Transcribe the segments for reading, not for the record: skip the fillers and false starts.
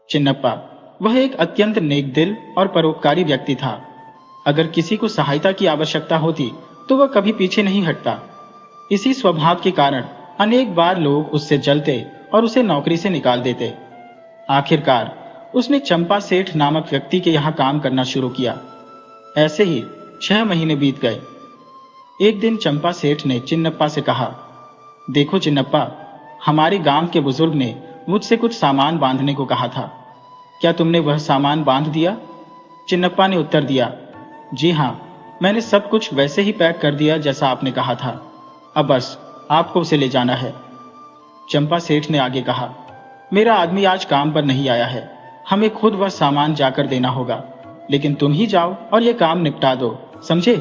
चिन्नप्पा वह एक अत्यंत नेक दिल और परोपकारी व्यक्ति था। अगर किसी को सहायता की आवश्यकता होती तो वह कभी पीछे नहीं हटता। इसी स्वभाव के कारण अनेक बार लोग उससे जलते और उसे नौकरी से निकाल देते। आखिरकार उसने चंपा सेठ नामक व्यक्ति के यहाँ काम करना शुरू किया। ऐसे ही 6 महीने बीत गए। एक दिन चंपा सेठ ने चिन्नप्पा से कहा, देखो चिन्नप्पा, हमारे गांव के बुजुर्ग ने मुझसे कुछ सामान बांधने को कहा था। क्या तुमने वह सामान बांध दिया? चिन्नप्पा ने उत्तर दिया, जी हाँ, मैंने सब कुछ वैसे ही पैक कर दिया जैसा आपने कहा था। अब बस आपको उसे ले जाना है। चंपा सेठ ने आगे कहा, मेरा आदमी आज काम पर नहीं आया है, हमें खुद वह सामान जाकर देना होगा। लेकिन तुम ही जाओ और यह काम निपटा दो, समझे?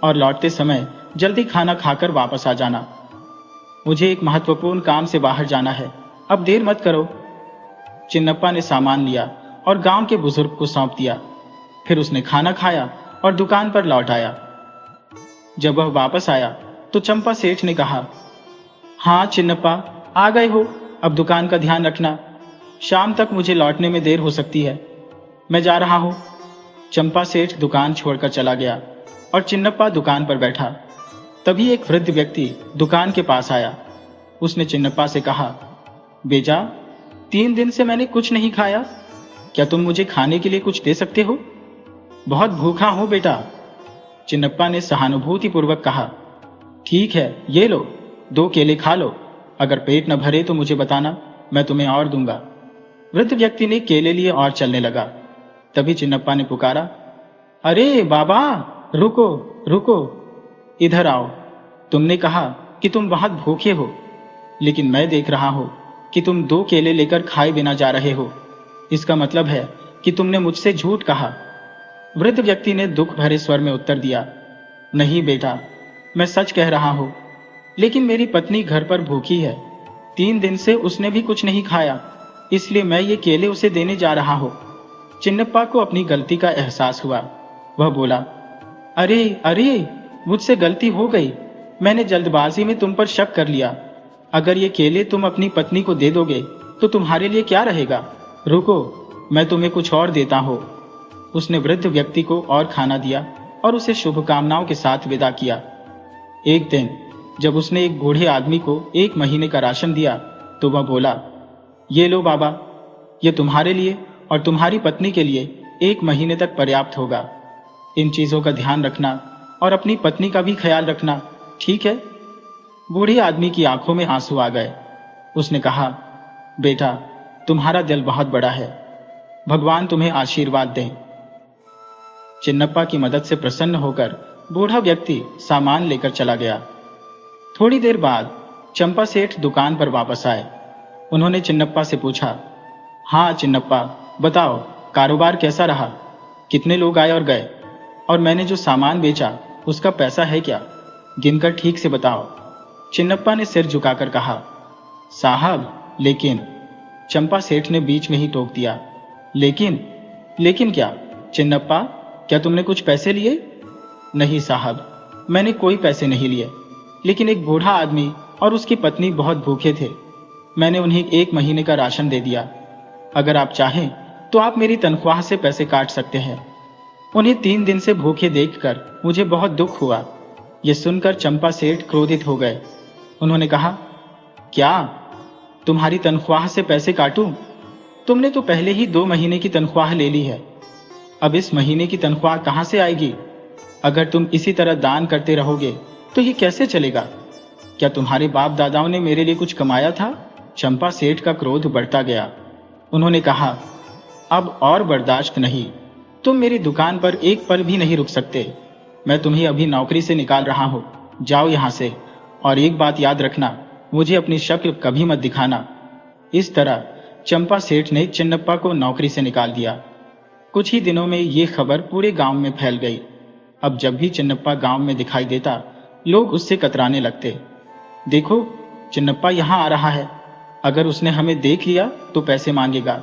और लौटते समय जल्दी खाना खाकर वापस आ जाना। मुझे एक महत्वपूर्ण काम से बाहर जाना है, अब देर मत करो। चिन्नप्पा ने सामान लिया और गांव के बुजुर्ग को सौंप दिया। फिर उसने खाना खाया और दुकान पर लौट आया। जब वह वापस आया तो चंपा सेठ ने कहा, हाँ चिन्नप्पा, आ गए हो, अब दुकान का ध्यान रखना। शाम तक मुझे लौटने में देर हो सकती है, मैं जा रहा हूं। चंपा सेठ दुकान छोड़कर चला गया और चिन्नप्पा दुकान पर बैठा। तभी एक वृद्ध व्यक्ति दुकान के पास आया। उसने चिन्नप्पा से कहा, बेजा, 3 दिन से मैंने कुछ नहीं खाया, क्या तुम मुझे खाने के लिए कुछ दे सकते हो? बहुत भूखा हूं बेटा। चिन्नप्पा ने सहानुभूतिपूर्वक कहा, ठीक है, ये लो, 2 केले खा लो, अगर पेट न भरे तो मुझे बताना, मैं तुम्हें और दूंगा। वृद्ध व्यक्ति ने केले लिए और चलने लगा। तभी चिन्नप्पा ने पुकारा, अरे बाबा, रुको रुको, इधर आओ। तुमने कहा कि तुम बहुत भूखे हो, लेकिन मैं देख रहा हूं कि तुम 2 केले लेकर खाए बिना जा रहे हो। इसका मतलब है कि तुमने मुझसे झूठ कहा। वृद्ध व्यक्ति ने दुख भरे स्वर में उत्तर दिया, नहीं बेटा, मैं सच कह रहा हूं, लेकिन मेरी पत्नी घर पर भूखी है, 3 दिन से उसने भी कुछ नहीं खाया, इसलिए मैं ये केले उसे देने जा रहा हूं। चिन्नप्पा को अपनी गलती का एहसास हुआ। वह बोला, अरे अरे, मुझसे गलती हो गई, मैंने जल्दबाजी में तुम पर शक कर लिया। अगर ये केले तुम अपनी पत्नी को दे दोगे तो तुम्हारे लिए क्या रहेगा? रुको, मैं तुम्हें कुछ और देता हूं। उसने वृद्ध व्यक्ति को और खाना दिया और उसे शुभकामनाओं के साथ विदा किया। एक दिन जब उसने एक बूढ़े आदमी को 1 महीने का राशन दिया तो वह बोला, ये लो बाबा, ये तुम्हारे लिए और तुम्हारी पत्नी के लिए 1 महीने तक पर्याप्त होगा। इन चीजों का ध्यान रखना और अपनी पत्नी का भी ख्याल रखना, ठीक है? बूढ़े आदमी की आंखों में आंसू आ गए। उसने कहा, बेटा, तुम्हारा दिल बहुत बड़ा है, भगवान तुम्हें आशीर्वाद दे। चिन्नप्पा की मदद से प्रसन्न होकर बूढ़ा व्यक्ति सामान लेकर चला गया। थोड़ी देर बाद चंपा सेठ दुकान पर वापस आए। उन्होंने चिन्नप्पा से पूछा, हाँ चिन्नप्पा, बताओ, कारोबार कैसा रहा? कितने लोग आए और गए? और मैंने जो सामान बेचा उसका पैसा है क्या? गिनकर ठीक से बताओ। चिन्नप्पा ने सिर झुकाकर कहा, साहब, लेकिन। चंपा सेठ ने बीच में ही टोक दिया, लेकिन क्या? चिन्नप्पा, क्या तुमने कुछ पैसे लिए? नहीं साहब, मैंने कोई पैसे नहीं लिए, लेकिन एक बूढ़ा आदमी और उसकी पत्नी बहुत भूखे थे, मैंने उन्हें 1 महीने का राशन दे दिया। अगर आप चाहें तो आप मेरी तनख्वाह से पैसे काट सकते हैं। उन्हें 3 दिन से भूखे देखकर मुझे बहुत दुख हुआ। यह सुनकर चंपा सेठ क्रोधित हो गए। उन्होंने कहा, क्या तुम्हारी तनख्वाह से पैसे काटूं? तुमने तो पहले ही 2 महीने की तनख्वाह ले ली है, अब इस महीने की तनख्वाह कहां से आएगी? अगर तुम इसी तरह दान करते रहोगे तो ये कैसे चलेगा? क्या तुम्हारे बाप दादाओं ने मेरे लिए कुछ कमाया था? चंपा सेठ का क्रोध बढ़ता गया। उन्होंने कहा, अब और बर्दाश्त नहीं, तुम मेरी दुकान पर एक पल भी नहीं रुक सकते। मैं तुम्हें अभी नौकरी से निकाल रहा हूं, जाओ यहां से। और एक बात याद रखना, मुझे अपनी शक्ल कभी मत दिखाना। इस तरह चंपा सेठ ने चिन्नप्पा को नौकरी से निकाल दिया। कुछ ही दिनों में ये खबर पूरे गांव में फैल गई। अब जब भी चिन्नप्पा गांव में दिखाई देता, लोग उससे कतराने लगते। देखो, चिन्नप्पा यहां आ रहा है, अगर उसने हमें देख लिया तो पैसे मांगेगा।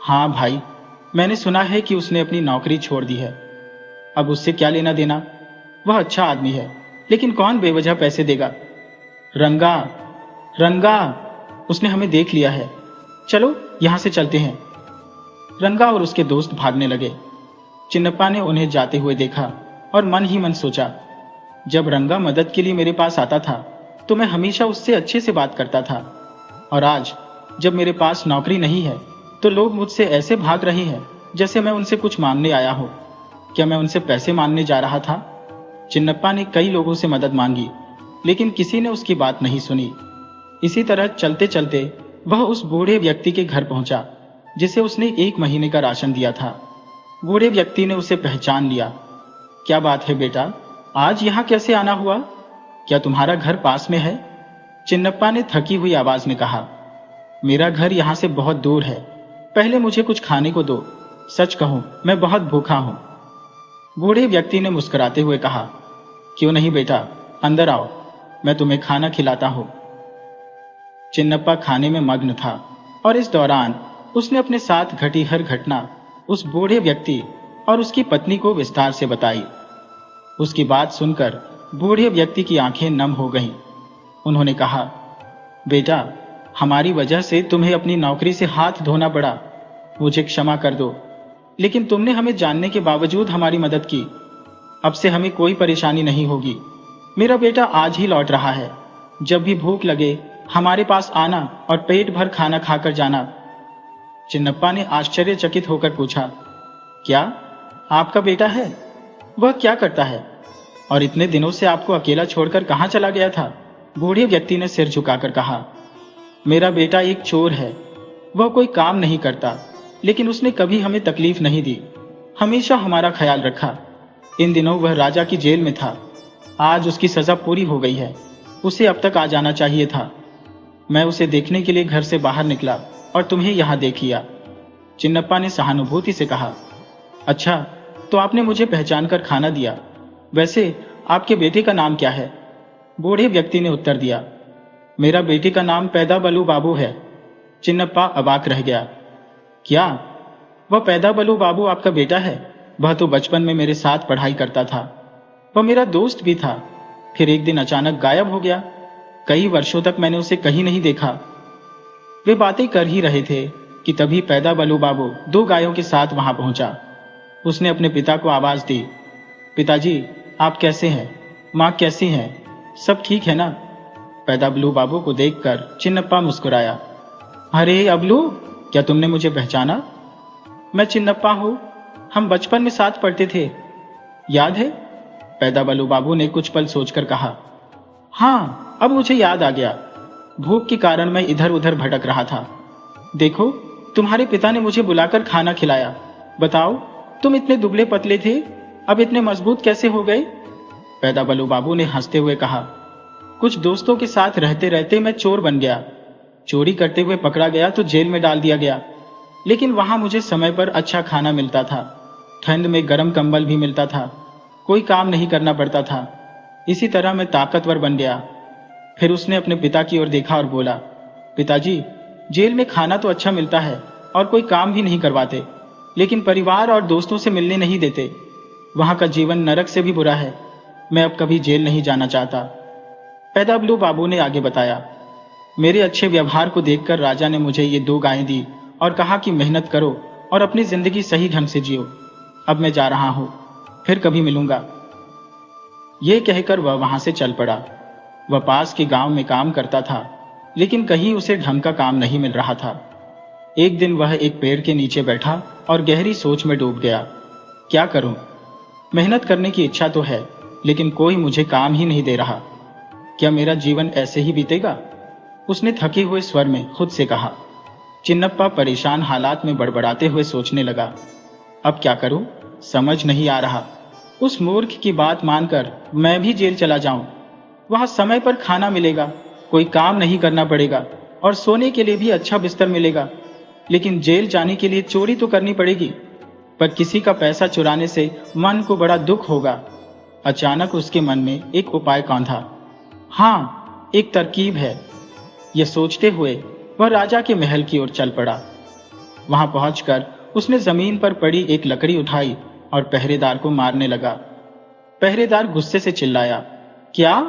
हाँ भाई, मैंने सुना है कि उसने अपनी नौकरी छोड़ दी है। अब उससे क्या लेना देना? वह अच्छा आदमी है, लेकिन कौन बेवजह पैसे देगा? रंगा, रंगा, उसने हमें देख लिया है, चलो यहां से चलते हैं। रंगा और उसके दोस्त भागने लगे। चिन्नप्पा ने उन्हें जाते हुए देखा और मन ही मन सोचा, जब रंगा मदद के लिए मेरे पास आता था तो मैं हमेशा उससे अच्छे से बात करता था, और आज जब मेरे पास नौकरी नहीं है तो लोग मुझसे ऐसे भाग रहे हैं जैसे मैं उनसे कुछ मांगने आया हूं। क्या मैं उनसे पैसे मांगने जा रहा था? चिन्नप्पा ने कई लोगों से मदद मांगी, लेकिन किसी ने उसकी बात नहीं सुनी। इसी तरह चलते चलते वह उस बूढ़े व्यक्ति के घर पहुंचा जिसे उसने 1 महीने का राशन दिया था। बूढ़े व्यक्ति ने उसे पहचान लिया। क्या बात है बेटा, आज यहाँ कैसे आना हुआ? क्या तुम्हारा घर पास में है? चिन्नप्पा ने थकी हुई आवाज में कहा। मेरा घर यहाँ से बहुत दूर है, पहले मुझे कुछ खाने को दो। सच कहूं, मैं बहुत भूखा हूं। बूढ़े व्यक्ति ने मुस्कुराते हुए कहा, क्यों नहीं बेटा, अंदर आओ, मैं तुम्हें खाना खिलाता हूं। चिन्नप्पा खाने में मग्न था और इस दौरान उसने अपने साथ घटी हर घटना उस बूढ़े व्यक्ति और उसकी पत्नी को विस्तार से बताई। उसकी बात सुनकर बूढ़े व्यक्ति की आंखें नम हो गईं। उन्होंने कहा, बेटा, हमारी वजह से तुम्हें अपनी नौकरी से हाथ धोना पड़ा, मुझे क्षमा कर दो, लेकिन तुमने हमें जानने के बावजूद हमारी मदद की। अब से हमें कोई परेशानी नहीं होगी। मेरा बेटा आज ही लौट रहा है। जब भी भूख लगे हमारे पास आना और पेट भर खाना खाकर जाना। चिन्नप्पा ने आश्चर्यचकित होकर पूछा, क्या आपका बेटा है? वह क्या करता है और इतने दिनों से आपको अकेला छोड़कर कहां चला गया था? बूढ़े व्यक्ति ने सिर झुकाकर कहा, मेरा बेटा एक चोर है। वह कोई काम नहीं करता, लेकिन उसने कभी हमें तकलीफ नहीं दी, हमेशा हमारा ख्याल रखा। इन दिनों वह राजा की जेल में था। आज उसकी सजा पूरी हो गई है। उसे अब तक आ जाना चाहिए था। मैं उसे देखने के लिए घर से बाहर निकला और तुम्हें यहां देख लिया। चिन्नप्पा ने सहानुभूति से कहा, अच्छा, तो आपने मुझे पहचान कर खाना दिया। वैसे आपके बेटे का नाम क्या है? बूढ़े व्यक्ति ने उत्तर दिया, मेरा बेटे का नाम पैदा बलू बाबू है। चिन्नप्पा अबाक रह गया। क्या वह पैदा बलू बाबू आपका बेटा है? वह तो बचपन में मेरे साथ पढ़ाई करता था। वह मेरा दोस्त भी था, फिर एक दिन अचानक गायब हो गया। कई वर्षों तक मैंने उसे कहीं नहीं देखा। वे बातें कर ही रहे थे कि तभी पैदा बलू बाबू 2 गायों के साथ वहां पहुंचा। उसने अपने पिता को आवाज दी, पिताजी, आप कैसे हैं? माँ कैसी हैं? सब ठीक है ना? पैदा बलू बाबू को देखकर चिन्नप्पा मुस्कुराया। अरे अबलू, क्या तुमने मुझे पहचाना? मैं चिन्नप्पा हूं, हम बचपन में साथ पढ़ते थे, याद है? पैदा बलू बाबू ने कुछ पल सोचकर कहा, हाँ, अब मुझे याद आ गया। भूख के कारण मैं इधर उधर भटक रहा था। देखो, तुम्हारे पिता ने मुझे बुलाकर खाना खिलाया। बताओ, तुम इतने दुबले पतले थे, अब इतने मजबूत कैसे हो गए? पैदा बलू बाबू ने हंसते हुए कहा, कुछ दोस्तों के साथ रहते रहते मैं चोर बन गया। चोरी करते हुए पकड़ा गया तो जेल में डाल दिया गया, लेकिन वहां मुझे समय पर अच्छा खाना मिलता था, ठंड में गर्म कंबल भी मिलता था, कोई काम नहीं करना पड़ता था। इसी तरह मैं ताकतवर बन गया। फिर उसने अपने पिता की ओर देखा और बोला, पिताजी, जेल में खाना तो अच्छा मिलता है और कोई काम भी नहीं करवाते, लेकिन परिवार और दोस्तों से मिलने नहीं देते। वहां का जीवन नरक से भी बुरा है। मैं अब कभी जेल नहीं जाना चाहता। पैदा बलू बाबू ने आगे बताया, मेरे अच्छे व्यवहार को देखकर राजा ने मुझे ये 2 गायें दी और कहा कि मेहनत करो और अपनी जिंदगी सही ढंग से जियो। अब मैं जा रहा हूं, फिर कभी मिलूंगा। यह कहकर वह वहां से चल पड़ा। वह पास के गांव में काम करता था, लेकिन कहीं उसे ढंग का काम नहीं मिल रहा था। एक दिन वह एक पेड़ के नीचे बैठा और गहरी सोच में डूब गया। क्या करूं? मेहनत करने की इच्छा तो है, लेकिन कोई मुझे काम ही नहीं दे रहा। क्या मेरा जीवन ऐसे ही बीतेगा? उसने थके हुए स्वर में खुद से कहा। चिन्नप्पा परेशान हालात में बड़बड़ाते हुए सोचने लगा, अब क्या करूं? समझ नहीं आ रहा। उस मूर्ख की बात मानकर मैं भी जेल चला जाऊं। वहां समय पर खाना मिलेगा, कोई काम नहीं करना पड़ेगा और सोने के लिए भी अच्छा बिस्तर मिलेगा। लेकिन जेल जाने के लिए चोरी तो करनी पड़ेगी, पर किसी का पैसा चुराने से मन को बड़ा दुख होगा। अचानक उसके मन में एक उपाय कौंधा। हाँ, एक तरकीब है। यह सोचते हुए वह राजा के महल की ओर चल पड़ा। वहां पहुंचकर उसने जमीन पर पड़ी एक लकड़ी उठाई और पहरेदार को मारने लगा। पहरेदार गुस्से से चिल्लाया, क्या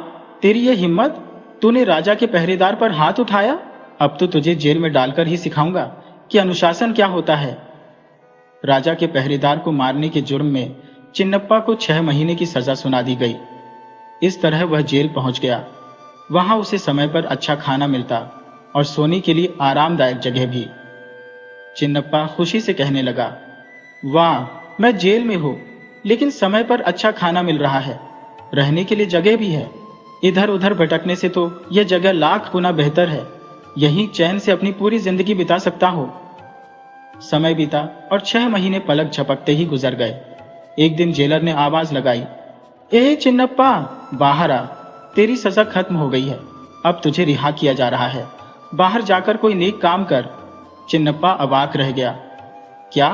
तेरी यह हिम्मत? तूने राजा के पहरेदार पर हाथ उठाया? अब तो तुझे जेल में डालकर ही सिखाऊंगा कि अनुशासन क्या होता है। राजा के पहरेदार को मारने के जुर्म में चिन्नप्पा को 6 महीने की सजा सुना दी गई। इस तरह वह जेल पहुंच गया। वहां उसे समय पर अच्छा खाना मिलता और सोने के लिए आरामदायक जगह भी। चिन्नप्पा खुशी से कहने लगा, वाह, मैं जेल में हूं, लेकिन समय पर अच्छा खाना मिल रहा है, रहने के लिए जगह भी है। इधर उधर भटकने से तो यह जगह लाख गुना बेहतर है। यहीं चैन से अपनी पूरी जिंदगी बिता सकता हूं। समय बीता और 6 महीने पलक झपकते ही गुजर गए। एक दिन जेलर ने आवाज लगाई, ए चिन्नप्पा, बाहर आ, तेरी सजा खत्म हो गई है, अब तुझे रिहा किया जा रहा है, बाहर जाकर कोई नेक काम कर। चिन्नप्पा अवाक रह गया, क्या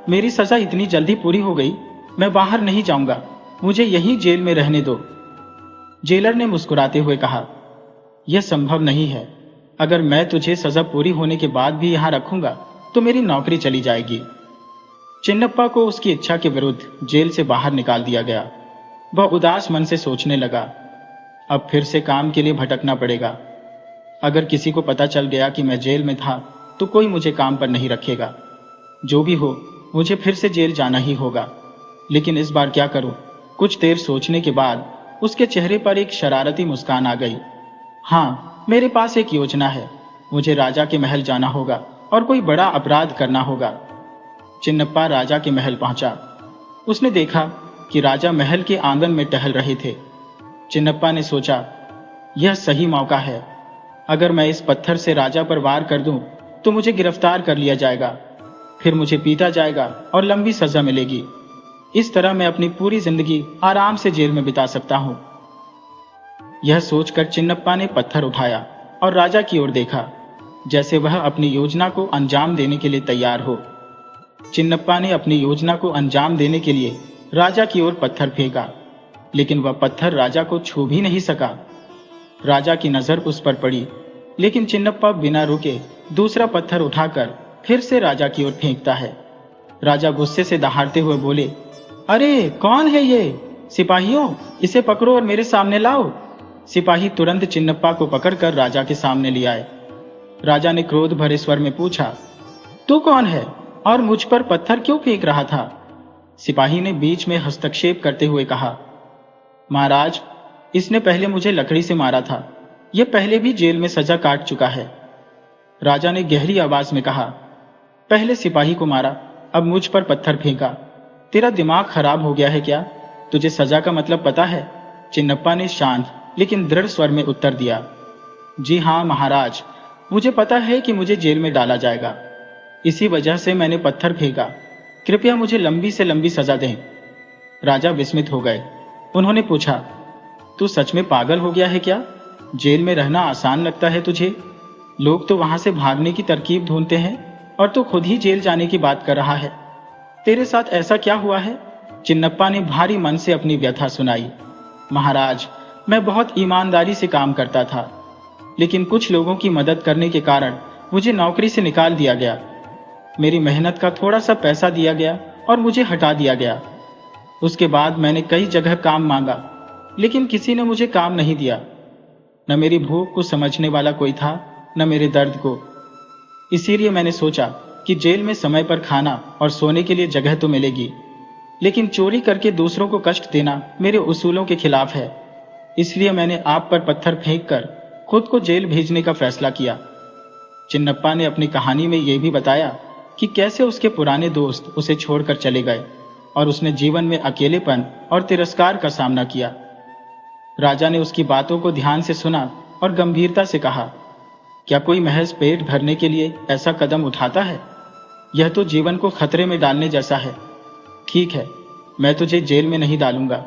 मेरी सजा इतनी जल्दी पूरी हो गई? मैं बाहर नहीं जाऊंगा, मुझे यहीं जेल में रहने दो। जेलर ने मुस्कुराते हुए कहा, यह संभव नहीं है। अगर मैं तुझे सजा पूरी होने के बाद भी यहां रखूंगा तो मेरी नौकरी चली जाएगी। चिन्नप्पा को उसकी इच्छा के विरुद्ध जेल से बाहर निकाल दिया गया। वह उदास मन से सोचने लगा, अब फिर से काम के लिए भटकना पड़ेगा। अगर किसी को पता चल गया कि मैं जेल में था तो कोई मुझे काम पर नहीं रखेगा। जो भी हो, मुझे फिर से जेल जाना ही होगा। लेकिन इस बार क्या करूं? कुछ देर सोचने के बाद उसके चेहरे पर एक शरारती मुस्कान आ गई। हाँ, मेरे पास एक योजना है। मुझे राजा के महल जाना होगा और कोई बड़ा अपराध करना होगा। चिन्नप्पा राजा के महल पहुंचा। उसने देखा कि राजा महल के आंगन में टहल रहे थे। चिन्नप्पा ने सोचा, यह सही मौका है। अगर मैं इस पत्थर से राजा पर वार कर दूं तो मुझे गिरफ्तार कर लिया जाएगा, फिर मुझे पीटा जाएगा और लंबी सजा मिलेगी। इस तरह मैं अपनी पूरी जिंदगी आराम से जेल में बिता सकता हूं। यह सोचकर चिन्नप्पा ने पत्थर उठाया और राजा की ओर देखा, जैसे वह अपनी योजना को अंजाम देने के लिए तैयार हो। चिन्नप्पा ने अपनी योजना को अंजाम देने के लिए राजा की ओर पत्थर फेंका, लेकिन वह पत्थर राजा को छू भी नहीं सका। राजा की नजर उस पर पड़ी, लेकिन चिन्नप्पा बिना रुके दूसरा पत्थर उठाकर फिर से राजा की ओर फेंकता है। राजा गुस्से से दहाड़ते हुए बोले, अरे कौन है ये? सिपाहियों, इसे पकड़ो और मेरे सामने लाओ। सिपाही तुरंत चिन्नप्पा को पकड़कर राजा के सामने ले आए। राजा ने क्रोध भरे स्वर में पूछा, तू कौन है और मुझ पर पत्थर क्यों फेंक रहा था? सिपाही ने बीच में हस्तक्षेप करते हुए कहा, महाराज, इसने पहले मुझे लकड़ी से मारा था। यह पहले भी जेल में सजा काट चुका है। राजा ने गहरी आवाज में कहा, पहले सिपाही को मारा, अब मुझ पर पत्थर फेंका। तेरा दिमाग खराब हो गया है क्या? तुझे सजा का मतलब पता है? चिन्नप्पा ने शांत लेकिन दृढ़ स्वर में उत्तर दिया, जी हाँ महाराज, मुझे पता है कि मुझे जेल में डाला जाएगा। इसी वजह से मैंने पत्थर फेंका। कृपया मुझे लंबी से लंबी सजा दें। राजा विस्मित हो गए। उन्होंने पूछा, तू सच में पागल हो गया है क्या? जेल में रहना आसान लगता है तुझे? लोग तो वहां से भागने की तरकीब ढूंढते हैं और तू खुद ही जेल जाने की बात कर रहा है। तेरे साथ ऐसा क्या हुआ है? चिन्नप्पा ने भारी मन से अपनी व्यथा सुनाई। महाराज, मैं बहुत ईमानदारी से काम करता था, लेकिन कुछ लोगों की मदद करने के कारण मुझे नौकरी से निकाल दिया गया। मेरी मेहनत का थोड़ा सा पैसा दिया गया और मुझे हटा दिया गया। उसके बाद मैंने कई जगह काम मांगा, लेकिन किसी ने मुझे काम नहीं दिया। न मेरी भूख को समझने वाला कोई था, न मेरे दर्द को। इसीलिए मैंने सोचा कि जेल में समय पर खाना और सोने के लिए जगह तो मिलेगी, लेकिन चोरी करके दूसरों को कष्ट देना मेरे उसूलों के खिलाफ है। इसलिए मैंने आप पर पत्थर फेंककर खुद को जेल भेजने का फैसला किया। चिन्नप्पा ने अपनी कहानी में यह भी बताया कि कैसे उसके पुराने दोस्त उसे छोड़कर चले गए और उसने जीवन में अकेलेपन और तिरस्कार का सामना किया। राजा ने उसकी बातों को ध्यान से सुना और गंभीरता से कहा, क्या कोई महज पेट भरने के लिए ऐसा कदम उठाता है? यह तो जीवन को खतरे में डालने जैसा है। ठीक है, मैं तुझे जेल में नहीं डालूंगा।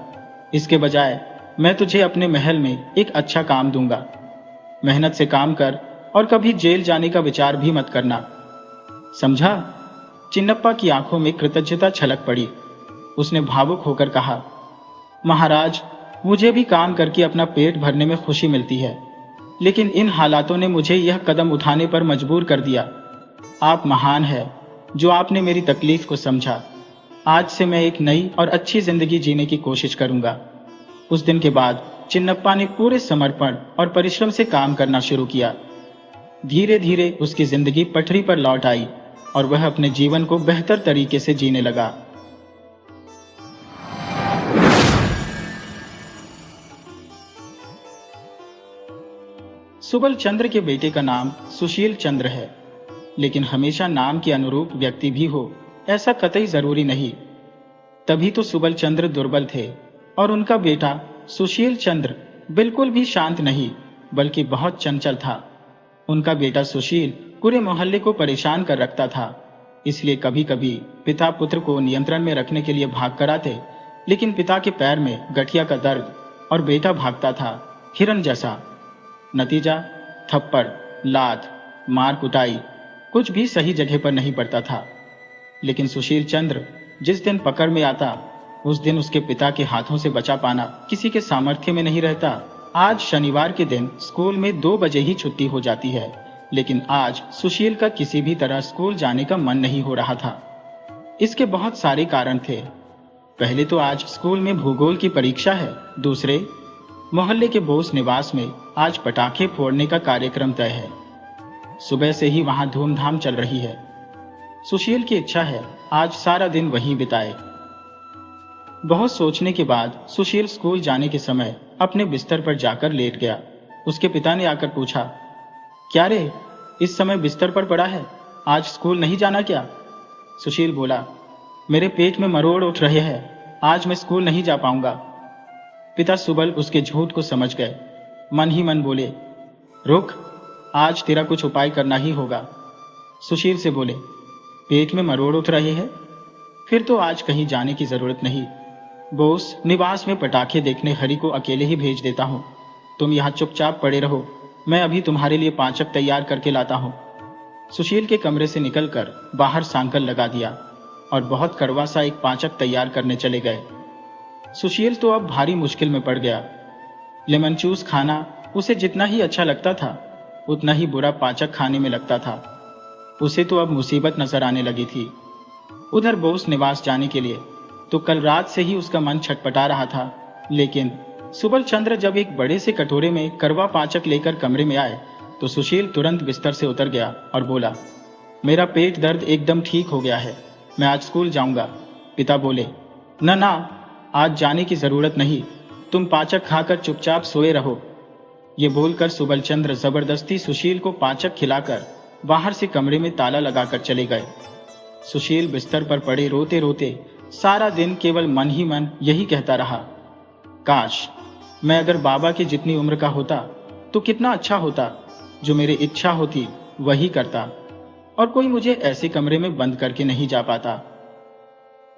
इसके बजाय मैं तुझे अपने महल में एक अच्छा काम दूंगा। मेहनत से काम कर और कभी जेल जाने का विचार भी मत करना, समझा? चिन्नप्पा की आंखों में कृतज्ञता छलक पड़ी। उसने भावुक होकर कहा, महाराज, मुझे भी काम करके अपना पेट भरने में खुशी मिलती है, लेकिन इन हालातों ने मुझे यह कदम उठाने पर मजबूर कर दिया। आप महान हैं जो आपने मेरी तकलीफ को समझा। आज से मैं एक नई और अच्छी जिंदगी जीने की कोशिश करूंगा। उस दिन के बाद चिन्नप्पा ने पूरे समर्पण और परिश्रम से काम करना शुरू किया। धीरे धीरे उसकी जिंदगी पटरी पर लौट आई और वह अपने जीवन को बेहतर तरीके से जीने लगा। सुबल चंद्र के बेटे का नाम सुशील चंद्र है, लेकिन हमेशा नाम के अनुरूप व्यक्ति भी हो ऐसा कतई जरूरी नहीं। तभी तो सुबल चंद्र दुर्बल थे और उनका बेटा सुशील चंद्र बिल्कुल भी शांत नहीं बल्कि बहुत चंचल था। उनका बेटा सुशील पूरे मोहल्ले को परेशान कर रखता था, इसलिए कभी कभी पिता पुत्र को नियंत्रण में रखने के लिए भाग कर आते, लेकिन पिता के पैर में गठिया का दर्द और बेटा भागता था हिरन जैसा। नतीजा थप्पड़, लात, मार कुटाई कुछ भी सही जगह पर नहीं पड़ता था। लेकिन सुशील चंद्र जिस दिन पकड़ में आता उस दिन उसके पिता के हाथों से बचा पाना किसी के सामर्थ्य में नहीं रहता। आज शनिवार के दिन स्कूल में 2 बजे ही छुट्टी हो जाती है, लेकिन आज सुशील का किसी भी तरह स्कूल जाने का मन नहीं हो रहा था। इसके बहुत सारे कारण थे। पहले तो आज स्कूल में भूगोल की परीक्षा है। दूसरे, मोहल्ले के बोस निवास में आज पटाखे फोड़ने का कार्यक्रम तय है। सुबह से ही वहां धूमधाम चल रही है। सुशील की इच्छा है आज सारा दिन वहीं बिताए। बहुत सोचने के बाद सुशील स्कूल जाने के समय अपने बिस्तर पर जाकर लेट गया। उसके पिता ने आकर पूछा, क्या रे, इस समय बिस्तर पर पड़ा है, आज स्कूल नहीं जाना क्या? सुशील बोला, मेरे पेट में मरोड़ उठ रहे हैं, आज मैं स्कूल नहीं जा पाऊंगा। पिता सुबल उसके झूठ को समझ गए। मन ही मन बोले, रुक, आज तेरा कुछ उपाय करना ही होगा। सुशील से बोले, पेट में मरोड़ उठ रहे हैं, फिर तो आज कहीं जाने की जरूरत नहीं। बोस निवास में पटाखे देखने हरि को अकेले ही भेज देता हूं। तुम यहां चुपचाप पड़े रहो, मैं अभी तुम्हारे लिए पाचक तैयार करके लाता हूं। सुशील के कमरे से निकलकर बाहर सांकल लगा दिया और बहुत कड़वा सा एक पाचक तैयार करने चले गए। सुशील तो अब भारी मुश्किल में पड़ गया। लेमन जूस खाना उसे जितना ही अच्छा लगता था उतना ही बुरा पाचक खाने में लगता था। उसे तो अब मुसीबत नजर आने लगी थी। उधर बोस निवास जाने के लिए तो कल रात से ही उसका मन छटपटा रहा था, लेकिन सुबल चंद्र जब एक बड़े से कटोरे में करवा पाचक लेकर कमरे में आए तो सुशील तुरंत बिस्तर से उतर गया और बोला, मेरा पेट दर्द एकदम ठीक हो गया है, मैं आज स्कूल जाऊंगा। पिता बोले, न ना, आज जाने की जरूरत नहीं, तुम पाचक खाकर चुपचाप सोए रहो। ये बोलकर सुबल चंद्र जबरदस्ती सुशील को पाचक खिलाकर बाहर से कमरे में ताला लगाकर चले गए। सुशील बिस्तर पर पड़े रोते रोते सारा दिन केवल मन ही मन यही कहता रहा, काश मैं अगर बाबा की जितनी उम्र का होता तो कितना अच्छा होता, जो मेरी इच्छा होती वही करता और कोई मुझे ऐसे कमरे में बंद करके नहीं जा पाता।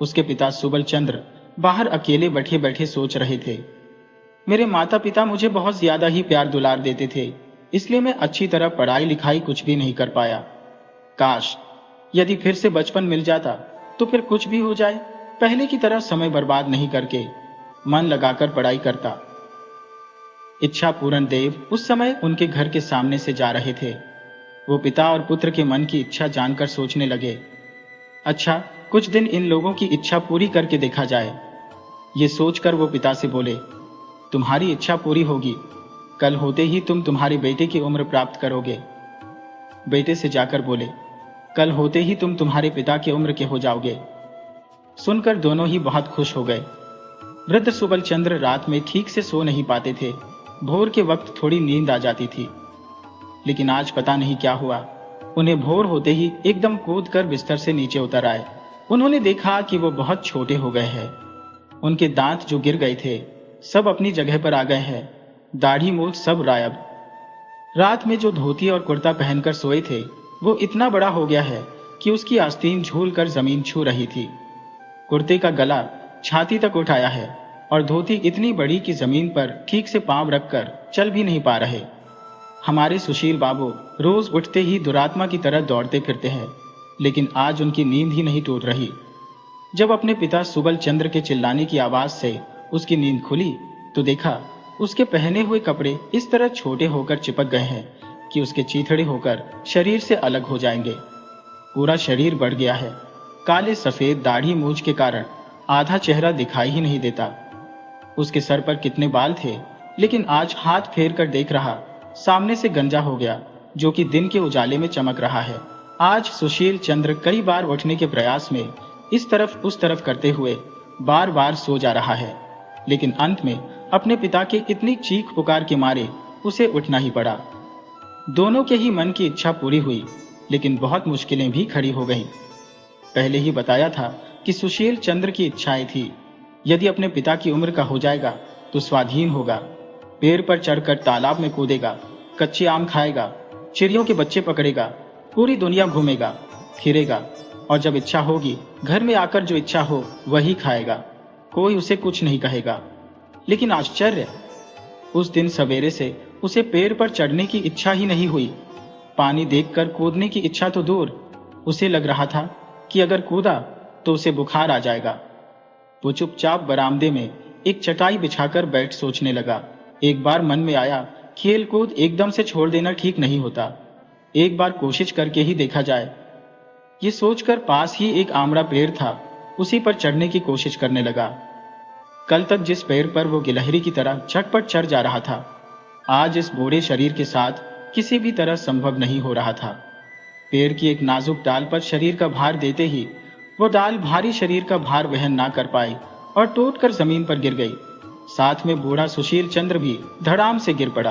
उसके पिता सुबल चंद्र बाहर अकेले बैठे बैठे सोच रहे थे, मेरे माता पिता मुझे बहुत ज्यादा ही प्यार दुलार देते थे, इसलिए मैं अच्छी तरह पढ़ाई लिखाई कुछ भी नहीं कर पाया। काश यदि फिर से बचपन मिल जाता तो फिर कुछ भी हो जाए, पहले की तरह समय बर्बाद नहीं करके मन लगाकर पढ़ाई करता। इच्छा पूर्ण देव उस समय उनके घर के सामने से जा रहे थे। वो पिता और पुत्र के मन की इच्छा जानकर सोचने लगे, अच्छा कुछ दिन इन लोगों की इच्छा पूरी करके देखा जाए। ये सोचकर वो पिता से बोले, तुम्हारी इच्छा पूरी होगी, कल होते ही तुम तुम्हारे बेटे की उम्र प्राप्त करोगे। बेटे से जाकर बोले, कल होते ही तुम तुम्हारे पिता की उम्र के हो जाओगे। सुनकर दोनों ही बहुत खुश हो गए। वृद्ध सुबल चंद्र रात में ठीक से सो नहीं पाते थे। भोर के वक्त थोड़ी नींद आ जाती थी, लेकिन आज पता नहीं क्या हुआ, उन्हें भोर होते ही एकदम कूद कर बिस्तर से नीचे उतर आए। उन्होंने देखा कि वो बहुत छोटे हो गए हैं। उनके दांत जो गिर गए थे सब अपनी जगह पर आ गए हैं, दाढ़ी मूछ सब गायब। रात में जो धोती और कुर्ता पहनकर सोए थे वो इतना बड़ा हो गया है कि उसकी आस्तीन झूल कर जमीन छू रही थी। कुर्ते का गला छाती तक उठाया है और धोती इतनी बड़ी कि जमीन पर ठीक से पांव रखकर चल भी नहीं पा रहे। हमारे सुशील बाबू रोज उठते ही दुरात्मा की तरह दौड़ते फिरते हैं, लेकिन आज उनकी नींद ही नहीं टूट रही। जब अपने पिता सुबल चंद्र के चिल्लाने की आवाज से उसकी नींद खुली तो देखा उसके पहने हुए कपड़े इस तरह छोटे होकर चिपक गए हैं कि उसके चीथड़े होकर शरीर से अलग हो जाएंगे। पूरा शरीर बढ़ गया है। काले सफेद दाढ़ी मूछ के कारण आधा चेहरा दिखाई ही नहीं देता। उसके सर पर कितने बाल थे, लेकिन आज हाथ फेर कर देख रहा, सामने से गंजा हो गया जो कि दिन के उजाले में चमक रहा है। आज सुशील चंद्र कई बार उठने के प्रयास में इस तरफ उस तरफ करते हुए बार बार सो जा रहा है, लेकिन अंत में अपने पिता के इतनी चीख पुकार के मारे उसे उठना ही पड़ा। दोनों के ही मन की इच्छा पूरी हुई, लेकिन बहुत मुश्किलें भी खड़ी हो गईं। पहले ही बताया था कि सुशील चंद्र की इच्छाएं थी, यदि अपने पिता की उम्र का हो जाएगा तो स्वाधीन होगा, पेड़ पर चढ़कर तालाब में कूदेगा, कच्चे आम खाएगा, चिड़ियों के बच्चे पकड़ेगा, पूरी दुनिया घूमेगा फिरेगा, और जब इच्छा होगी घर में आकर जो इच्छा हो वही खाएगा, कोई उसे कुछ नहीं कहेगा। लेकिन आश्चर्य, उस दिन सवेरे से उसे पेड़ पर चढ़ने की इच्छा ही नहीं हुई। पानी देखकर कूदने की इच्छा तो दूर, उसे लग रहा था कि अगर कूदा तो उसे बुखार आ जाएगा। वो चुपचाप बरामदे में एक चटाई बिछाकर बैठ सोचने लगा। एक बार मन में आया, खेल कूद एकदम से छोड़ देना ठीक नहीं होता, एक बार कोशिश करके ही देखा जाए। ये सोचकर पास ही एक आमड़ा पेड़ था, उसी पर चढ़ने की कोशिश करने लगा। कल तक जिस पेड़ पर वो गिलहरी की तरह झटपट चढ़ जा रहा था, आज इस बूढ़े शरीर के साथ किसी भी तरह संभव नहीं हो रहा था। पेड़ की एक नाजुक डाल पर शरीर का भार देते ही वो डाल भारी शरीर का भार वहन ना कर पाई और टूटकर जमीन पर गिर गई। साथ में बूढ़ा सुशील चंद्र भी धड़ाम से गिर पड़ा।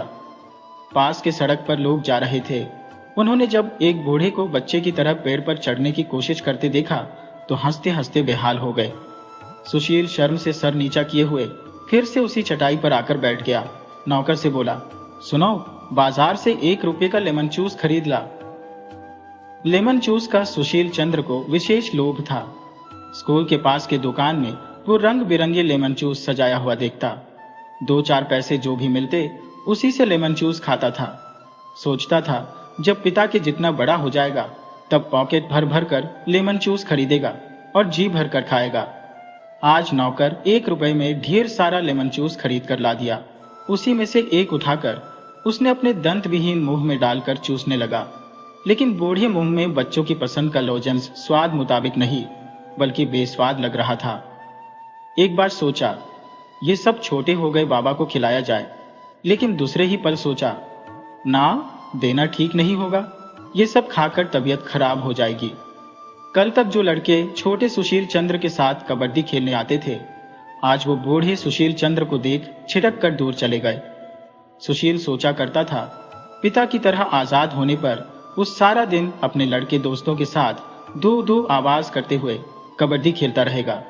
पास के सड़क पर लोग जा रहे थे। उन्होंने जब एक बूढ़े को बच्चे की तरह पेड़ पर चढ़ने की कोशिश करते देखा तो हंसते हंसते बेहाल हो गए। सुशील शर्म से सर नीचा किए हुए फिर से उसी चटाई पर आकर बैठ गया। नौकर से बोला, सुनो, बाजार से 1 रुपए का लेमन जूस खरीद ला। लेमन जूस का सुशील चंद्र को विशेष लोभ था। स्कूल के पास के दुकान में वो रंग बिरंगे लेमन जूस सजाया हुआ देखता। 2-4 पैसे जो भी मिलते उसी से लेमन जूस खाता था। सोचता था जब पिता के जितना बड़ा हो जाएगा तब पॉकेट भर भर कर लेमन जूस खरीदेगा और जी भर कर खाएगा। आज नौकर 1 रुपए में ढेर सारा लेमन जूस खरीद कर ला दिया। उसी में से एक उठाकर उसने अपने दंत विहीन मुंह में डालकर चूसने लगा। लेकिन बूढ़े मुंह में बच्चों की पसंद का लोजेंस स्वाद मुताबिक नहीं बल्कि बेस्वाद लग रहा था। एक बार सोचा ये सब छोटे हो गए बाबा को खिलाया जाए, लेकिन दूसरे ही पल सोचा ना, देना ठीक नहीं होगा, ये सब खाकर तबीयत खराब हो जाएगी। कल तक जो लड़के छोटे सुशील चंद्र के साथ कबड्डी खेलने आते थे, आज वो बूढ़े सुशील चंद्र को देख छिटक कर दूर चले गए। सुशील सोचा करता था पिता की तरह आजाद होने पर उस सारा दिन अपने लड़के दोस्तों के साथ दू दू आवाज करते हुए कबड्डी खेलता रहेगा।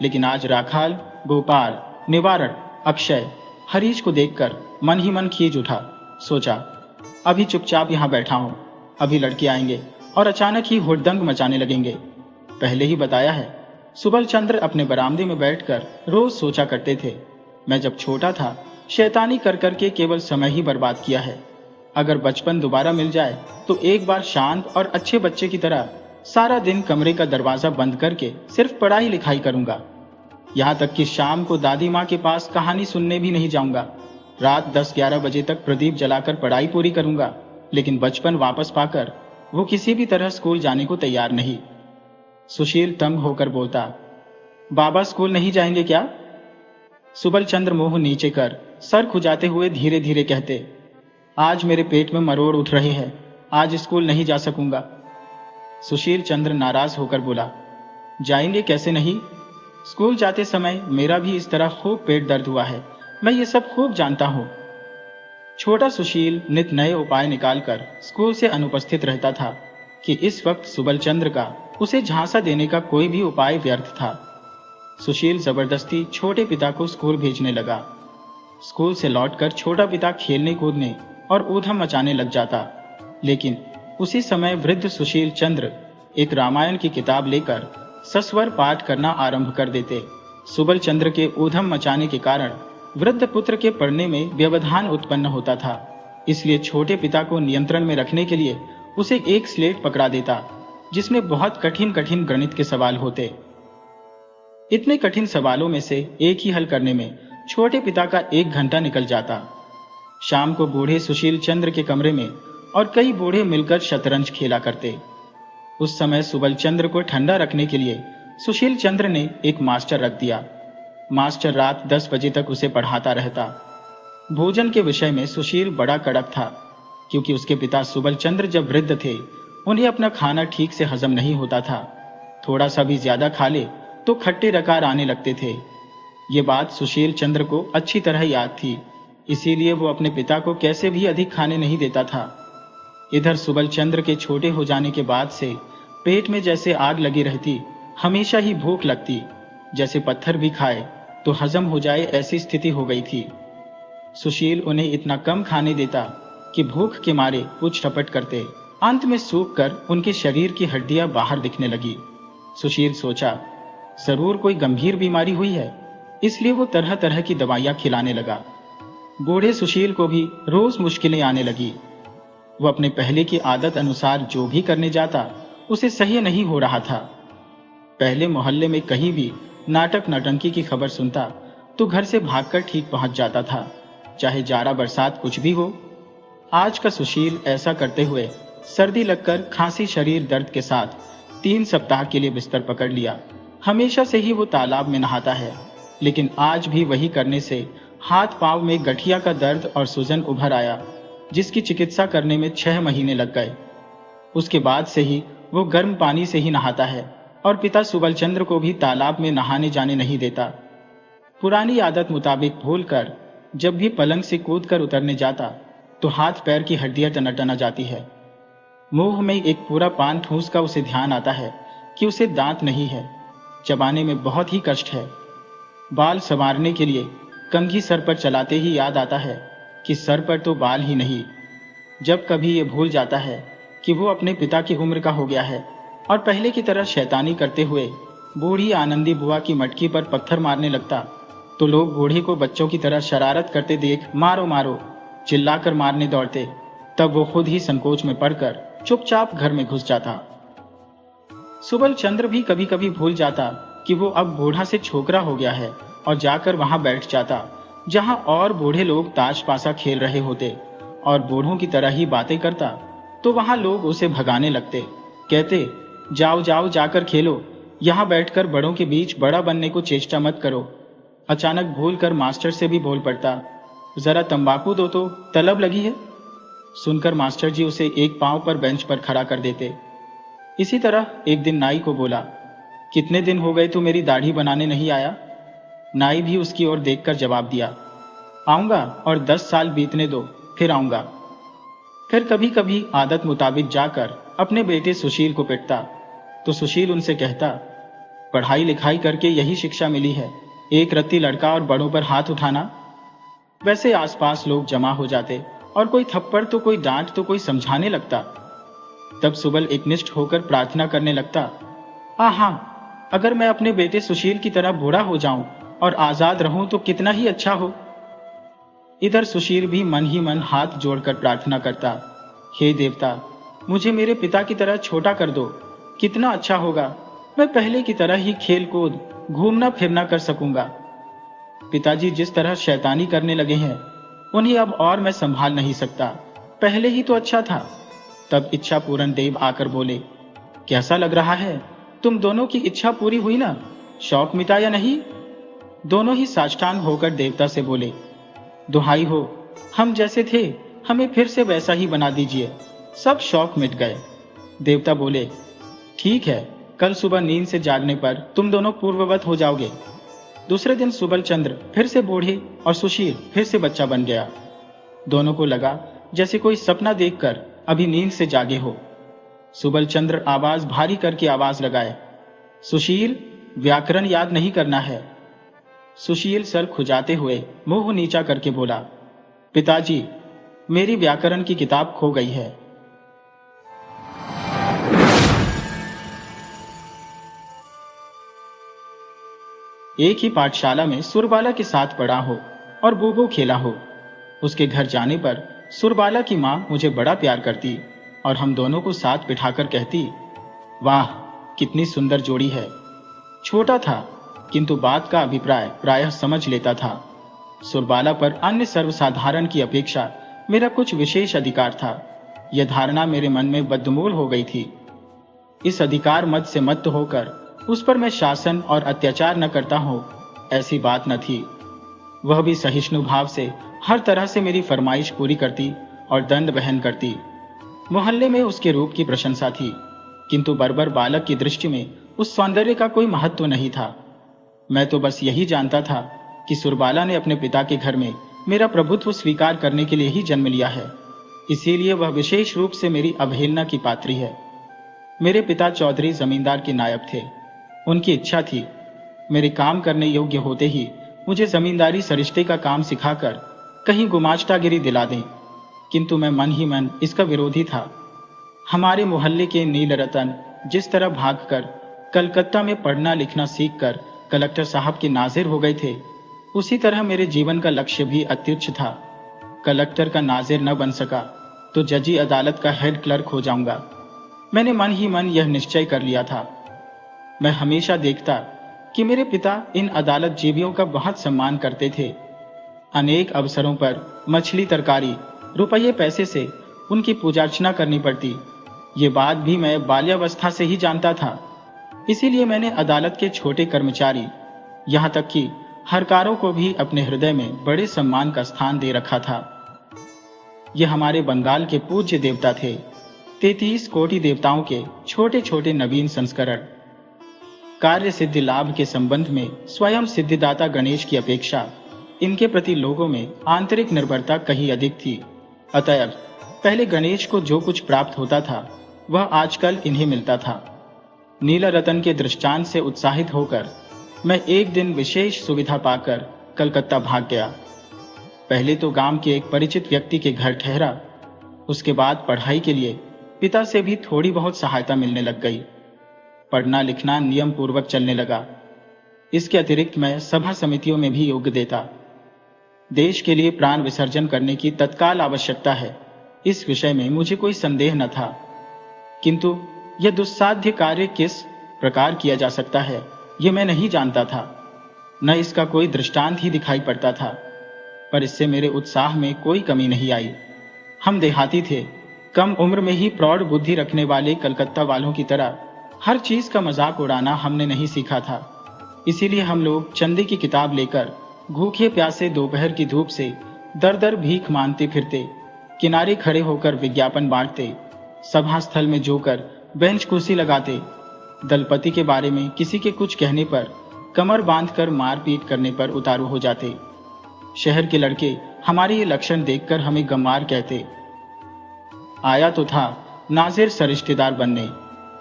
लेकिन आज राखाल, गोपाल, निवारण, अक्षय, हरीश को देखकर मन ही मन खींच उठा। सोचा अभी चुपचाप यहाँ बैठा हूं, अभी लड़के आएंगे और अचानक ही हुड़दंग मचाने लगेंगे। पहले ही बताया है, सुबल चंद्र अपने बरामदे में बैठकर रोज सोचा करते थे, मैं जब छोटा था शैतानी कर करके केवल समय ही बर्बाद किया है। अगर बचपन दोबारा मिल जाए तो एक बार शांत और अच्छे बच्चे की तरह सारा दिन कमरे का दरवाजा बंद करके सिर्फ पढ़ाई लिखाई करूंगा। यहाँ तक कि शाम को दादी माँ के पास कहानी सुनने भी नहीं जाऊंगा। रात 10-11 बजे तक प्रदीप जलाकर पढ़ाई पूरी करूंगा। लेकिन बचपन वापस पाकर वो किसी भी तरह स्कूल जाने को तैयार नहीं। सुशील तंग होकर बोलता, बाबा स्कूल नहीं जाएंगे क्या? सुबल चंद्र मुंह नीचे कर सर खुजाते हुए धीरे धीरे कहते, आज मेरे पेट में मरोड़ उठ रहे हैं, आज स्कूल नहीं जा सकूंगा। सुशील चंद्र नाराज होकर बोला, जाएंगे कैसे नहीं? स्कूल जाते समय मेरा भी इस तरह खूब पेट दर्द हुआ है, मैं ये सब खूब जानता हूं। छोटा सुशील नित नए उपाय निकालकर स्कूल से अनुपस्थित रहता था कि इस वक्त सुबल चंद्र का उसे झांसा देने का कोई भी उपाय व्यर्थ था। सुशील जबरदस्ती छोटे पिता को स्कूल भेजने लगा। स्कूल से लौटकर छोटा पिता खेलने कूदने और ऊधम मचाने लग जाता। लेकिन उसी समय वृद्ध सुशील चंद्र एक रामायण की किताब लेकर सस्वर पाठ करना आरंभ कर देते। सुबल चंद्र के ऊधम मचाने के कारण वृद्ध पुत्र के पढ़ने में व्यवधान उत्पन्न होता था। इसलिए छोटे पिता को नियंत्रण में रखने के लिए उसे एक स्लेट पकड़ा देता जिसमें बहुत कठिन कठिन गणित के सवाल होते। इतने कठिन सवालों में से एक ही हल करने में छोटे पिता का 1 घंटा निकल जाता। शाम को बूढ़े सुशील चंद्र के कमरे में और कई बूढ़े मिलकर शतरंज खेला करते। उस समय सुबल चंद्र को ठंडा रखने के लिए सुशील चंद्र ने एक मास्टर रख दिया। मास्टर रात 10 बजे तक उसे पढ़ाता रहता। भोजन के विषय में सुशील बड़ा कड़क था, क्योंकि उसके पिता सुबल चंद्र जब वृद्ध थे उन्हें अपना खाना ठीक से हजम नहीं होता था। थोड़ा सा भी ज्यादा खा ले तो खट्टे डकार आने लगते थे। ये बात सुशील चंद्र को अच्छी तरह याद थी, इसीलिए वो अपने पिता को कैसे भी अधिक खाने नहीं देता था। इधर सुबल चंद्र के छोटे हो जाने के बाद से पेट में जैसे आग लगी रहती, हमेशा ही भूख लगती, जैसे पत्थर भी खाए तो हजम हो जाए ऐसी स्थिति हो गई थी। सुशील उन्हें इतना कम खाने देता कि भूख के मारे कुछ टपट करते, अंत में सूख कर उनके शरीर की हड्डियां बाहर दिखने लगी। सुशील सोचा, जरूर कोई गंभीर बीमारी हुई है, इसलिए वो तरह तरह की दवाइयां खिलाने लगा। बूढ़े सुशील को भी रोज मुश्किलें आने लगी। वो अपने पहले की आदत अनुसार जो भी करने जाता उसे सही नहीं हो रहा था। पहले मोहल्ले में कहीं भी नाटक नौटंकी की खबर सुनता तो घर से भागकर ठीक पहुंच जाता था, चाहे जाड़ा बरसात कुछ भी हो। आज का सुशील ऐसा करते हुए सर्दी लगकर खांसी शरीर दर्द के साथ 3 सप्ताह के लिए बिस्तर पकड़ लिया। हमेशा से ही वो तालाब में नहाता है, लेकिन आज भी वही करने से हाथ पांव में गठिया का दर्द और सूजन उभर आया, जिसकी चिकित्सा करने में 6 महीने लग गए। उसके बाद से ही वो गर्म पानी से ही नहाता है और पिता सुबल चंद्र को भी तालाब में नहाने जाने नहीं देता। पुरानी आदत मुताबिक भूलकर जब भी पलंग से कूदकर उतरने जाता तो हाथ पैर की हड्डियां टना जाती है। मुंह में एक पूरा पान ठूंस का उसे ध्यान आता है कि उसे दांत नहीं है, चबाने में बहुत ही कष्ट है। बाल संवारने के लिए कंघी सर पर चलाते ही याद आता है कि सर पर तो बाल ही नहीं। जब कभी ये भूल जाता है कि वो अपने पिता की उम्र का हो गया है और पहले की तरह शैतानी करते हुए बूढ़ी आनंदी बुआ की मटकी पर पत्थर मारने लगता, तो लोग बूढ़े को बच्चों की तरह शरारत करते देख मारो मारो चिल्लाकर मारने दौड़ते। तब वो खुद ही संकोच में पड़कर चुपचाप घर में घुस जाता। सुबल चंद्र भी कभी कभी भूल जाता कि वो अब बूढ़ा से छोकरा हो गया है और जाकर वहां बैठ जाता जहां और बूढ़े लोग ताश पासा खेल रहे होते और बूढ़ों की तरह ही बातें करता, तो वहां लोग उसे भगाने लगते, कहते जाओ जाओ जाकर खेलो, यहां बैठकर बड़ों के बीच बड़ा बनने को चेष्टा मत करो। अचानक भूलकर मास्टर से भी बोल पड़ता, जरा तंबाकू दो तो तलब लगी है। सुनकर मास्टर जी उसे एक पांव पर बेंच पर खड़ा कर देते। इसी तरह एक दिन नाई को बोला, कितने दिन हो गए तू मेरी दाढ़ी बनाने नहीं आया। नाई भी उसकी ओर देखकर जवाब दिया, आऊंगा और 10 साल बीतने दो फिर आऊंगा। फिर कभी कभी आदत मुताबिक जाकर अपने बेटे सुशील को पिटता, तो सुशील उनसे कहता, पढ़ाई लिखाई करके यही शिक्षा मिली है, एक रत्ती लड़का और बड़ों पर हाथ उठाना। वैसे आसपास लोग जमा हो जाते और कोई थप्पड़ तो कोई डांट तो कोई समझाने लगता। तब सुबल एकनिष्ठ होकर प्रार्थना करने लगता, आहा, अगर मैं अपने बेटे सुशील की तरह बूढ़ा हो जाऊं और आजाद रहूं तो कितना ही अच्छा हो। इधर सुशील भी मन ही मन हाथ जोड़कर प्रार्थना करता, हे देवता, मुझे मेरे पिता की तरह छोटा कर दो, कितना अच्छा होगा, मैं पहले की तरह ही खेल कूद घूमना फिरना कर सकूंगा। पिताजी जिस तरह शैतानी करने लगे हैं उन्हें अब और मैं संभाल नहीं सकता, पहले ही तो अच्छा था। तब इच्छा पूर्ण देव आकर बोले, कैसा लग रहा है, तुम दोनों की इच्छा पूरी हुई ना, शौक मिटा या नहीं। दोनों ही साष्टांग होकर देवता से बोले, दुहाई हो, हम जैसे थे हमें फिर से वैसा ही बना दीजिए, सब शौक मिट गए। देवता बोले, ठीक है, कल सुबह नींद से जागने पर तुम दोनों पूर्ववत हो जाओगे। दूसरे दिन सुबल चंद्र फिर से बूढ़े और सुशील फिर से बच्चा बन गया। दोनों को लगा जैसे कोई सपना देखकर अभी नींद से जागे हो। सुबल चंद्र आवाज भारी करके आवाज लगाए, सुशील, व्याकरण याद नहीं करना है। सुशील सर खुजाते हुए मुंह नीचा करके बोला, पिताजी, मेरी व्याकरण की किताब खो गई है। एक ही पाठशाला में सुरबाला के साथ पढ़ा हो और बूबू खेला हो। उसके घर जाने पर सुरबाला की माँ मुझे बड़ा प्यार करती और हम दोनों को साथ बिठाकर कहती, वाह, कितनी सुंदर जोड़ी है। छोटा था किंतु बात का अभिप्राय प्रायः समझ लेता था। सुरबाला पर अन्य सर्वसाधारण की अपेक्षा मेरा कुछ विशेष अधिकार था, यह धारणा मेरे मन में बदमूल हो गई थी। इस अधिकार मत से मत होकर उस पर मैं शासन और अत्याचार न करता हूं, ऐसी बात न थी। वह भी सहिष्णु भाव से हर तरह से मेरी फरमाइश पूरी करती और दंड वहन करती। मोहल्ले में उसके रूप की प्रशंसा थी, किंतु बर्बर बालक की दृष्टि में उस सौंदर्य का कोई महत्व नहीं था। मैं तो बस यही जानता था कि सुरबाला ने अपने पिता के घर में मेरा प्रभुत्व स्वीकार करने के लिए ही जन्म लिया है, इसीलिए वह विशेष रूप से मेरी अवहेलना की पात्री है। मेरे पिता चौधरी जमींदार के नायब थे। उनकी इच्छा थी मेरे काम करने योग्य होते ही मुझे जमींदारी सरिश्ते का काम सिखाकर कहीं गुमाश्तागिरी दिला दें, किंतु मैं मन ही मन इसका विरोधी था। हमारे मोहल्ले के नीलरतन जिस तरह भागकर कलकत्ता में पढ़ना लिखना सीखकर कलेक्टर साहब के नाजिर हो गए थे, उसी तरह मेरे जीवन का लक्ष्य भी अत्युच्च था। कलेक्टर का नाजिर न बन सका तो जजी अदालत का हेड क्लर्क हो जाऊंगा। मैंने मन ही मन यह निश्चय कर लिया था। मैं हमेशा देखता कि मेरे पिता इन अदालत जीवियों का बहुत सम्मान करते थे। अनेक अवसरों पर मछली तरकारी रुपये पैसे से उनकी पूजा अर्चना करनी पड़ती। ये बात भी मैं बाल्यावस्था से ही जानता था। इसीलिए मैंने अदालत के छोटे कर्मचारी, यहाँ तक कि हरकारों को भी अपने हृदय में बड़े सम्मान का स्थान दे रखा था। ये हमारे बंगाल के पूज्य देवता थे, 33 कोटि देवताओं के छोटे छोटे नवीन संस्करण। कार्य सिद्धि लाभ के संबंध में स्वयं सिद्धिदाता गणेश की अपेक्षा इनके प्रति लोगों में आंतरिक निर्भरता कहीं अधिक थी। अतएव पहले गणेश को जो कुछ प्राप्त होता था वह आजकल इन्हें मिलता था। नीला रतन के दृष्टांत से उत्साहित होकर मैं एक दिन विशेष सुविधा पाकर कलकत्ता भाग गया। पहले तो गांव के एक परिचित व्यक्ति के घर ठहरा। उसके बाद पढ़ाई के लिए पिता से भी थोड़ी बहुत सहायता मिलने लग गई। पढ़ना लिखना नियम पूर्वक चलने लगा। इसके अतिरिक्त मैं सभा समितियों में भी योग देता। देश के लिए प्राण विसर्जन करने की तत्काल आवश्यकता है, इस विषय में मुझे कोई संदेह न था। किंतु यह दुस्साध्य कार्य किस प्रकार किया जा सकता है यह मैं नहीं जानता था, न इसका कोई दृष्टांत ही दिखाई पड़ता था। पर इससे मेरे उत्साह में कोई कमी नहीं आई। हम देहाती थे, कम उम्र में ही प्रौढ़ बुद्धि रखने वाले कलकत्ता वालों की तरह हर चीज का मजाक उड़ाना हमने नहीं सीखा था। इसीलिए हम लोग चंदे की किताब लेकर भूखे प्यासे दोपहर की धूप से दर दर भीख मांगते फिरते, किनारे खड़े होकर विज्ञापन बांटते, सभा स्थल में जोकर बेंच कुर्सी लगाते, दलपति के बारे में किसी के कुछ कहने पर कमर बांधकर मारपीट करने पर उतारू हो जाते। शहर के लड़के हमारे ये लक्षण देखकर हमें गंवार कहते। आया तो था नाजिर सरिश्तेदार बनने,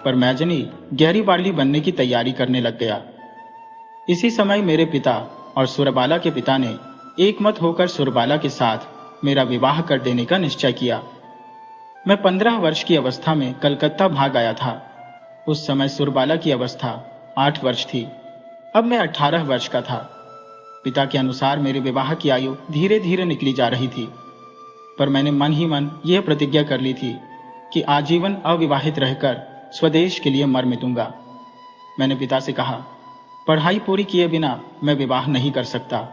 पर मैजनी गहरी बार्ली बनने की तैयारी करने लग गया। इसी समय मेरे पिता और सुरबाला के पिता ने एकमत होकर सुरबाला के साथ मेरा विवाह कर देने का निश्चय किया। मैं 15 वर्ष की अवस्था में कलकत्ता भाग आया था। उस समय सुरबाला की अवस्था 8 वर्ष थी। अब मैं 18 वर्ष का था। पिता के अनुसार मेरे विवाह की आयु धीरे धीरे निकली जा रही थी, पर मैंने मन ही मन यह प्रतिज्ञा कर ली थी कि आजीवन अविवाहित रहकर स्वदेश के लिए मर मिटूंगा। मैंने पिता से कहा, पढ़ाई पूरी किए बिना मैं विवाह नहीं कर सकता।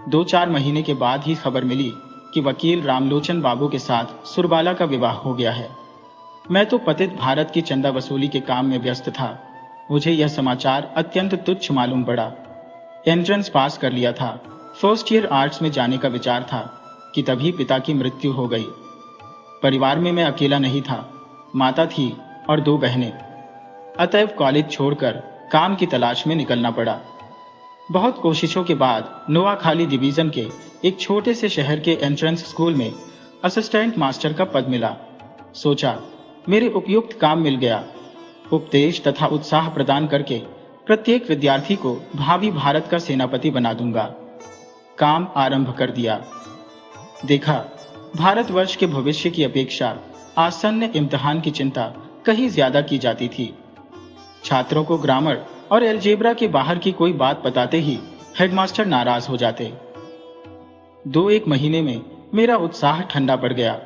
2-4 महीने के बाद ही खबर मिली कि वकील रामलोचन बाबू के साथ सुरबाला का विवाह हो गया है। मैं तो पतित भारत की चंदा वसूली के काम में व्यस्त था। मुझे यह समाचार अत्यंत तुच्छ मालूम पड़ा। एंट्रेंस पास कर लिया था, फर्स्ट ईयर आर्ट्स में जाने का विचार था कि तभी पिता की मृत्यु हो गई। परिवार में मैं अकेला नहीं था, माता थी और 2 बहनें। अतएव कॉलेज छोड़कर काम की तलाश में निकलना पड़ा। बहुत कोशिशों के बाद नोआखाली डिवीजन के एक छोटे से शहर के एंट्रेंस स्कूल में असिस्टेंट मास्टर का पद मिला। सोचा मेरे उपयुक्त काम मिल गया। उपदेश तथा उत्साह प्रदान करके प्रत्येक विद्यार्थी को भावी भारत का सेनापति बना दूंगा। काम आरंभ कर दिया। देखा, भारतवर्ष के भविष्य की अपेक्षा आसन्न इम्तिहान की चिंता कहीं ज्यादा की जाती थी। छात्रों को ग्रामर और एल्जेब्रा के बाहर की कोई बात बताते ही हेडमास्टर नाराज हो जाते। 2-1 महीने में मेरा उत्साह ठंडा पड़ गया।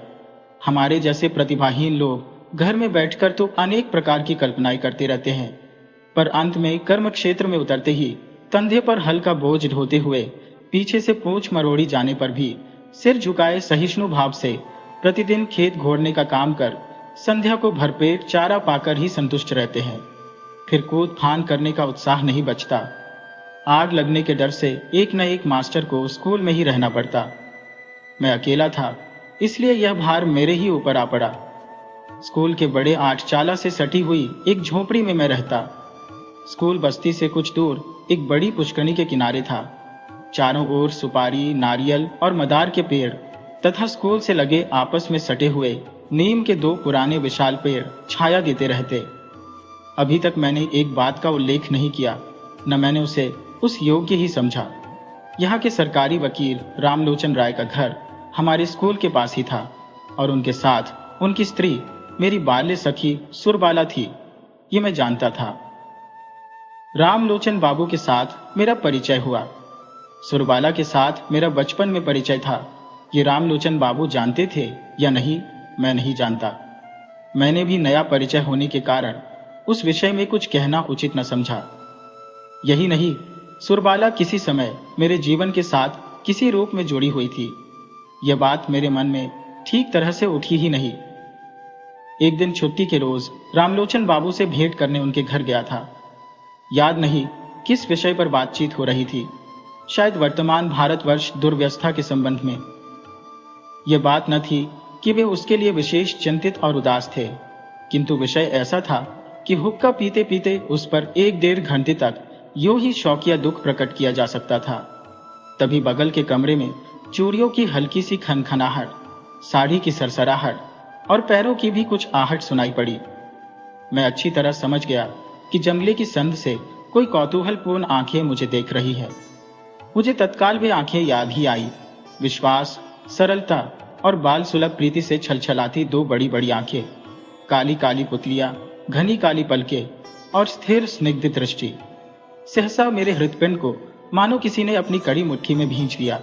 हमारे जैसे प्रतिभाहीन लोग घर में बैठकर तो अनेक प्रकार की कल्पनाएं करते रहते हैं, पर अंत में कर्म क्षेत्र में उतरते ही कंधे पर हल्का बोझ ढोते हुए पीछे से पूंछ मरोड़ी जाने पर भी सिर झुकाए सहिष्णु भाव से प्रतिदिन खेत घोड़ने का काम कर संध्या को भरपेट चारा पाकर ही संतुष्ट रहते हैं। फिर कूद फान करने का उत्साह नहीं बचता। आग लगने के डर से एक न एक मास्टर को स्कूल में ही रहना पड़ता। मैं अकेला था, इसलिए यह भार मेरे ही ऊपर आ पड़ा। स्कूल के बड़े आठचाला से सटी हुई एक झोपड़ी में मैं रहता। स्कूल बस्ती से कुछ दूर एक बड़ी पुष्करणी के किनारे था। चारों ओर सुपारी, नारियल और मदार के पेड़ तथा स्कूल से लगे आपस में सटे हुए नीम के दो पुराने विशाल पेड़ छाया देते रहते। अभी तक मैंने एक बात का उल्लेख नहीं किया, न मैंने उसे उस योग्य ही समझा। यहाँ के सरकारी वकील रामलोचन राय का घर हमारे स्कूल के पास ही था और उनके साथ उनकी स्त्री मेरी बाल्य सखी सुरबाला थी, ये मैं जानता था। रामलोचन बाबू के साथ मेरा परिचय हुआ। सुरबाला के साथ मेरा बचपन में परिचय था। ये रामलोचन बाबू जानते थे या नहीं, मैं नहीं जानता। मैंने भी नया परिचय होने के कारण उस विषय में कुछ कहना उचित न समझा। यही नहीं, सुरबाला किसी समय मेरे जीवन के साथ किसी रूप में जुड़ी हुई थी। यह बात मेरे मन में ठीक तरह से उठी ही नहीं। एक दिन छुट्टी के रोज रामलोचन बाबू से भेंट करने उनके घर गया था। याद नहीं किस विषय पर बातचीत हो रही थी, शायद वर्तमान भारतवर्ष दुर्व्यवस्था के संबंध में। यह बात न थी कि वे उसके लिए विशेष चिंतित और उदास थे, किंतु विषय ऐसा था कि हुक्का पीते पीते उस पर 1-1.5 घंटे तक यूं ही शौकिया दुख प्रकट किया जा सकता था। तभी बगल के कमरे में चूड़ियों की हल्की सी खनखनाहट, साड़ी की सरसराहट और पैरों की भी कुछ आहट सुनाई पड़ी। मैं अच्छी तरह समझ गया कि जंगले की संध से कोई कौतूहलपूर्ण आंखें मुझे देख रही है। मुझे तत्काल वे आंखें याद ही आई। विश्वास, सरलता और बाल सुलभ प्रीति से छलछलाती 2 बड़ी बड़ी आंखें, काली काली पुतलियां, घनी काली पलकें और स्थिर स्निग्ध दृष्टि। सहसा मेरे हृदपिंड को मानो किसी ने अपनी कड़ी मुट्ठी में भींच लिया।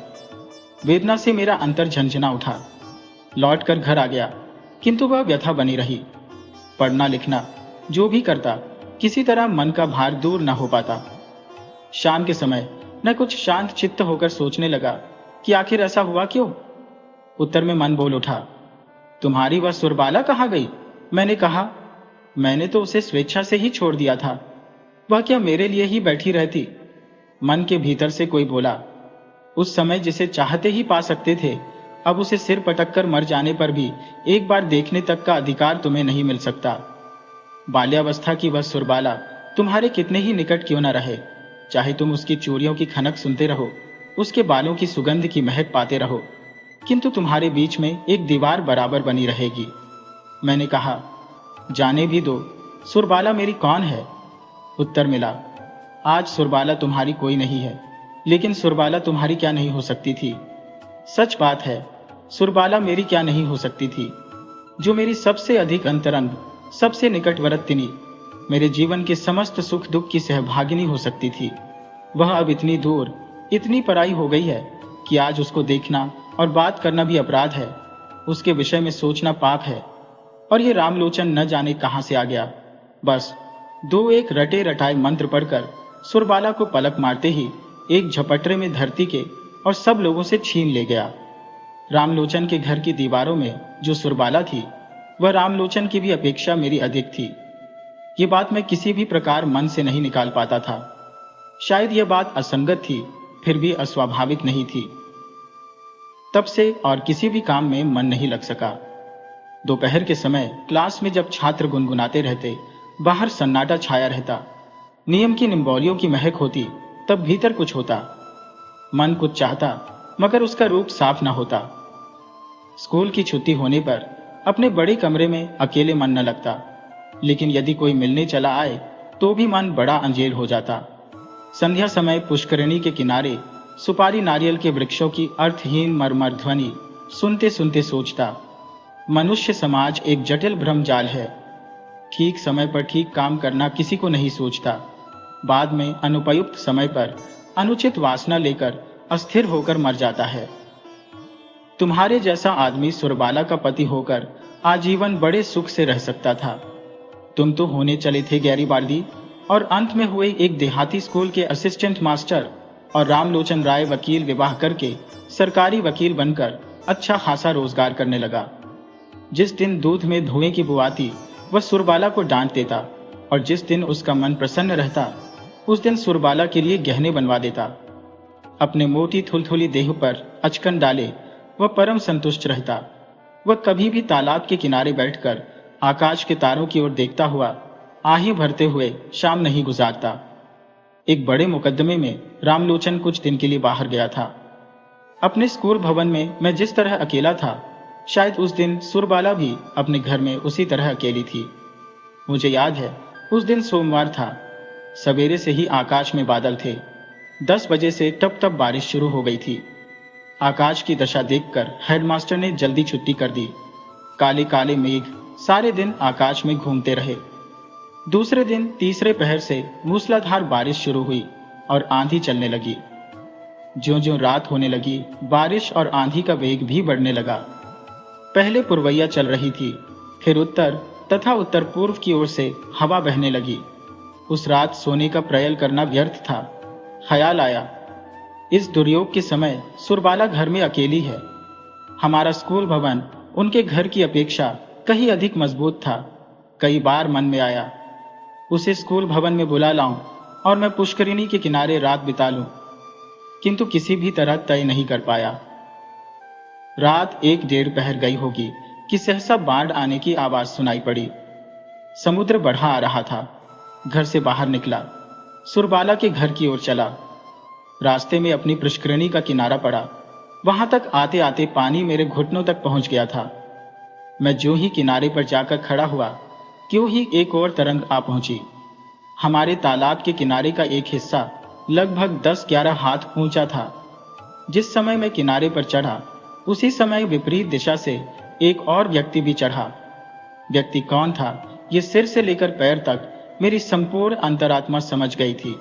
वेदना से मेरा अंतर झंझना उठा। लौटकर घर आ गया, किंतु वह व्यथा बनी रही। पढ़ना लिखना जो भी करता, किसी तरह मन का भार दूर न हो पाता। शाम के समय मैं कुछ शांत चित्त होकर सोचने लगा कि आखिर ऐसा हुआ क्यों। उत्तर में मन बोल उठा, तुम्हारी वह सुरबाला कहाँ गई? मैंने कहा, मैंने तो उसे स्वेच्छा से ही छोड़ दिया था, वह क्या मेरे लिए ही बैठी रहती? मन के भीतर से कोई बोला, उस समय जिसे चाहते ही पा सकते थे, अब उसे सिर पटक कर मर जाने पर भी एक बार देखने तक का अधिकार तुम्हें नहीं मिल सकता। बाल्यावस्था की वह सुरबाला तुम्हारे कितने ही निकट क्यों न रहे, चाहे तुम उसकी चूड़ियों की खनक सुनते रहो, उसके बालों की सुगंध की महक पाते रहो, किंतु तुम्हारे बीच में एक दीवार बराबर बनी रहेगी। मैंने कहा, जाने भी दो, सुरबाला मेरी कौन है? उत्तर मिला, आज सुरबाला तुम्हारी कोई नहीं है, लेकिन सुरबाला तुम्हारी क्या नहीं हो सकती थी? सच बात है, सुरबाला मेरी क्या नहीं हो सकती थी, जो मेरी सबसे अधिक अंतरंग, सबसे निकटवर्तिनी, मेरे जीवन के समस्त सुख दुख की सहभागिनी हो सकती थी। वह अब इतनी दूर, इतनी पराई हो गई है कि आज उसको देखना और बात करना भी अपराध है। उसके विषय में सोचना पाप है। और ये रामलोचन न जाने कहां से आ गया। बस 2-1 रटे रटाए मंत्र पढ़कर सुरबाला को पलक मारते ही एक झपटरे में धरती के और सब लोगों से छीन ले गया। रामलोचन के घर की दीवारों में जो सुरबाला थी, वह रामलोचन की भी अपेक्षा मेरी अधिक थी। ये बात मैं किसी भी प्रकार मन से नहीं निकाल पाता था। शायद यह बात असंगत थी, फिर भी अस्वाभाविक नहीं थी। तब से और किसी भी काम में मन नहीं लग सका। दोपहर के समय क्लास में जब छात्र गुनगुनाते रहते, बाहर सन्नाटा छाया रहता, नियम की निम्बोलियों की महक होती, तब भीतर कुछ होता। मन कुछ चाहता, मगर उसका रूप साफ न होता। स्कूल की छुट्टी होने पर अपने बड़े कमरे में अकेले मन न लगता, लेकिन यदि कोई मिलने चला आए तो भी मन बड़ा अंजेल हो जाता। संध्या समय पुष्करिणी के किनारे सुपारी नारियल के वृक्षों की अर्थहीन मरमर ध्वनि सुनते सुनते सोचता, मनुष्य समाज एक जटिल भ्रमजाल है। ठीक समय पर ठीक काम करना किसी को नहीं सोचता, बाद में अनुपयुक्त समय पर अनुचित वासना लेकर अस्थिर होकर मर जाता है। तुम्हारे जैसा आदमी सुरबाला का पति होकर आजीवन बड़े सुख से रह सकता था। तुम तो होने चले थे गैरीबाल्दी, और अंत में हुए एक देहाती स्कूल के असिस्टेंट मास्टर, और रामलोचन राय वकील विवाह करके सरकारी वकील बनकर अच्छा खासा रोजगार करने लगा। जिस दिन दूध में धुएं की बू आती, वह सुरबाला को डांट देता, और जिस दिन उसका मन प्रसन्न रहता, उस दिन सुरबाला के लिए गहने बनवा देता। अपने मोटी थुलथुली देह पर अचकन डाले वह परम संतुष्ट रहता। वह कभी भी तालाब के किनारे बैठकर आकाश के तारों की ओर देखता हुआ आही भरते हुए शाम नहीं गुजारता। एक बड़े मुकदमे में रामलोचन कुछ दिन के लिए बाहर गया था। अपने स्कूल भवन में मैं जिस तरह अकेला था, शायद उस दिन सुरबाला भी अपने घर में उसी तरह अकेली थी। मुझे याद है, उस दिन सोमवार था। सवेरे से ही आकाश में बादल थे। 10 बजे से टप टप बारिश शुरू हो गई थी। आकाश की दशा देखकर हेडमास्टर ने जल्दी छुट्टी कर दी। काले काले मेघ सारे दिन आकाश में घूमते रहे। दूसरे दिन तीसरे पहर से मूसलाधार बारिश शुरू हुई और आंधी चलने लगी। ज्यों-ज्यों रात होने लगी, बारिश और आंधी का वेग भी बढ़ने लगा। पहले पुरवैया चल रही थी, फिर उत्तर तथा उत्तर पूर्व की ओर से हवा बहने लगी। उस रात सोने का प्रयल करना व्यर्थ था। ख्याल आया, इस दुर्योग के समय सुरबाला घर में अकेली है। हमारा स्कूल भवन उनके घर की अपेक्षा कहीं अधिक मजबूत था। कई बार मन में आया, उसे स्कूल भवन में बुला लाऊं और मैं पुष्करिणी के किनारे रात बिता लूं, किंतु किसी भी तरह तय नहीं कर पाया। रात 1-1:30 पहर गई होगी कि सहसा बाढ़ आने की आवाज सुनाई पड़ी। समुद्र बढ़ा आ रहा था। घर से बाहर निकला, सुरबाला के घर की ओर चला। रास्ते में अपनी पुष्करिणी का किनारा पड़ा। वहां तक आते आते पानी मेरे घुटनों तक पहुंच गया था। मैं ज्यों ही किनारे पर जाकर खड़ा हुआ, क्यों ही एक और तरंग आ पहुंची। हमारे तालाब के किनारे का एक हिस्सा लगभग 10-11 हाथ ऊंचा था। जिस समय मैं किनारे पर चढ़ा, उसी समय विपरीत दिशा से एक और व्यक्ति भी चढ़ा। व्यक्ति कौन था, ये सिर से लेकर पैर तक मेरी संपूर्ण अंतरात्मा समझ गई थी,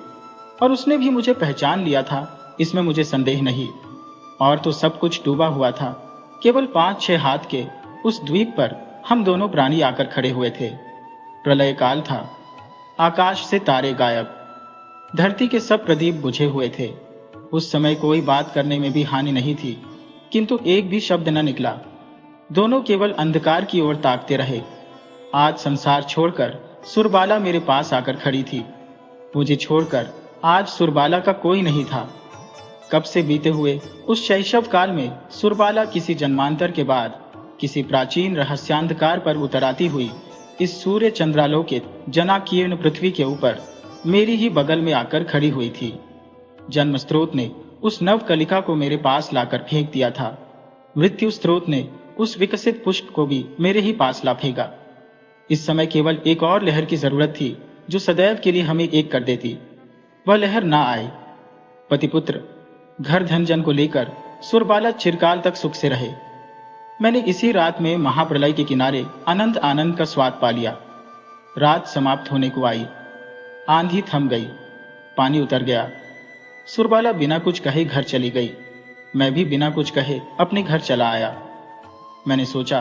और उसने भी मुझे पहचान लिया था, इसमें मुझे संदेह नहीं। और तो सब कुछ डूबा हुआ था। केवल 5-6 हाथ के उस द्वीप पर हम दोनों प्राणी आकर खड़े हुए थे। प्रलय काल था। आकाश से तारे गायब, धरती के सब प्रदीप बुझे हुए थे। उस समय कोई बात करने में भी हानि नहीं थी, किंतु एक भी शब्द न निकला। दोनों केवल अंधकार की ओर ताकते रहे। आज संसार छोड़कर सुरबाला मेरे पास आकर खड़ी थी। मुझे छोड़कर आज सुरबाला का कोई नहीं था। कब से बीते हुए उस शैशव काल में सुरबाला किसी जन्मांतर के बाद किसी प्राचीन रहस्यांधकार पर उतर आती हुई इस सूर्य चंद्रालोकित जनाकीर्ण पृथ्वी के ऊपर मेरी ही बगल में आकर खड़ी हुई थी। जन्म स्रोत ने उस नव कलिका को मेरे पास लाकर फेंक दिया था। मृत्यु स्रोत ने उस विकसित पुष्प को भी मेरे ही पास ला फेंका। इस समय केवल एक और लहर की जरूरत थी, जो सदैव के लिए हमें एक कर देती। वह लहर ना आए। पतिपुत्र, घर धन जन को लेकर सुरबाला चिरकाल तक सुख से रहे। मैंने इसी रात में महाप्रलय के किनारे अनंत आनंद का स्वाद पा लिया। रात समाप्त होने को आई। आंधी थम गई, पानी उतर गया। सुरबाला बिना कुछ कहे घर चली गई। मैं भी बिना कुछ कहे अपने घर चला आया। मैंने सोचा,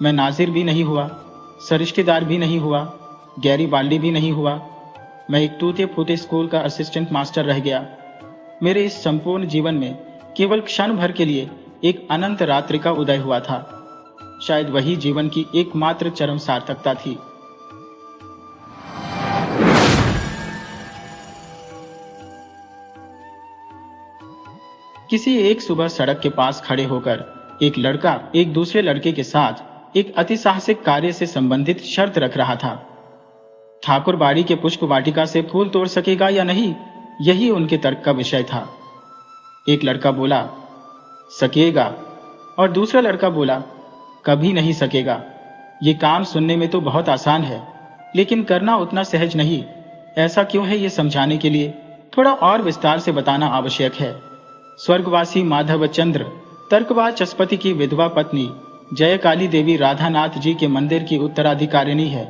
मैं नाजिर भी नहीं हुआ, सरिश्तेदार भी नहीं हुआ, गैरी बाल्डी भी नहीं हुआ। मैं एक टूटे फूटे स्कूल का असिस्टेंट मास्टर रह गया। मेरे इस संपूर्ण जीवन में केवल क्षण भर के लिए एक अनंत रात्रि का उदय हुआ था। शायद वही जीवन की एकमात्र चरम सार्थकता थी। किसी एक सुबह सड़क के पास खड़े होकर एक लड़का एक दूसरे लड़के के साथ एक अतिसाहसिक कार्य से संबंधित शर्त रख रहा था। ठाकुर बाड़ी के पुष्प वाटिका से फूल तोड़ सकेगा या नहीं, यही उनके तर्क का विषय था। एक लड़का बोला, सकेगा, और दूसरा लड़का बोला, कभी नहीं सकेगा। ये काम सुनने में तो बहुत आसान है, लेकिन करना उतना सहज नहीं। ऐसा क्यों है, ये समझाने के लिए थोड़ा और विस्तार से बताना आवश्यक है। स्वर्गवासी माधवचंद्र तर्कवाचस्पति की विधवा पत्नी जयकाली देवी राधानाथ जी के मंदिर की उत्तराधिकारिणी है।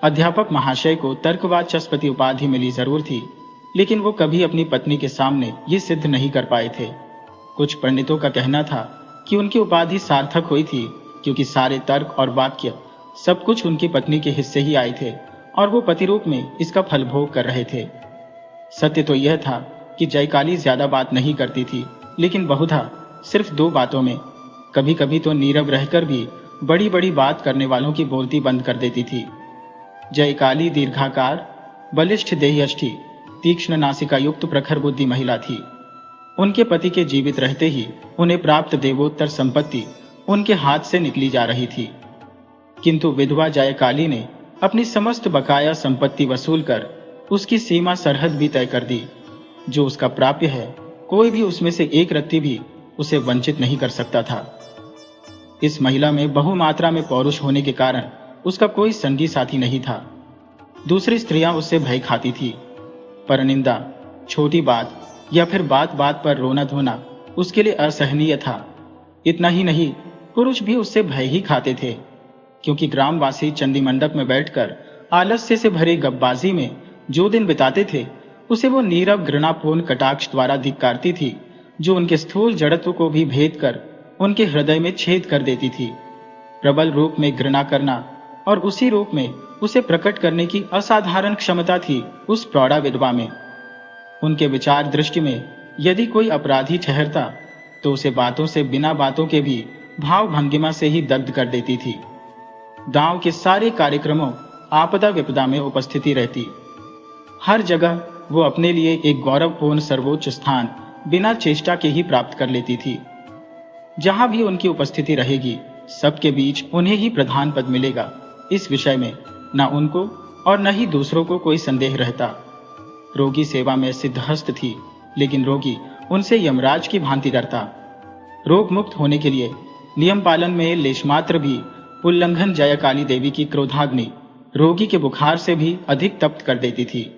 अध्यापक महाशय को तर्कवाचस्पति उपाधि मिली जरूर थी, लेकिन वो कभी अपनी पत्नी के सामने ये सिद्ध नहीं कर पाए थे। कुछ पंडितों का कहना था कि उनकी उपाधि सार्थक हुई थी, क्योंकि सारे तर्क और वाक्य सब कुछ उनकी पत्नी के हिस्से ही आए थे, और वो पति रूप में इसका फल भोग कर रहे थे। सत्य तो यह था कि जयकाली ज्यादा बात नहीं करती थी, लेकिन बहुधा सिर्फ 2 बातों में, कभी कभी तो नीरव रहकर भी बड़ी बड़ी बात करने वालों की बोलती बंद कर देती थी। जयकाली दीर्घाकार, बलिष्ठ देहयष्टि, तीक्ष्ण नासिका युक्त प्रखर बुद्धि महिला थी। उनके पति के जीवित रहते ही उन्हें प्राप्त देवोत्तर संपत्ति उनके हाथ से निकली जा रही थी। किंतु विधवा जयकाली ने अपनी समस्त बकाया संपत्ति वसूल कर उसकी सीमा सरहद भी तय कर दी। जो उसका प्राप्य है, कोई भी उसमें से एक रत्ती भी उसे वंचित नहीं कर सकता था। इस महिला में बहुमात्रा में पौरुष होने के कारण उसका कोई संगी साथी नहीं था। दूसरी स्त्रियां उससे भय खाती थी। परनिंदा, छोटी बात या फिर बात बात पर रोना धोना उसके लिए असहनीय था। इतना ही नहीं, पुरुष भी उससे भय ही खाते थे, क्योंकि ग्रामवासी चंडी मंडप में बैठकर आलस्य से भरे गप्पबाजी में जो दिन बिताते थे, उसे वो नीरव घृणापूर्ण कटाक्ष द्वारा धिक्कारती थी, जो उनके स्थूल जड़त्व को भी भेद कर उनके हृदय में छेद कर देती थी। प्रबल रूप में घृणा करना और उसी रूप में उसे प्रकट करने की असाधारण क्षमता थी उस प्रौढ़ा विधवा में। उनके विचार दृष्टि में यदि कोई अपराधी ठहरता तो उसे बातों से बिना बातों के भी भाव भंगिमा से ही दग्ध कर देती थी। गांव के सारे कार्यक्रमों, आपदा विपदा में उपस्थिति रहती। हर जगह वो अपने लिए एक गौरवपूर्ण सर्वोच्च स्थान बिना चेष्टा के ही प्राप्त कर लेती थी। जहां भी उनकी उपस्थिति रहेगी, सबके बीच उन्हें ही प्रधान पद मिलेगा, इस विषय में न उनको और न ही दूसरों को कोई संदेह रहता। रोगी सेवा में सिद्धहस्त थी, लेकिन रोगी उनसे यमराज की भांति डरता। रोग मुक्त होने के लिए नियम पालन में लेशमात्र भी उल्लंघन जयकाली देवी की क्रोधाग्नि रोगी के बुखार से भी अधिक तप्त कर देती थी।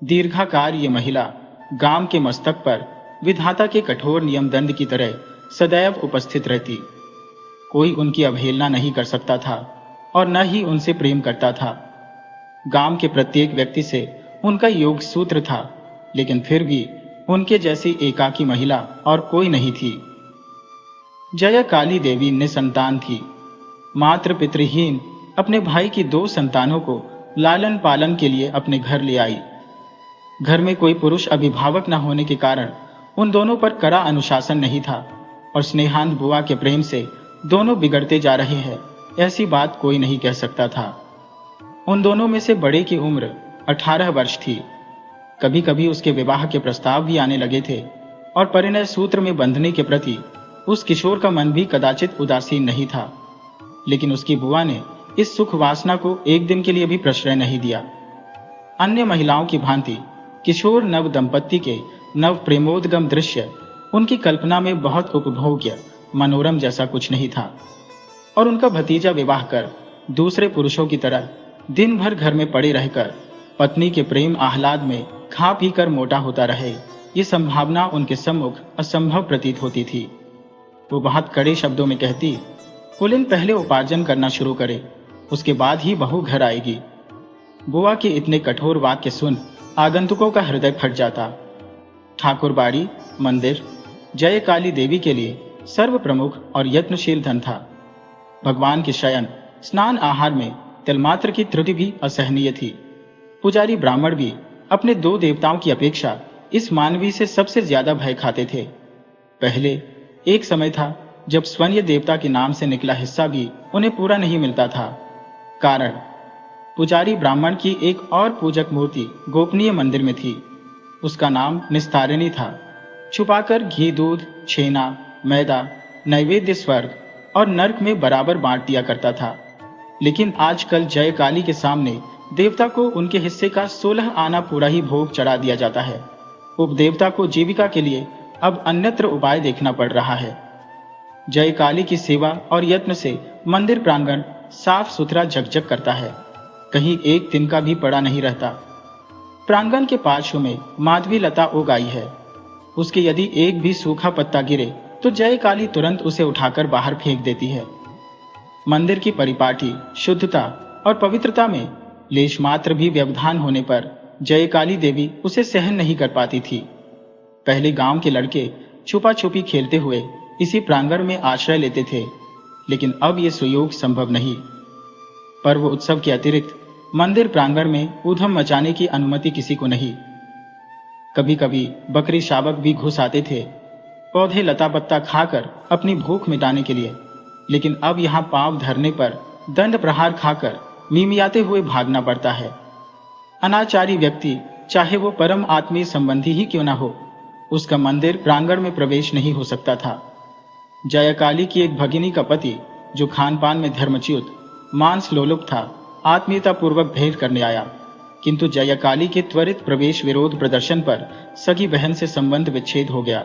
दीर्घाकार ये महिला गांव के मस्तक पर विधाता के कठोर नियम दंड की तरह सदैव उपस्थित रहती। कोई उनकी अवहेलना नहीं कर सकता था और न ही उनसे प्रेम करता था। गांव के प्रत्येक व्यक्ति से उनका योग सूत्र था, लेकिन फिर भी उनके जैसी एकाकी महिला और कोई नहीं थी। जयकाली देवी निसंतान थी। मात्र पितृहीन अपने भाई की 2 संतानों को लालन पालन के लिए अपने घर ले आई। घर में कोई पुरुष अभिभावक न होने के कारण उन दोनों पर कड़ा अनुशासन नहीं था और स्नेहांत बुआ के प्रेम से दोनों बिगड़ते जा रहे हैं, ऐसी बात कोई नहीं कह सकता था। उन दोनों में से बड़े की उम्र 18 वर्ष थी। कभी कभी उसके विवाह के प्रस्ताव भी आने लगे थे और परिणय सूत्र में बंधने के प्रति उस किशोर का मन भी कदाचित उदासीन नहीं था, लेकिन उसकी बुआ ने इस सुख वासना को एक दिन के लिए भी प्रश्रय नहीं दिया। अन्य महिलाओं की भांति किशोर नव दंपत्ति के नव प्रेमोद्गम दृश्य उनकी कल्पना में बहुत उपभोग्य मनोरम जैसा कुछ नहीं था, और उनका भतीजा विवाह कर दूसरे पुरुषों की तरह दिन भर घर में पड़े रहकर पत्नी के प्रेम आह्लाद में खा पी कर मोटा होता रहे, ये संभावना उनके सम्मुख असंभव प्रतीत होती थी। वो बहुत कड़े शब्दों में कहती, कुलीन पहले उपार्जन करना शुरू करे, उसके बाद ही बहू घर आएगी। बुआ के इतने कठोर वाक्य सुन आगंतुकों का हृदय फट जाता। ठाकुरबाड़ी मंदिर जयकाली देवी के लिए सर्व प्रमुख और यत्नशील धन था। भगवान के शयन स्नान आहार में तिलमात्र की त्रुटि भी असहनीय थी। पुजारी ब्राह्मण भी अपने 2 देवताओं की अपेक्षा इस मानवी से सबसे ज्यादा भय खाते थे। पहले एक समय था जब स्वयं देवता के नाम से निकला हिस्सा भी उन्हें पूरा नहीं मिलता था। कारण पुजारी ब्राह्मण की एक और पूजक मूर्ति गोपनीय मंदिर में थी। उसका नाम निस्तारिणी था। छुपाकर घी, दूध, छेना, मैदा, नैवेद्य स्वर्ग और नर्क में बराबर बांट दिया करता था। लेकिन आजकल जयकाली के सामने देवता को उनके हिस्से का 16 आना पूरा ही भोग चढ़ा दिया जाता है। उपदेवता को जीविका के लिए अब अन्यत्र उपाय देखना पड़ रहा है। जयकाली की सेवा और यत्न से मंदिर प्रांगण साफ सुथरा झकझक करता है, कहीं एक तिनका भी पड़ा नहीं रहता। प्रांगण के पार्श्व में माधवी लता उग आई है। उसके यदि एक भी सूखा पत्ता गिरे तो जयकाली तुरंत उसे उठाकर बाहर फेंक देती है। मंदिर की परिपाटी, शुद्धता और पवित्रता में लेश मात्र भी व्यवधान होने पर जयकाली देवी उसे सहन नहीं कर पाती थी। पहले गांव के लड़के छुपा छुपी खेलते हुए इसी प्रांगण में आश्रय लेते थे, लेकिन अब यह सुयोग संभव नहीं। पर्व उत्सव के अतिरिक्त मंदिर प्रांगण में ऊधम मचाने की अनुमति किसी को नहीं। कभी कभी बकरी शावक भी घुस आते थे, पौधे लता पत्ता खाकर अपनी भूख मिटाने के लिए, लेकिन अब यहाँ पांव धरने पर दंड प्रहार खाकर मिमियाते हुए भागना पड़ता है। अनाचारी व्यक्ति, चाहे वो परम आत्मीय संबंधी ही क्यों न हो, उसका मंदिर प्रांगण में प्रवेश नहीं हो सकता था। जयकाली की एक भगिनी का पति, जो खान पान में धर्मच्युत मांस लोलुप था, आत्मीयता पूर्वक भेंट करने आया, किंतु जयकाली के त्वरित प्रवेश विरोध प्रदर्शन पर सगी बहन से संबंध विच्छेद हो गया।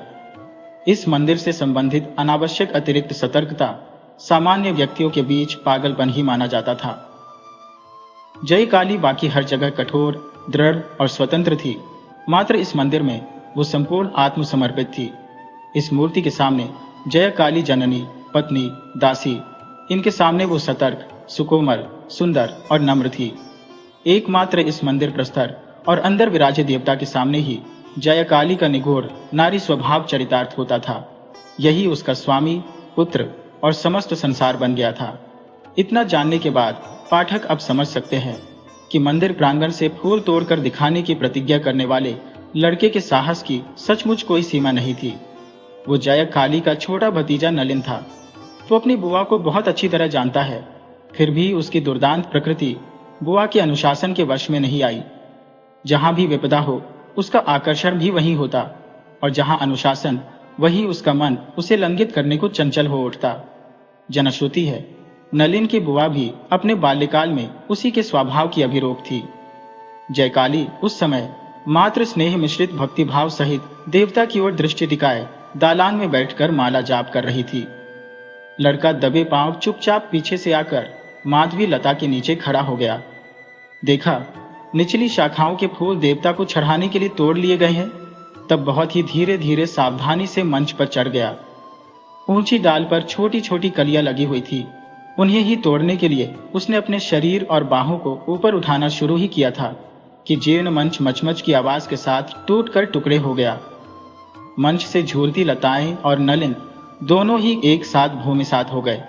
इस मंदिर से संबंधित अनावश्यक अतिरिक्त सतर्कता सामान्य व्यक्तियों के बीच पागलपन ही माना जाता था। जयकाली बाकी हर जगह कठोर, दृढ़ और स्वतंत्र थी, मात्र इस मंदिर में वो संपूर्ण आत्मसमर्पित थी। इस मूर्ति के सामने जयकाली जननी, पत्नी, दासी, इनके सामने वो सतर्क, सुकोमल, सुंदर और नम्र थी। एकमात्र इस मंदिर प्रस्तर और अंदर विराजे देवता के सामने ही जयकाली का निगूढ़ नारी स्वभाव चरितार्थ होता था। यही उसका स्वामी, पुत्र और समस्त संसार बन गया था। इतना जानने के बाद पाठक अब समझ सकते हैं कि मंदिर प्रांगण से फूल तोड़कर दिखाने की प्रतिज्ञा करने वाले लड़के के साहस की सचमुच कोई सीमा नहीं थी। वो जयकाली का छोटा भतीजा नलिन था। वो अपनी बुआ को बहुत अच्छी तरह जानता है, फिर भी उसकी दुर्दांत प्रकृति बुआ के अनुशासन के वश में नहीं आई। जहां भी विपदा हो, उसका आकर्षण भी वहीं होता, और जहां अनुशासन, वहीं उसका मन उसे लंघित करने को चंचल हो उठता। जनश्रुति है, नलिन की बुआ भी अपने बाल्यकाल में उसी के स्वभाव की अभिरूप थी। जयकाली उस समय मात्र स्नेह मिश्रित भक्तिभाव सहित देवता की ओर दृष्टि टिकाए दालान में बैठकर माला जाप कर रही थी। लड़का दबे पांव चुपचाप पीछे से आकर माधवी लता के नीचे खड़ा हो गया। देखा, निचली शाखाओं के फूल देवता को चढ़ाने के लिए तोड़ लिए गए हैं। तब बहुत ही धीरे धीरे सावधानी से मंच पर चढ़ गया। ऊंची डाल पर छोटी छोटी कलियां लगी हुई थी। उन्हें ही तोड़ने के लिए उसने अपने शरीर और बाहों को ऊपर उठाना शुरू ही किया था कि जीर्ण मंच मचमच की आवाज के साथ टूटकर टुकड़े हो गया। मंच से झूलती लताएं और नलिन दोनों ही एक साथ भूमिसात हो गए।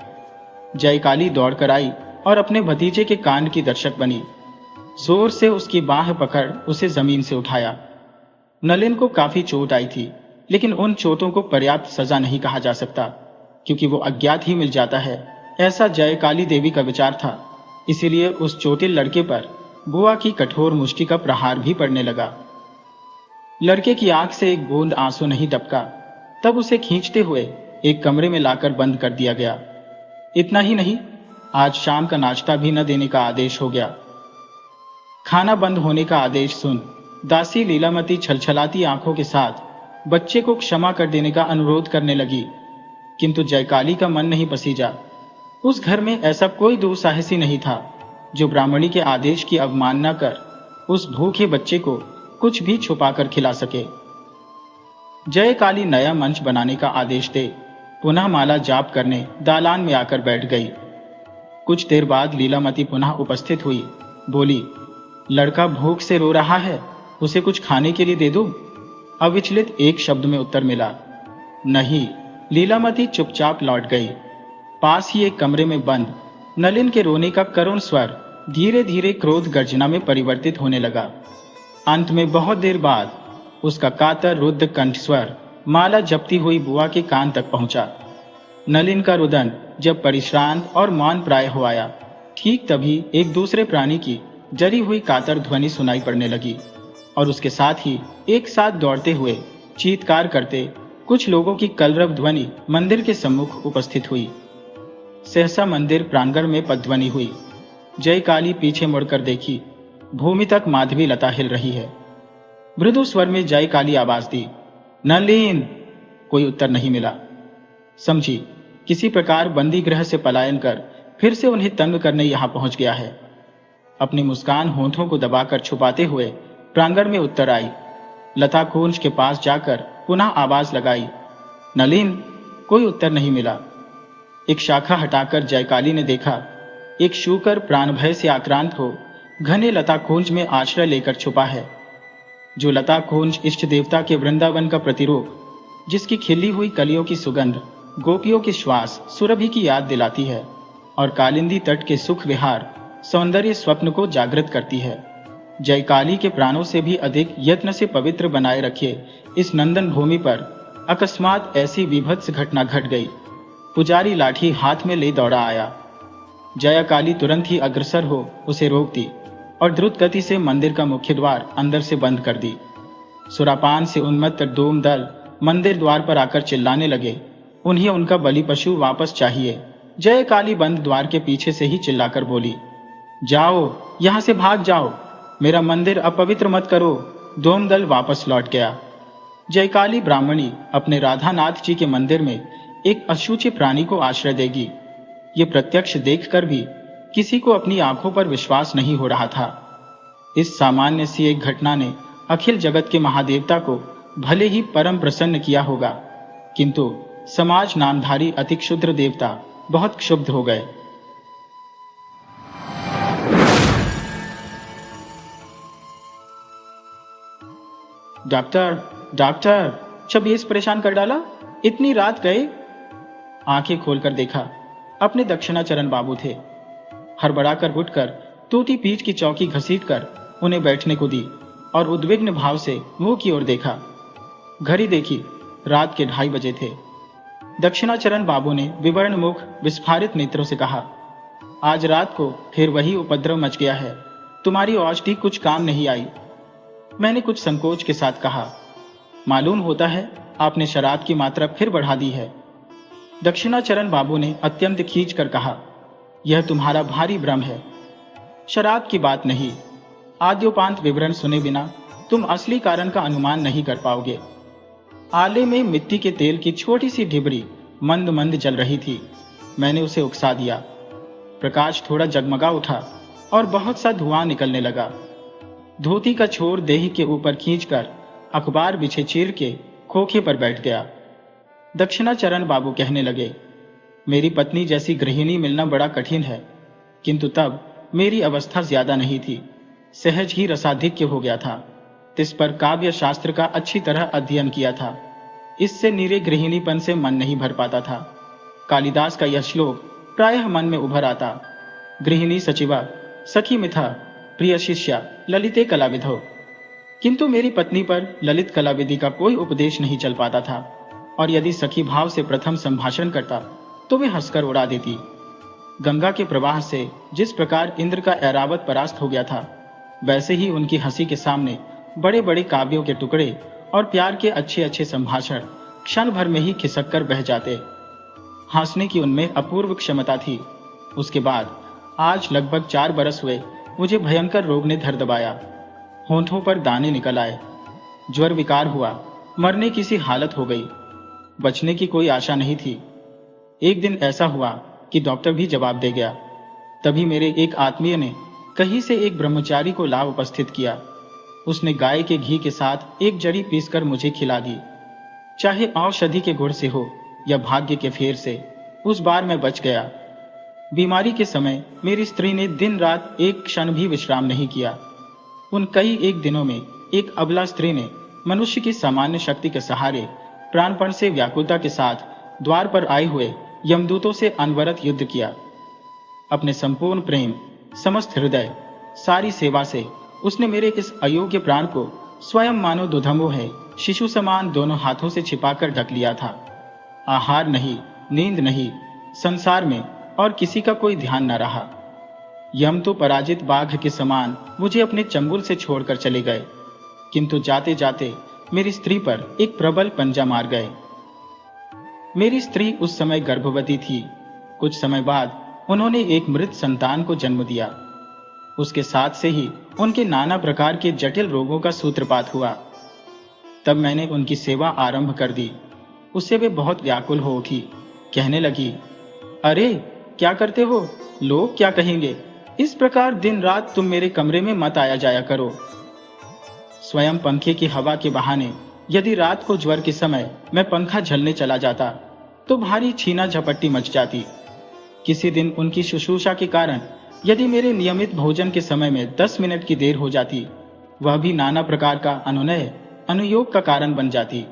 जयकाली दौड़कर आई और अपने भतीजे के कांड की दर्शक बनी। जोर से उसकी बाह पकड़ उसे जमीन से उठाया। नलिन को काफी चोट आई थी, लेकिन उन चोटों को पर्याप्त सजा नहीं कहा जा सकता, क्योंकि वो अज्ञात ही मिल जाता है, ऐसा जयकाली देवी का विचार था। इसीलिए उस चोटिल लड़के पर बुआ की कठोर मुष्टि का प्रहार भी पड़ने लगा। लड़के की आंख से एक बूंद आंसू नहीं टपका। तब उसे खींचते हुए एक कमरे में लाकर बंद कर दिया गया। इतना ही नहीं, आज शाम का नाश्ता भी न देने का आदेश हो गया। खाना बंद होने का आदेश सुन दासी लीलामती छलछलाती आंखों के साथ बच्चे को क्षमा कर देने का अनुरोध करने लगी, किंतु जयकाली का मन नहीं पसीजा। उस घर में ऐसा कोई दुस्साहसी नहीं था जो ब्राह्मणी के आदेश की अवमानना कर उस भूखे बच्चे को कुछ भी छुपाकर खिला सके। जयकाली नया मंच बनाने का आदेश दे पुनः माला जाप करने दालान में आकर बैठ गई। कुछ देर बाद लीलामती पुनः उपस्थित हुई। बोली, लड़का भूख से रो रहा है, उसे कुछ खाने के लिए दे दूं? अविचलित एक शब्द में उत्तर मिला, नहीं। लीलामती चुपचाप लौट गई। पास ही एक कमरे में बंद नलिन के रोने का करुण स्वर धीरे धीरे क्रोध गर्जना में परिवर्तित होने लगा। अंत में बहुत देर बाद उसका कातर रुद्ध कंठ स्वर माला जपती हुई बुआ के कान तक पहुंचा। नलिन का रुदन जब परिश्रांत और मौन प्राय हो आया, ठीक तभी एक दूसरे प्राणी की जरी हुई कातर ध्वनि सुनाई पड़ने लगी, और उसके साथ ही एक साथ दौड़ते हुए चीत्कार करते कुछ लोगों की कलरव ध्वनि मंदिर के सम्मुख उपस्थित हुई। सहसा मंदिर प्रांगण में पदध्वनि हुई। जयकाली पीछे मुड़कर देखी, भूमि तक माधवी लता हिल रही है। मृदु स्वर में जयकाली आवाज दी, नलिन। कोई उत्तर नहीं मिला। समझी किसी प्रकार बंदी गृह से पलायन कर फिर से उन्हें तंग करने यहां पहुंच गया है। अपनी मुस्कान होंठों को दबाकर छुपाते हुए प्रांगण में उत्तर आई। लता कुंज के पास जाकर पुनः आवाज लगाई, नलिन। कोई उत्तर नहीं मिला। एक शाखा हटाकर जयकाली ने देखा, एक शूकर प्राण भय से आक्रांत हो घने लता कुंज में आश्रय लेकर छुपा है। जो लता कुंज इष्ट देवता के वृंदावन का प्रतिरूप, जिसकी खिली हुई कलियों की सुगंध गोपियों के श्वास सुरभि की याद दिलाती है, और कालिंदी तट के सुख विहार सौंदर्य स्वप्न को जागृत करती है। जयकाली के प्राणों से भी अधिक यत्न से पवित्र बनाए रखे इस नंदन भूमि पर अकस्मात ऐसी विभत्स घटना घट गई। पुजारी लाठी हाथ में ले दौड़ा आया। जयकाली तुरंत ही अग्रसर हो उसे रोक दी और द्रुत गति से मंदिर का मुख्य द्वार अंदर से बंद कर दी। सुरापान से उन्मत्त डोम दल मंदिर द्वार पर आकर चिल्लाने लगे, उन्हें उनका बलि पशु वापस चाहिए। जय काली बंद द्वार के पीछे से ही चिल्लाकर बोली, जाओ, यहां से भाग जाओ, मेरा मंदिर अपवित्र मत करो। डोमदल वापस लौट गया। जयकाली ब्राह्मणी अपने राधानाथ जी के मंदिर में एक अशुचि प्राणी को आश्रय देगी, ये प्रत्यक्ष देखकर भी किसी को अपनी आंखों पर विश्वास नहीं हो रहा था। इस सामान्य सी एक घटना ने अखिल जगत के महादेवता को भले ही परम प्रसन्न किया होगा, किंतु समाज नामधारी अति क्षुद्र देवता बहुत क्षुब्ध हो गए। डॉक्टर, डॉक्टर, 26 परेशान कर डाला, इतनी रात गए। आंखें खोलकर देखा, अपने दक्षिणाचरण बाबू थे। हड़बड़ाकर उठकर तूती पीठ की चौकी घसीटकर उन्हें बैठने को दी और उद्विग्न भाव से मुंह की ओर देखा। घड़ी देखी, रात के 2:30 बजे थे। दक्षिणाचरण बाबू ने विवर्ण मुख विस्फारित नेत्रों से कहा, आज रात को फिर वही उपद्रव मच गया है, तुम्हारी औषधि कुछ काम नहीं आई। मैंने कुछ संकोच के साथ कहा, मालूम होता है आपने शराब की मात्रा फिर बढ़ा दी है। दक्षिणाचरण बाबू ने अत्यंत खींच कर कहा, यह तुम्हारा भारी भ्रम है, शराब की बात नहीं। आद्योपांत विवरण सुने बिना तुम असली कारण का अनुमान नहीं कर पाओगे। आले में मिट्टी के तेल की छोटी सी ढिबरी मंद मंद जल रही थी। मैंने उसे उकसा दिया। प्रकाश थोड़ा जगमगा उठा और बहुत सा धुआं निकलने लगा। धोती का छोर देह के ऊपर खींचकर अखबार बिछे चीर के खोखे पर बैठ गया। दक्षिणाचरण बाबू कहने लगे, मेरी पत्नी जैसी गृहिणी मिलना बड़ा कठिन है, किंतु तब मेरी अवस्था ज्यादा नहीं थी, सहज ही रसाधिक्य हो गया था। इस पर काव्य शास्त्र का अच्छी तरह अध्ययन किया था, इससे निरे गृहिणीपन से मन नहीं भर पाता था। कालिदास का यह श्लोक प्रायः मन में उभर आता, गृहिणी सचिवा सखी मिथा प्रिय शिष्या ललिते कलाविधो। किंतु मेरी पत्नी पर ललित कलाविधि का कोई उपदेश नहीं चल पाता था, और यदि सखी भाव से प्रथम संभाषण करता तो वे हंसकर उड़ा देती। गंगा के प्रवाह से जिस प्रकार इंद्र का ऐरावत परास्त हो गया था, वैसे ही उनकी हंसी के सामने बड़े बड़े काव्यों के टुकड़े और प्यार के अच्छे अच्छे संभाषण क्षण भर में ही खिसक कर बह जाते। हंसने की उनमें अपूर्व क्षमता थी। उसके बाद आज लगभग 4 बरस हुए मुझे भयंकर रोग ने धर दबाया। होंठों पर दाने निकल आए, ज्वर विकार हुआ, मरने की सी हालत हो गई। बचने की कोई आशा नहीं थी। एक दिन ऐसा हुआ कि डॉक्टर भी जवाब दे गया। तभी मेरे एक आत्मीय ने कहीं से एक ब्रह्मचारी को ला उपस्थित किया। उसने गाय के घी के साथ एक जड़ी पीसकर मुझे खिला दी। चाहे औषधि के गुण से हो या भाग्य के फेर से, उस बार मैं बच गया। बीमारी के समय मेरी स्त्री ने दिन रात एक क्षण भी विश्राम नहीं किया। उन कई एक दिनों में एक अबला स्त्री ने मनुष्य की सामान्य शक्ति के सहारे प्राणपण से व्याकुलता के साथ द्वार पर आए हुए यमदूतों से अनवरत युद्ध किया। अपने संपूर्ण प्रेम, समस्त हृदय, सारी सेवा से उसने मेरे इस अयोग्य प्राण को स्वयं मानो दुधंबो है शिशु समान दोनों हाथों से छिपाकर ढक लिया था। आहार नहीं, नींद नहीं, संसार में और किसी का कोई ध्यान न रहा। यम तो पराजित बाघ के समान मुझे अपने चंगुल से छोड़कर चले गए, किंतु जाते जाते मेरी स्त्री पर एक प्रबल पंजा मार गए। मेरी स्त्री उस समय गर्भवती थी। कुछ समय बाद उन्होंने एक मृत संतान को जन्म दिया। उसके साथ से ही उनके नाना प्रकार के जटिल रोगों का सूत्रपात हुआ। तब मैंने उनकी सेवा आरंभ कर दी। उससे वे बहुत व्याकुल हो उठी। कहने लगी, अरे क्या करते हो, लोग क्या कहेंगे, इस प्रकार दिन रात तुम मेरे कमरे में मत आया जाया करो। स्वयं पंखे की हवा के बहाने यदि रात को ज्वर के समय मैं पंखा झलने चला जाता तो भारी छीना झपट्टी मच जाती। किसी दिन उनकी शुश्रूषा के कारण यदि मेरे नियमित भोजन के समय में 10 मिनट की देर हो जाती, वह भी नाना प्रकार का अनुनय अनुयोग का कारण बन जाती।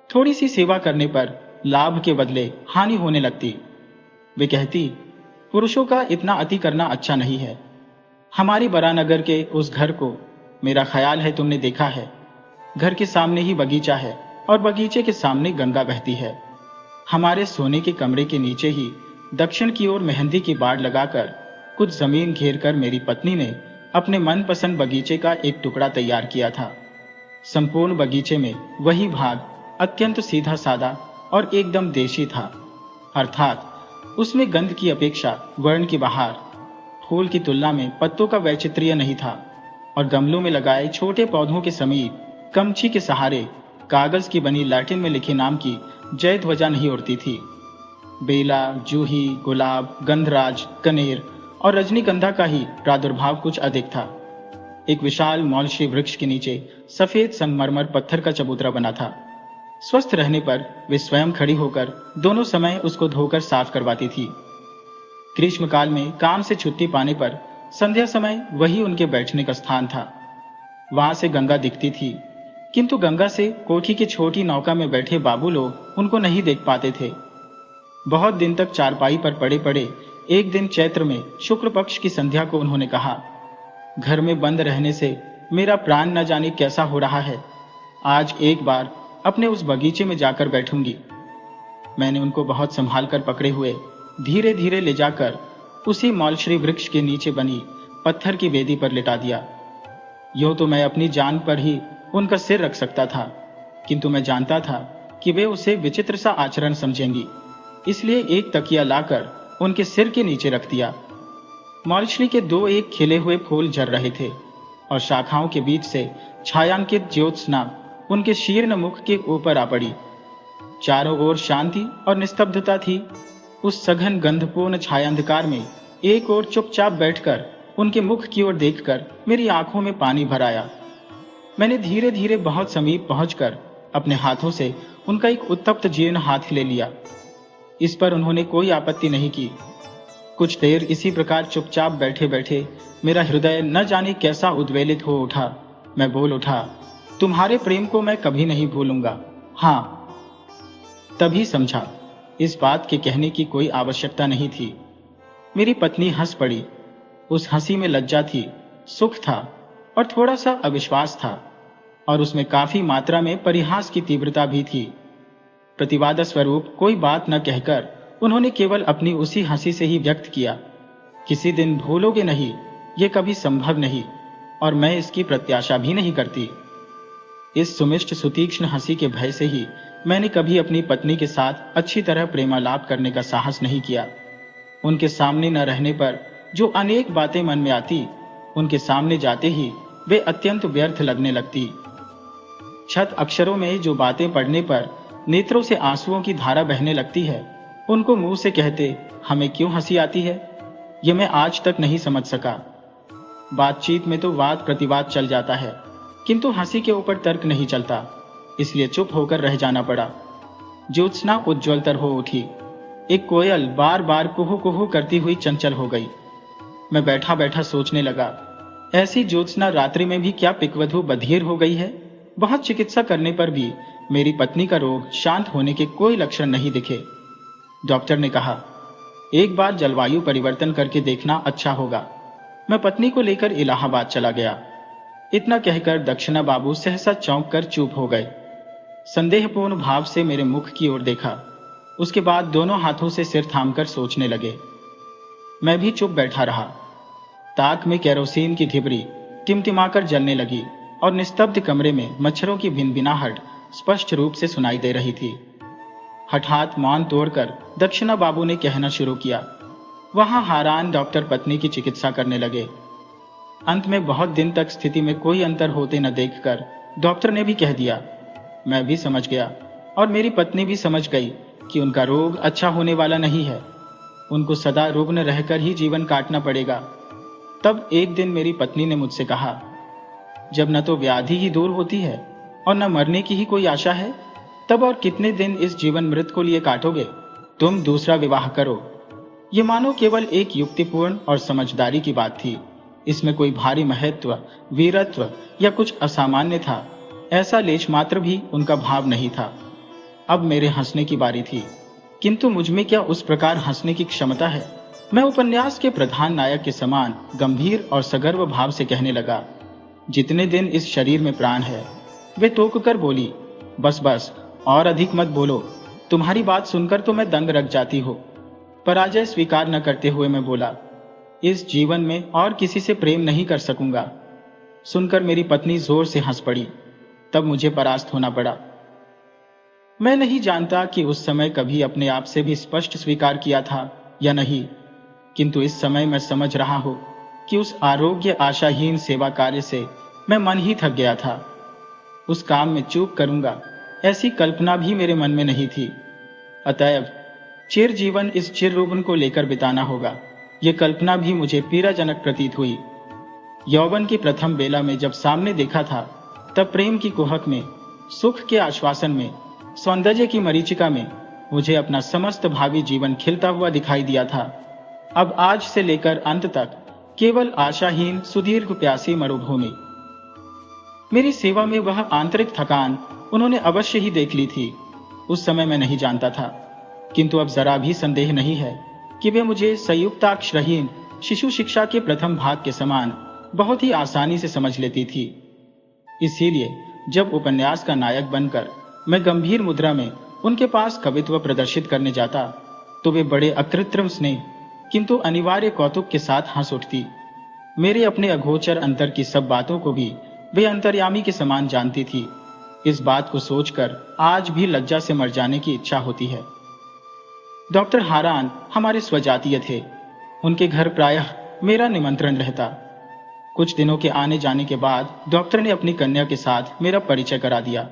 थोड़ी सी सेवा करने पर लाभ के बदले हानि होने लगती। वे कहती, पुरुषों का इतना अति करना अच्छा नहीं है। हमारी बरानगर के उस घर को मेरा ख्याल है तुमने देखा है। घर के सामने ही बगीचा है और बगीचे के सामने गंगा बहती है। हमारे सोने के कमरे के नीचे ही दक्षिण की ओर मेहंदी की बाड़ लगाकर कुछ जमीन घेर कर मेरी पत्नी ने अपने मनपसंद बगीचे का एक टुकड़ा तैयार किया था। संपूर्ण बगीचे में वही भाग अत्यंत सीधा साधा और एकदम देशी था, अर्थात उसमें गंध की अपेक्षा वर्ण की बहार, फूल की तुलना में पत्तों का वैचित्र्य नहीं था, और गमलों में लगाए छोटे पौधों के समीप कमची के सहारे कागज की बनी लैटिन में लिखे नाम की जय ध्वजा नहीं उड़ती थी। बेला, जूही, गुलाब, गंधराज, कनेर और रजनीगंधा का ही प्रादुर्भाव कुछ अधिक था। एक विशाल मौलश्री वृक्ष के नीचे सफेद संगमरमर पत्थर का चबूतरा बना था। स्वस्थ रहने पर वे स्वयं खड़ी होकर दोनों समय उसको धोकर साफ करवाती थी। ग्रीष्मकाल में काम से छुट्टी पाने पर संध्या समय वही उनके बैठने का स्थान था। वहां से गंगा दिखती थी, किंतु गंगा से कोठी की छोटी नौका में बैठे बाबू लोग उनको नहीं देख पाते थे। बहुत दिन तक चारपाई पर पड़े पड़े एक दिन चैत्र में शुक्ल पक्ष की संध्या को उन्होंने कहा, घर में बंद रहने से मेरा प्राण न जाने कैसा हो रहा है। आज एक बार अपने उस बगीचे में जाकर बैठूंगी। मैंने उनको बहुत संभाल कर पकड़े हुए धीरे धीरे ले जाकर उसी मौलश्री वृक्ष के नीचे बनी पत्थर की वेदी पर लिटा दिया। यूं तो मैं अपनी जान पर ही उनका सिर रख सकता था, किंतु मैं जानता था कि वे उसे विचित्र सा आचरण समझेंगी, इसलिए एक तकिया लाकर उनके सिर के नीचे रख दिया। मौलश्री के दो एक खिले हुए फूल झर रहे थे और शाखाओं के बीच से छायांकित ज्योत्सना उनके शीर्ण मुख के ऊपर आ पड़ी। चारों ओर शांति और निस्तब्धता थी। उस सघन गंधपूर्ण छायांधकार में एक ओर चुपचाप बैठकर उनके मुख की ओर देखकर मेरी आंखों में पानी भर आया। मैंने धीरे धीरे बहुत समीप पहुंचकर अपने हाथों से उनका एक उत्तप्त जीर्ण हाथ ले लिया। इस पर उन्होंने कोई आपत्ति नहीं की। कुछ देर इसी प्रकार चुपचाप बैठे बैठे मेरा हृदय न जाने कैसा उद्वेलित हो उठा। मैं बोल उठा, तुम्हारे प्रेम को मैं कभी नहीं भूलूंगा। हाँ। तभी समझा इस बात के कहने की कोई आवश्यकता नहीं थी। मेरी पत्नी हंस पड़ी। उस हंसी में लज्जा थी, सुख था और थोड़ा सा अविश्वास था, और उसमें काफी मात्रा में परिहास की तीव्रता भी थी। प्रतिवाद स्वरूप कोई बात न कहकर उन्होंने केवल अपनी उसी हंसी से ही व्यक्त किया, किसी दिन भूलोगे नहीं, ये कभी संभव नहीं, और मैं इसकी प्रत्याशा भी नहीं करती। इस सुमिष्ट सुतीक्ष्ण हंसी के भय से ही मैंने कभी अपनी पत्नी के साथ अच्छी तरह प्रेमालाप करने का साहस नहीं किया। उनके सामने न रहने पर जो अनेक बातें मन में आती, उनके सामने जाते ही वे अत्यंत व्यर्थ लगने लगती। छत अक्षरों में जो बातें पढ़ने पर नेत्रों से आंसुओं की धारा बहने लगती है, उनको मुंह से कहते हमें क्यों हंसी आती है, ये मैं आज तक नहीं समझ सका। बातचीत में तो वाद प्रतिवाद चल जाता है, किंतु हंसी के ऊपर तर्क नहीं चलता, इसलिए चुप होकर रह जाना पड़ा। ज्योत्सना उज्ज्वलतर हो उठी। एक कोयल बार बार कुहू कुहू करती हुई चंचल हो गई। मैं बैठा बैठा सोचने लगा, ऐसी ज्योत्सना रात्रि में भी क्या पिकवधू बधिर हो गई है। बहुत चिकित्सा करने पर भी मेरी पत्नी का रोग शांत होने के कोई लक्षण नहीं दिखे। डॉक्टर ने कहा, एक बार जलवायु परिवर्तन करके देखना अच्छा होगा। मैं पत्नी को लेकर इलाहाबाद चला गया। इतना कहकर दक्षिणा बाबू सहसा चौंक कर चुप हो गए। संदेहपूर्ण भाव से मेरे मुख की ओर देखा। उसके बाद दोनों हाथों से सिर थामकर सोचने लगे। मैं भी चुप बैठा रहा। ताक में केरोसिन की ढिबरी टिमटिमाकर जलने लगी और निस्तब्ध कमरे में मच्छरों की भिनभिनाहट स्पष्ट रूप से सुनाई दे रही थी। हठात मौन तोड़कर दक्षिणा बाबू ने कहना शुरू किया। वहां हारान डॉक्टर पत्नी की चिकित्सा करने लगे। अंत में बहुत दिन तक स्थिति में कोई अंतर होते न देखकर डॉक्टर ने भी कह दिया। मैं भी समझ गया और मेरी पत्नी भी समझ गई कि उनका रोग अच्छा होने वाला नहीं है। उनको सदा रुग्ण रहकर ही जीवन काटना पड़ेगा। तब एक दिन मेरी पत्नी ने मुझसे कहा, जब न तो व्याधि ही दूर होती है और न मरने की ही कोई आशा है, तब और कितने दिन इस जीवन मृत को लिए काटोगे। तुम दूसरा विवाह करो। ये मानो केवल एक युक्तिपूर्ण और समझदारी की बात थी। इसमें कोई भारी महत्व, वीरत्व या कुछ असामान्य था, ऐसा लेश मात्र भी उनका भाव नहीं था। अब मेरे हंसने की बारी थी, किंतु मुझमें क्या उस प्रकार हंसने की क्षमता है। मैं उपन्यास के प्रधान नायक के समान गंभीर और सगर्व भाव से कहने लगा, जितने दिन इस शरीर में प्राण है। वे टोक कर बोली, बस बस और अधिक मत बोलो, तुम्हारी बात सुनकर तो मैं दंग रख जाती हो। पराजय स्वीकार न करते हुए मैं बोला, इस जीवन में और किसी से प्रेम नहीं कर सकूंगा। सुनकर मेरी पत्नी जोर से हंस पड़ी। तब मुझे परास्त होना पड़ा। मैं नहीं जानता कि उस समय कभी अपने आप से भी स्पष्ट स्वीकार किया था या नहीं, किंतु इस समय मैं समझ रहा हूं कि उस आरोग्य आशाहीन सेवा कार्य से मैं मन ही थक गया था। उस काम में चूक करूंगा ऐसी कल्पना भी मेरे मन में नहीं थी। अतएव चिर जीवन इस चिर रोबन को लेकर बिताना होगा, ये कल्पना भी मुझे पीड़ाजनक प्रतीत हुई। यौवन की प्रथम बेला में जब सामने देखा था, तब प्रेम की कुहक में, सुख के आश्वासन में, सौंदर्य की मरीचिका में मुझे अपना समस्त भावी जीवन खिलता हुआ दिखाई दिया था। अब आज से लेकर अंत तक केवल आशाहीन सुदीर्घ प्यासी मरुभूमि। मेरी सेवा में वह आंतरिक थकान उन्होंने अवश्य ही देख ली थी। उस समय मैं नहीं जानता था, किंतु अब जरा भी संदेह नहीं है कि वे मुझे संयुक्ताक्षरहीन शिशु शिक्षा के प्रथम भाग के समान बहुत ही आसानी से समझ लेती थी। इसीलिए जब उपन्यास का नायक बनकर मैं गंभीर मुद्रा में उनके पास कवित्व प्रदर्शित करने जाता, तो वे बड़े अकृत्रिम स्नेह किंतु अनिवार्य कौतुक के साथ हंस उठती। मेरे अपने अगोचर अंतर की सब बातों को भी वे अंतर्यामी के समान जानती थी। इस बात को सोचकर आज भी लज्जा से मर जाने की इच्छा होती है। डॉक्टर हारान हमारे स्वजातीय थे। उनके घर प्रायः मेरा निमंत्रण रहता। कुछ दिनों के आने जाने के बाद डॉक्टर ने अपनी कन्या के साथ मेरा परिचय करा दिया।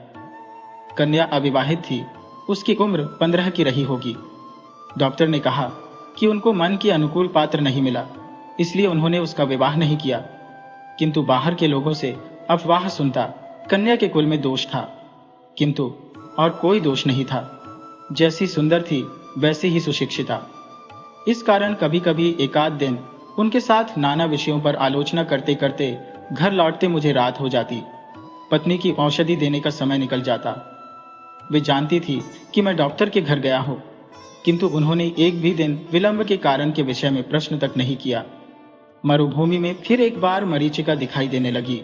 कन्या अविवाहित थी, उसकी उम्र 15 की रही होगी। डॉक्टर ने कहा कि उनको मन के अनुकूल पात्र नहीं मिला, इसलिए उन्होंने उसका विवाह नहीं किया। किंतु बाहर के लोगों से अफवाह सुनता कन्या के कुल में दोष था, किंतु और कोई दोष नहीं था। जैसी सुंदर थी वैसे ही सुशिक्षिता। इस कारण कभी कभी एकाध दिन उनके साथ नाना विषयों पर आलोचना करते करते घर लौटते मुझे रात हो जाती। पत्नी की औषधि देने का समय निकल जाता। वे जानती थी कि मैं डॉक्टर के घर गया हूं, किंतु उन्होंने एक भी दिन विलंब के कारण के विषय में प्रश्न तक नहीं किया। मरुभूमि में फिर एक बार मरीचिका दिखाई देने लगी।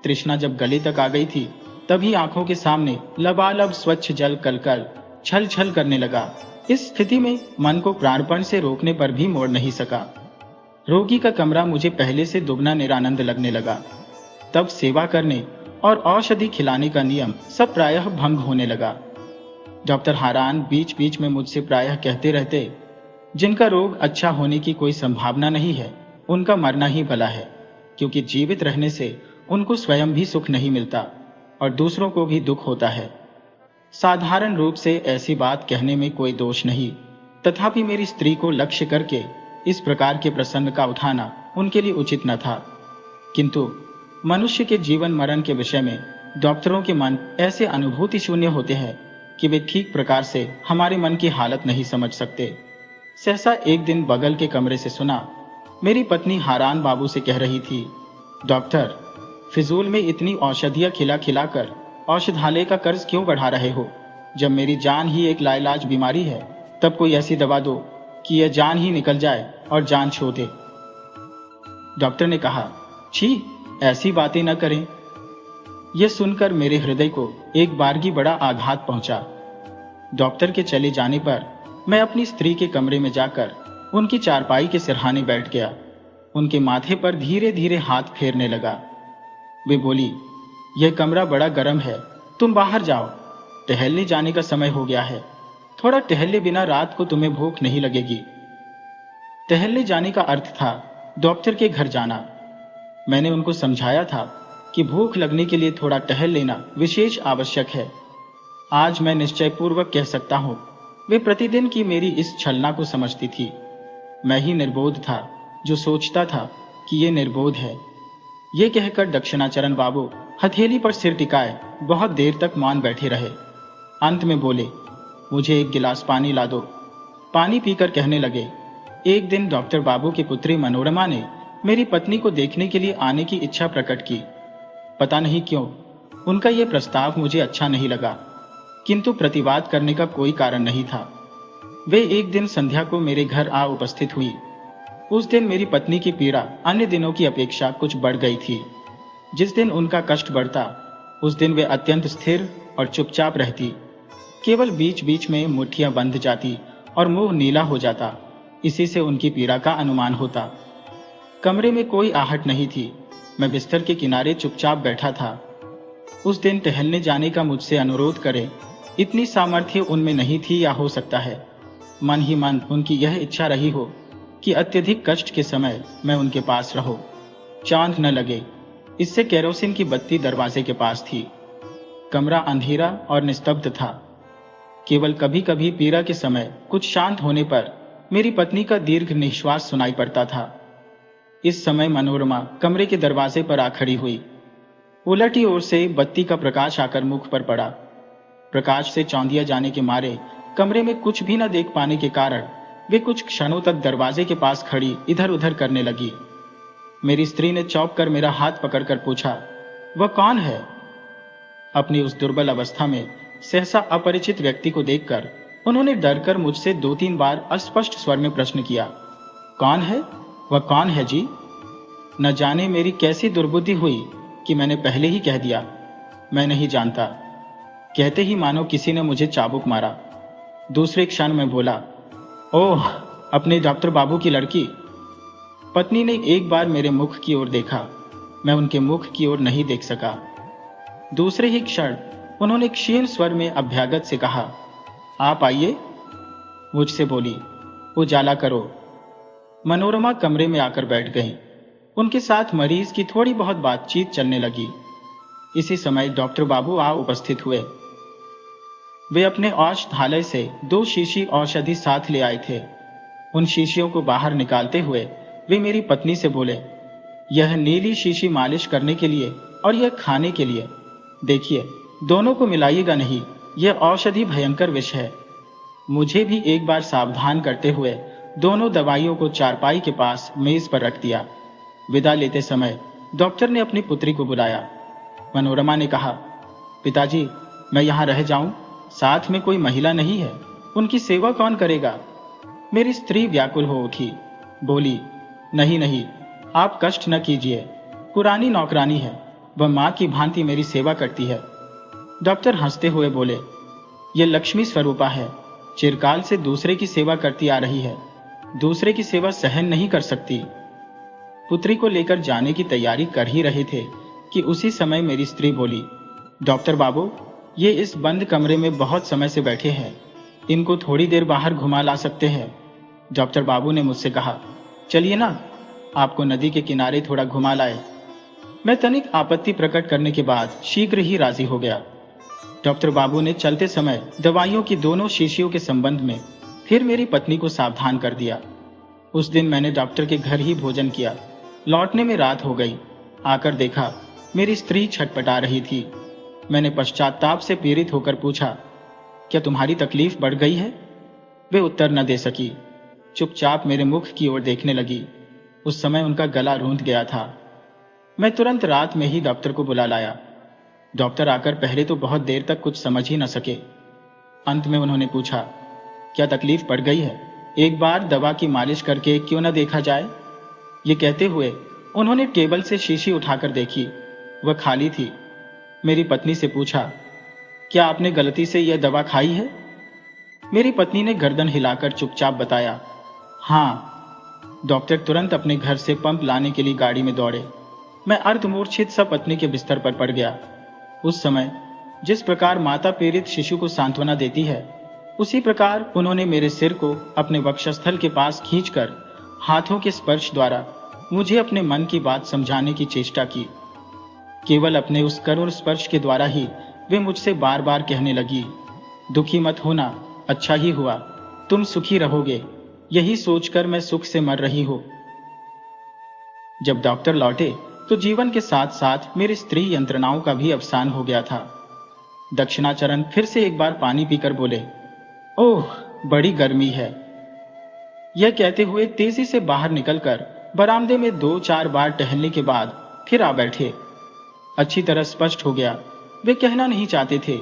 तृष्णा जब गले तक आ गई थी, तभी आंखों के सामने लबालब स्वच्छ जल कलकल छल छल करने लगा। इस स्थिति में मन को प्राणपण से रोकने पर भी मोड़ नहीं सका। रोगी का कमरा मुझे पहले से दुगना निरानंद लगने लगा। तब सेवा करने और औषधि खिलाने का नियम सब प्रायः भंग होने लगा। डॉक्टर हारान बीच बीच में मुझसे प्रायः कहते रहते, जिनका रोग अच्छा होने की कोई संभावना नहीं है, उनका मरना ही भला है, क्योंकि जीवित रहने से उनको स्वयं भी सुख नहीं मिलता और दूसरों को भी दुख होता है। साधारण रूप से ऐसी बात कहने में कोई दोष नहीं, तथापि मेरी स्त्री को लक्ष्य करके इस प्रकार के प्रसंग का उठाना उनके लिए उचित न था। किंतु मनुष्य के जीवन मरण के विषय में डॉक्टरों के मन ऐसे अनुभूति शून्य होते हैं कि वे ठीक प्रकार से हमारे मन की हालत नहीं समझ सकते। सहसा एक दिन बगल के कमरे से सुना, मेरी पत्नी हारान बाबू से कह रही थी, डॉक्टर, फिजूल में इतनी औषधियां खिला खिलाकर औषधालय का कर्ज क्यों बढ़ा रहे हो? जब मेरी जान ही एक लाइलाज बीमारी है, तब कोई ऐसी दवा दो कि यह जान ही निकल जाए और जान छोड़ दे। डॉक्टर ने कहा, छी, ऐसी बातें न करें। यह सुनकर मेरे हृदय को एक बारगी बड़ा आघात पहुंचा। डॉक्टर के चले जाने पर मैं अपनी स्त्री के कमरे में जाकर उनकी चारपाई के सिरहाने बैठ गया। उनके माथे पर धीरे धीरे हाथ फेरने लगा। वे बोली, यह कमरा बड़ा गर्म है, तुम बाहर जाओ, टहलने जाने का समय हो गया है। थोड़ा टहले बिना रात को तुम्हें भूख नहीं लगेगी। टहलने जाने का अर्थ था डॉक्टर के घर जाना। मैंने उनको समझाया था कि भूख लगने के लिए थोड़ा टहल लेना विशेष आवश्यक है। आज मैं निश्चयपूर्वक कह सकता हूं, वे प्रतिदिन की मेरी इस छलना को समझती थी। मैं ही निर्बोध था जो सोचता था कि ये निर्बोध है। ये कहकर दक्षिणाचरण बाबू हथेली पर सिर टिकाए बहुत देर तक मान बैठे रहे। अंत में बोले, मुझे एक गिलास पानी ला दो। पानी पीकर कहने लगे, एक दिन डॉक्टर बाबू की पुत्री मनोरमा ने मेरी पत्नी को देखने के लिए आने की इच्छा प्रकट की। पता नहीं क्यों उनका यह प्रस्ताव मुझे अच्छा नहीं लगा, किंतु प्रतिवाद करने का कोई कारण नहीं था। वे एक दिन संध्या को मेरे घर आ उपस्थित हुई। उस दिन मेरी पत्नी की पीड़ा अन्य दिनों की अपेक्षा कुछ बढ़ गई थी। जिस दिन उनका कष्ट बढ़ता, उस दिन वे अत्यंत स्थिर और चुपचाप रहती। केवल बीच बीच में मुट्ठियां बंध जाती और मुंह नीला हो जाता। इसी से उनकी पीड़ा का अनुमान होता। कमरे में कोई आहट नहीं थी। मैं बिस्तर के किनारे चुपचाप बैठा था। उस दिन टहलने जाने का मुझसे अनुरोध करे, इतनी सामर्थ्य उनमें नहीं थी, या हो सकता है मन ही मन उनकी यह इच्छा रही हो कि अत्यधिक कष्ट के समय मैं उनके पास रहूं। चांद न लगे, इससे केरोसिन की बत्ती दरवाजे के पास थी। कमरा अंधेरा और निस्तब्ध था। केवल कभी कभी पीड़ा के समय कुछ शांत होने पर मेरी पत्नी का दीर्घ निश्वास सुनाई पड़ता था। इस समय मनोरमा कमरे के दरवाजे पर आ खड़ी हुई। उलटी ओर से बत्ती का प्रकाश आकर मुख पर पड़ा। प्रकाश से चौंधिया जाने के मारे कमरे में कुछ भी न देख पाने के कारण वे कुछ क्षणों तक दरवाजे के पास खड़ी इधर उधर करने लगी। मेरी स्त्री ने चौंक कर मेरा हाथ पकड़कर पूछा, वह कौन है? अपनी उस दुर्बल अवस्था में सहसा अपरिचित व्यक्ति को देखकर उन्होंने डरकर मुझसे 2-3 बार अस्पष्ट स्वर में प्रश्न किया, कौन है? वह कौन है जी? न जाने मेरी कैसी दुर्बुद्धि हुई कि मैंने पहले ही कह दिया, मैं नहीं जानता। कहते ही मानो किसी ने मुझे चाबुक मारा। दूसरे क्षण में बोला, ओह, अपने डॉक्टर बाबू की लड़की। पत्नी ने एक बार मेरे मुख की ओर देखा। मैं उनके मुख की ओर नहीं देख सका। दूसरे ही क्षण उन्होंने क्षीण स्वर में अभ्यागत से कहा, आप आइए। मुझसे बोली, उजाला करो। मनोरमा कमरे में आकर बैठ गई। उनके साथ मरीज की थोड़ी बहुत बातचीत चलने लगी। इसी समय डॉक्टर बाबू आ उपस्थित हुए। वे अपने औषधालय से 2 शीशी औषधि साथ ले आए थे। उन शीशियों को बाहर निकालते हुए वे मेरी पत्नी से बोले, यह नीली शीशी मालिश करने के लिए और यह खाने के लिए। देखिए, दोनों को मिलाइएगा नहीं, यह औषधि भयंकर विष है। मुझे भी एक बार सावधान करते हुए दोनों दवाइयों को चारपाई के पास मेज पर रख दिया। विदा लेते समय डॉक्टर ने अपनी पुत्री को बुलाया। मनोरमा ने कहा, पिताजी, मैं यहाँ रह जाऊं? साथ में कोई महिला नहीं है, उनकी सेवा कौन करेगा? मेरी स्त्री व्याकुल हो उठी, बोली, नहीं नहीं, आप कष्ट न कीजिए, पुरानी नौकरानी है, वह मां की भांति मेरी सेवा करती है। डॉक्टर हंसते हुए बोले, यह लक्ष्मी स्वरूपा है, चिरकाल से दूसरे की सेवा करती आ रही है, दूसरे की सेवा सहन नहीं कर सकती। पुत्री को लेकर जाने की तैयारी कर ही रहे थे कि उसी समय मेरी स्त्री बोली, डॉक्टर बाबू, ये इस बंद कमरे में बहुत समय से बैठे हैं, इनको थोड़ी देर बाहर घुमा ला सकते हैं। डॉक्टर बाबू ने मुझसे कहा, चलिए ना, आपको नदी के किनारे थोड़ा घुमा लाए। मैं तनिक आपत्ति प्रकट करने के बाद शीघ्र ही राजी हो गया। डॉक्टर बाबू ने चलते समय दवाइयों की दोनों शीशियों के संबंध में फिर मेरी पत्नी को सावधान कर दिया। उस दिन मैंने डॉक्टर के घर ही भोजन किया। लौटने में रात हो गई। आकर देखा मेरी स्त्री छटपटा रही थी। मैंने पश्चाताप से पीड़ित होकर पूछा, क्या तुम्हारी तकलीफ बढ़ गई है? वे उत्तर न दे सकी, चुपचाप मेरे मुख की ओर देखने लगी। उस समय उनका गला रूंध गया था। मैं तुरंत रात में ही डॉक्टर को बुला लाया। डॉक्टर आकर पहले तो बहुत देर तक कुछ समझ ही न सके। अंत में उन्होंने पूछा, क्या तकलीफ बढ़ गई है? एक बार दवा की मालिश करके क्यों न देखा जाए? ये कहते हुए उन्होंने टेबल से शीशी उठाकर देखी, वह खाली थी। मेरी पत्नी से पूछा, क्या आपने गलती से यह दवा खाई है? मेरी पत्नी ने गर्दन हिलाकर चुपचाप बताया, हाँ। डॉक्टर तुरंत अपने घर से पंप लाने के लिए गाड़ी में दौड़े। मैं अर्धमूर्छित सा पत्नी के बिस्तर पर पड़ गया। उस समय जिस प्रकार माता पीड़ित शिशु को सांत्वना देती है, उसी प्रकार उन्होंने मेरे सिर को अपने वक्षस्थल के पास खींचकर हाथों के स्पर्श द्वारा मुझे अपने मन की बात समझाने की चेष्टा की। केवल अपने उस करुण स्पर्श के द्वारा ही वे मुझसे बार बार कहने लगी, दुखी मत होना, अच्छा ही हुआ, तुम सुखी रहोगे, यही सोचकर मैं सुख से मर रही हूं। जब डॉक्टर लौटे तो जीवन के साथ साथ मेरी स्त्री यंत्रणाओं का भी अवसान हो गया था। दक्षिणाचरण फिर से एक बार पानी पीकर बोले, ओह, बड़ी गर्मी है। यह कहते हुए तेजी से बाहर निकलकर बरामदे में 2-4 बार टहलने के बाद फिर आ बैठे। अच्छी तरह स्पष्ट हो गया, वे कहना नहीं चाहते थे,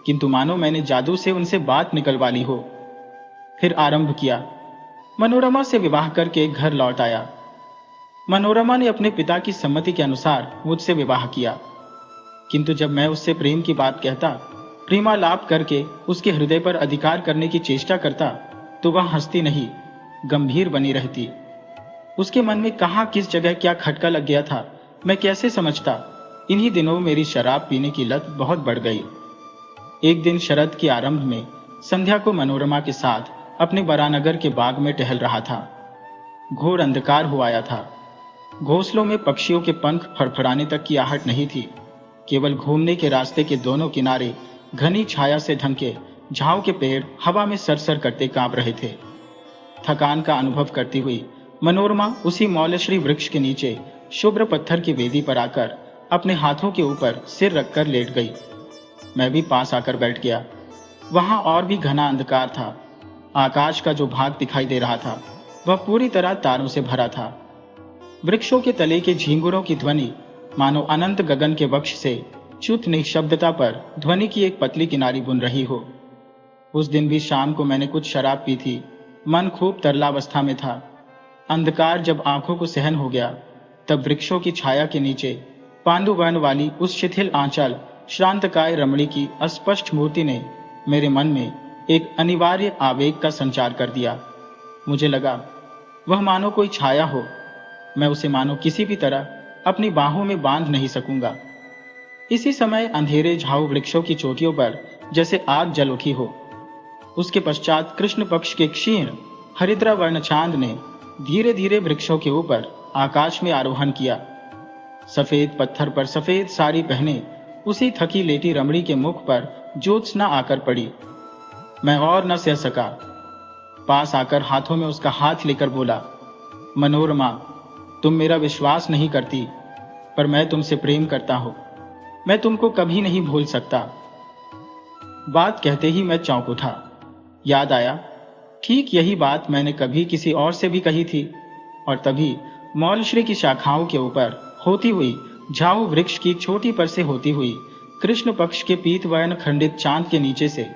किंतु मानो मैंने जादू से उनसे बात निकलवा ली हो। फिर आरंभ किया, मनोरमा से विवाह करके घर लौट आया। मनोरमा ने अपने पिता की सम्मति के अनुसार मुझसे विवाह किया, किंतु जब मैं उससे प्रेम की बात कहता, प्रेमालाप करके उसके हृदय पर अधिकार करने की चेष्टा करता, तो वह हंसती नहीं, गंभीर बनी रहती। उसके मन में कहां किस जगह क्या खटका लग गया था, मैं कैसे समझता। इन्हीं दिनों मेरी शराब पीने की लत बहुत बढ़ गई। एक दिन शरद के आरंभ में संध्या को मनोरमा के साथ अपने बरानगर के बाग में टहल रहा था। घोर अंधकार हो आया था। घोंसलों में पक्षियों के पंख फड़फड़ाने तक की आहट नहीं थी। केवल घूमने के रास्ते के दोनों किनारे घनी छाया से ढंके झाऊ के पेड़ हवा में सरसर करते कांप रहे थे। थकान का अनुभव करती हुई मनोरमा उसी मौलश्री वृक्ष के नीचे शुभ्र पत्थर की वेदी पर आकर अपने हाथों के ऊपर सिर रखकर लेट गई। मैं भी पास आकर बैठ गया। वहां और भी घना अंधकार था। आकाश का जो भाग दिखाई दे रहा था वह पूरी तरह तारों से भरा था। वृक्षों के तले के झींगुरों की ध्वनि मानो अनंत गगन के वक्ष से च्युत निःशब्दता पर ध्वनि की एक पतली किनारी बुन रही हो। उस दिन भी शाम को मैंने कुछ शराब पी थी। मन खूब तरलावस्था में था। अंधकार जब आंखों को सहन हो गया तब वृक्षों की छाया के नीचे पांडुवर्ण वाली उस शिथिल आंचल श्रांतकाय रमणी की अस्पष्ट मूर्ति ने मेरे मन में एक अनिवार्य आवेग का संचार कर दिया। मुझे लगा वह मानो कोई छाया हो। मैं उसे मानो किसी भी तरह अपनी बाहों में बांध नहीं सकूंगा। इसी समय अंधेरे झाऊ वृक्षों की चोटियों पर जैसे आग जल उठी हो। उसके पश्चात कृष्ण पक्ष के क्षीण हरिद्रा वर्ण चांद ने धीरे धीरे वृक्षों के ऊपर आकाश में आरोहण किया। सफेद पत्थर पर सफेद साड़ी पहने उसी थकी लेटी रमणी के मुख पर ज्योत्सना आकर पड़ी। मैं और न सह सका। पास आकर हाथों में उसका हाथ लेकर बोला, मनोरमा, तुम मेरा विश्वास नहीं करती, पर मैं तुमसे प्रेम करता हूं। मैं तुमको कभी नहीं भूल सकता। बात कहते ही मैं चौंक उठा। याद आया, ठीक यही बात मैंने कभी किसी और से भी कही थी। और तभी मौलश्री की शाखाओं के ऊपर होती हुई झाऊ वृक्ष की छोटी पर से होती हुई कृष्ण पक्ष के पीतवर्ण खंडित चांद के नीचे से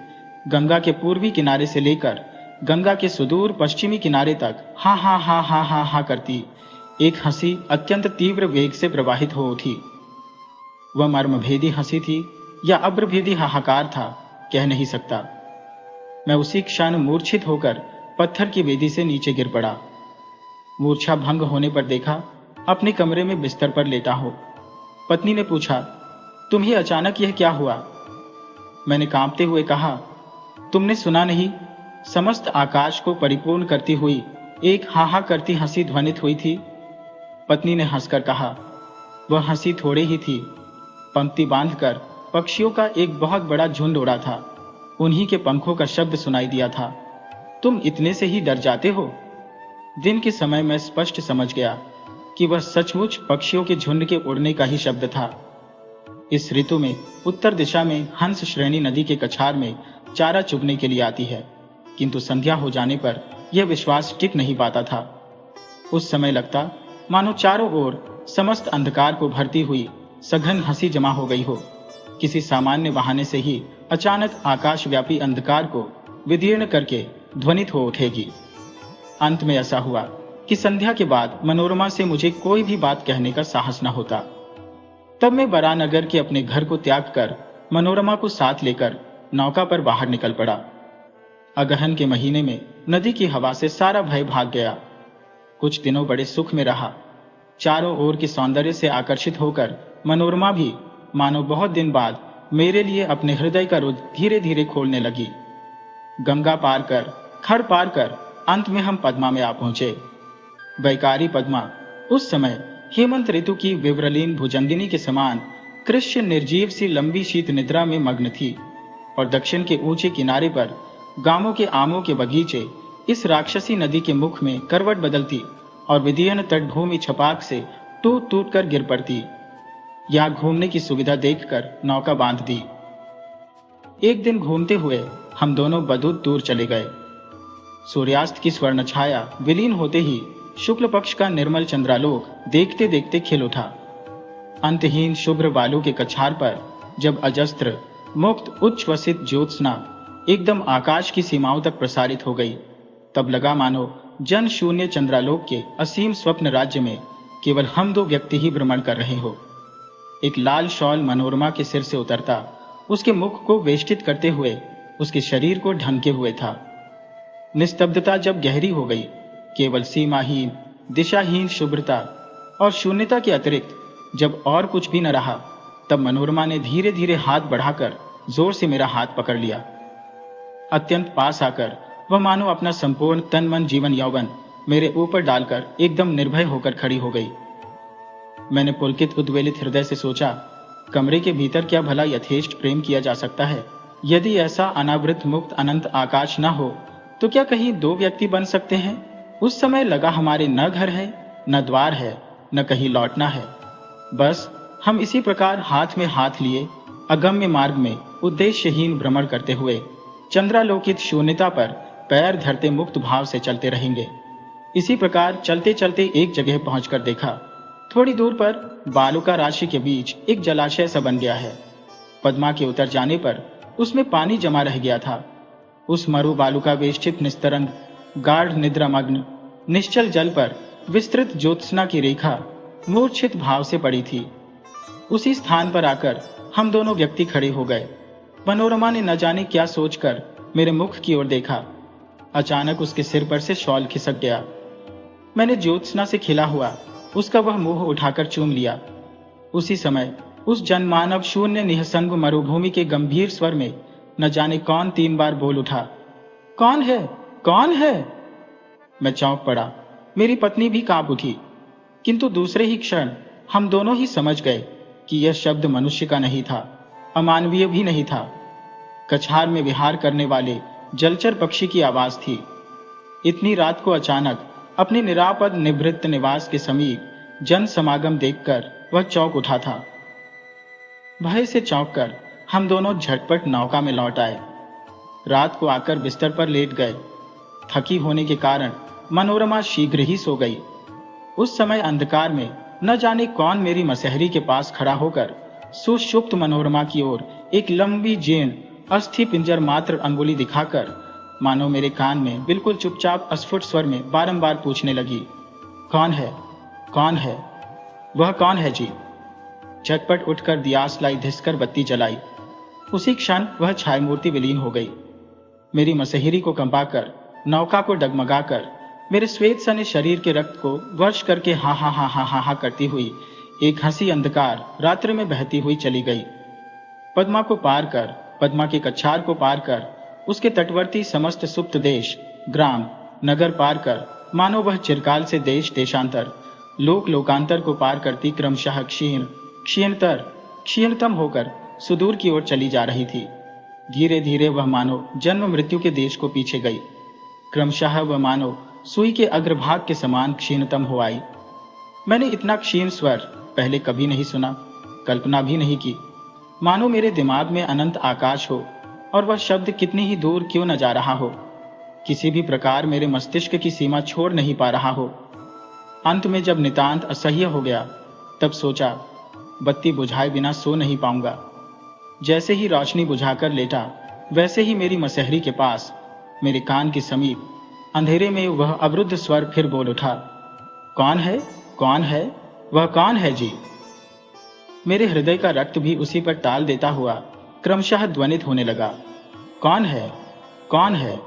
गंगा के पूर्वी किनारे से लेकर गंगा के सुदूर पश्चिमी किनारे तक हा हा हा हा हा हा करती एक हंसी अत्यंत तीव्र वेग से प्रवाहित हो उठी। वह मर्मभेदी हंसी थी या अब्रभेदी हाहाकार था, कह नहीं सकता। मैं उसी क्षण मूर्छित होकर पत्थर की वेदी से नीचे गिर पड़ा। मूर्छा भंग होने पर देखा अपने कमरे में बिस्तर पर लेटा हो। पत्नी ने पूछा, तुम्हें अचानक यह क्या हुआ? मैंने कांपते हुए कहा, तुमने सुना नहीं? समस्त आकाश को परिपूर्ण करती हुई एक हाहा करती हंसी ध्वनित हुई थी। पत्नी ने हंसकर कहा, वह हंसी थोड़ी ही थी। पंक्ति बांधकर पक्षियों का एक बहुत बड़ा झुंड उड़ा था। उन्हीं के पंखों का शब्द सुनाई दिया था। तुम इतने से ही डर जाते हो? दिन के समय मैं स्पष्ट समझ गया कि वह सचमुच पक्षियों के झुंड के उड़ने का ही शब्द था। इस ऋतु में उत्तर दिशा में हंस श्रेणी नदी के कछार में चारा चुगने के लिए आती है, किंतु संध्या हो जाने पर यह विश्वास टिक नहीं पाता था। उस समय लगता मानो चारों ओर समस्त अंधकार को भरती हुई सघन हंसी जमा हो गई हो। किसी सामान्य बहाने से ही अचानक आकाशव्यापी अंधकार को विदीर्ण करके ध्वनित हो उठेगी। अंत में ऐसा हुआ कि संध्या के बाद मनोरमा से मुझे कोई भी बात कहने का साहस न होता। तब मैं बरानगर के अपने घर को त्याग कर मनोरमा को साथ लेकर नौका पर बाहर निकल पड़ा। अगहन के महीने में नदी की हवा से सारा भय भाग गया। कुछ दिनों बड़े सुख में रहा। चारों ओर के सौंदर्य से आकर्षित होकर मनोरमा भी मानो बहुत दिन बाद मेरे लिए अपने हृदय का रुद्र धीरे धीरे खोलने लगी। गंगा पार कर, खड़ पार कर अंत में हम पद्मा में आ पहुंचे। वैकारी पद्मा उस समय हेमंत ऋतु की विवरलीन भुजंगिनी के समान कृष्ण निर्जीव सी लंबी शीत निद्रा में मग्न थी, और दक्षिण के ऊंचे किनारे पर गांवों के आमों के बगीचे इस राक्षसी नदी के मुख में करवट बदलती और विदीर्ण तटभूमि छपाक से टूट टूट कर गिर पड़ती। यहां घूमने की सुविधा देखकर नौका बांध दी। एक दिन घूमते हुए हम दोनों बहुत दूर चले गए। सूर्यास्त की स्वर्ण छाया विलीन होते ही शुक्ल पक्ष का निर्मल चंद्रालोक देखते देखते खिल उठा। अंतहीन शुभ्र बालू के कछार पर जब अजस्त्र मुक्त उच्छ्वसित ज्योत्सना एकदम आकाश की सीमाओं तक प्रसारित हो गई, तब लगा मानो जन शून्य चंद्रालोक के असीम स्वप्न राज्य में केवल हम दो व्यक्ति ही भ्रमण कर रहे हो। एक लाल शॉल मनोरमा के सिर से उतरता उसके मुख को वेष्टित करते हुए उसके शरीर को ढंके हुए था। निस्तब्धता जब गहरी हो गई, केवल सीमाहीन दिशाहीन शुभ्रता और शून्यता के अतिरिक्त जब और कुछ भी न रहा, तब मनोरमा ने धीरे धीरे हाथ बढ़ाकर जोर से मेरा हाथ पकड़ लिया। अत्यंत पास आकर वह मानो अपना संपूर्ण तन मन जीवन यौवन मेरे ऊपर डालकर एकदम निर्भय होकर खड़ी हो गई। मैंने पुलकित उद्वेलित हृदय से सोचा, कमरे के भीतर क्या भला यथेष्ट प्रेम किया जा सकता है? यदि ऐसा अनावृत मुक्त अनंत आकाश न हो तो क्या कहीं दो व्यक्ति बन सकते हैं? उस समय लगा हमारे न घर है, न द्वार है, न कहीं लौटना है। बस हम इसी प्रकार हाथ में हाथ लिए अगम्य मार्ग में उद्देश्यहीन भ्रमण करते हुए चंद्रालोकित शून्यता पर पैर धरते मुक्त भाव से चलते रहेंगे। इसी प्रकार चलते चलते एक जगह पहुंचकर देखा, थोड़ी दूर पर बालुका राशि के बीच एक जलाशय सा बन गया है। पद्मा के उतर जाने पर उसमें पानी जमा रह गया था। उस मरु बालुका वेष्टित निस्तरंग गाढ़ निद्रामग्न निश्चल जल पर विस्तृत ज्योत्सना की रेखा मूर्छित भाव से पड़ी थी। उसी स्थान पर आकर हम दोनों व्यक्ति खड़े हो गए। मनोरमा ने न जाने क्या सोचकर मेरे मुख की ओर देखा। अचानक उसके सिर पर से शॉल खिसक गया। मैंने ज्योत्सना से खिला हुआ उसका वह मुंह उठाकर चूम लिया। उसी समय उस जनमानव शून्य निःसंग मरुभूमि के गंभीर स्वर में न जाने कौन 3 बार बोल उठा, कौन है, कौन है? मैं चौंक पड़ा। मेरी पत्नी भी कांप उठी, किंतु दूसरे ही क्षण हम दोनों ही समझ गए कि यह शब्द मनुष्य का नहीं था, अमानवीय भी नहीं था। कछार में विहार करने वाले जलचर पक्षी की आवाज थी। इतनी रात को अचानक अपने निरापद निवृत्त निवास के समीप जन समागम देखकर वह चौंक उठा था। भय से चौंककर हम दोनों झटपट नौका में लौट आए। रात को आकर बिस्तर पर लेट गए। थकी होने के कारण मनोरमा शीघ्र ही सो गई। उस समय अंधकार में न जाने कौन मेरी मसहरी के पास खड़ा होकर सुषुप्त मनोरमा की ओर एक लंबी जीर्ण अस्थि पिंजर मात्र अंगुली दिखाकर मानो मेरे कान में बिल्कुल चुपचाप अस्फुट स्वर में बारंबार पूछने लगी, कौन है, कौन है, वह कौन है जी? झटपट उठकर दियास लाई, धिसकर बत्ती जलाई। उसी क्षण वह छाया मूर्ति विलीन हो गई। मेरी मसहरी को कंपाकर, नौका को डगमगाकर, मेरे श्वेत सने शरीर के रक्त को वर्ष करके हा हा हा हा हा हा करती हुई एक हंसी अंधकार रात्रि में बहती हुई चली गई। पद्मा को पार कर, पद्मा के कछार को पार कर, उसके तटवर्ती समस्त सुप्त देश, ग्राम, नगर पार कर, मानो वह चिरकाल से देश देशांतर, लोक लोकांतर को पार करती क्रमशः क्षीण, क्षीणतर, क्षीणतम होकर सुदूर की ओर चली जा रही थी। धीरे धीरे वह मानो जन्म मृत्यु के देश को पीछे गई। क्रमशः वह मानो सुई के अग्रभाग के समान क्षीणतम हो आई। मैंने इतना क्षीण स्वर पहले कभी नहीं सुना, कल्पना भी नहीं की। मानो मेरे दिमाग में अनंत आकाश हो और वह शब्द कितनी ही दूर क्यों न जा रहा हो, किसी भी प्रकार मेरे मस्तिष्क की सीमा छोड़ नहीं पा रहा हो। अंत में जब नितांत असह्य हो गया तब सोचा, बत्ती बुझाए बिना सो नहीं पाऊंगा। जैसे ही रोशनी बुझाकर लेटा वैसे ही मेरी मसहरी के पास, मेरे कान के समीप अंधेरे में वह अवरुद्ध स्वर फिर बोल उठा, कौन है, कौन है, वह कौन है जी? मेरे हृदय का रक्त भी उसी पर ताल देता हुआ क्रमशः ध्वनित होने लगा, कौन है, कौन है,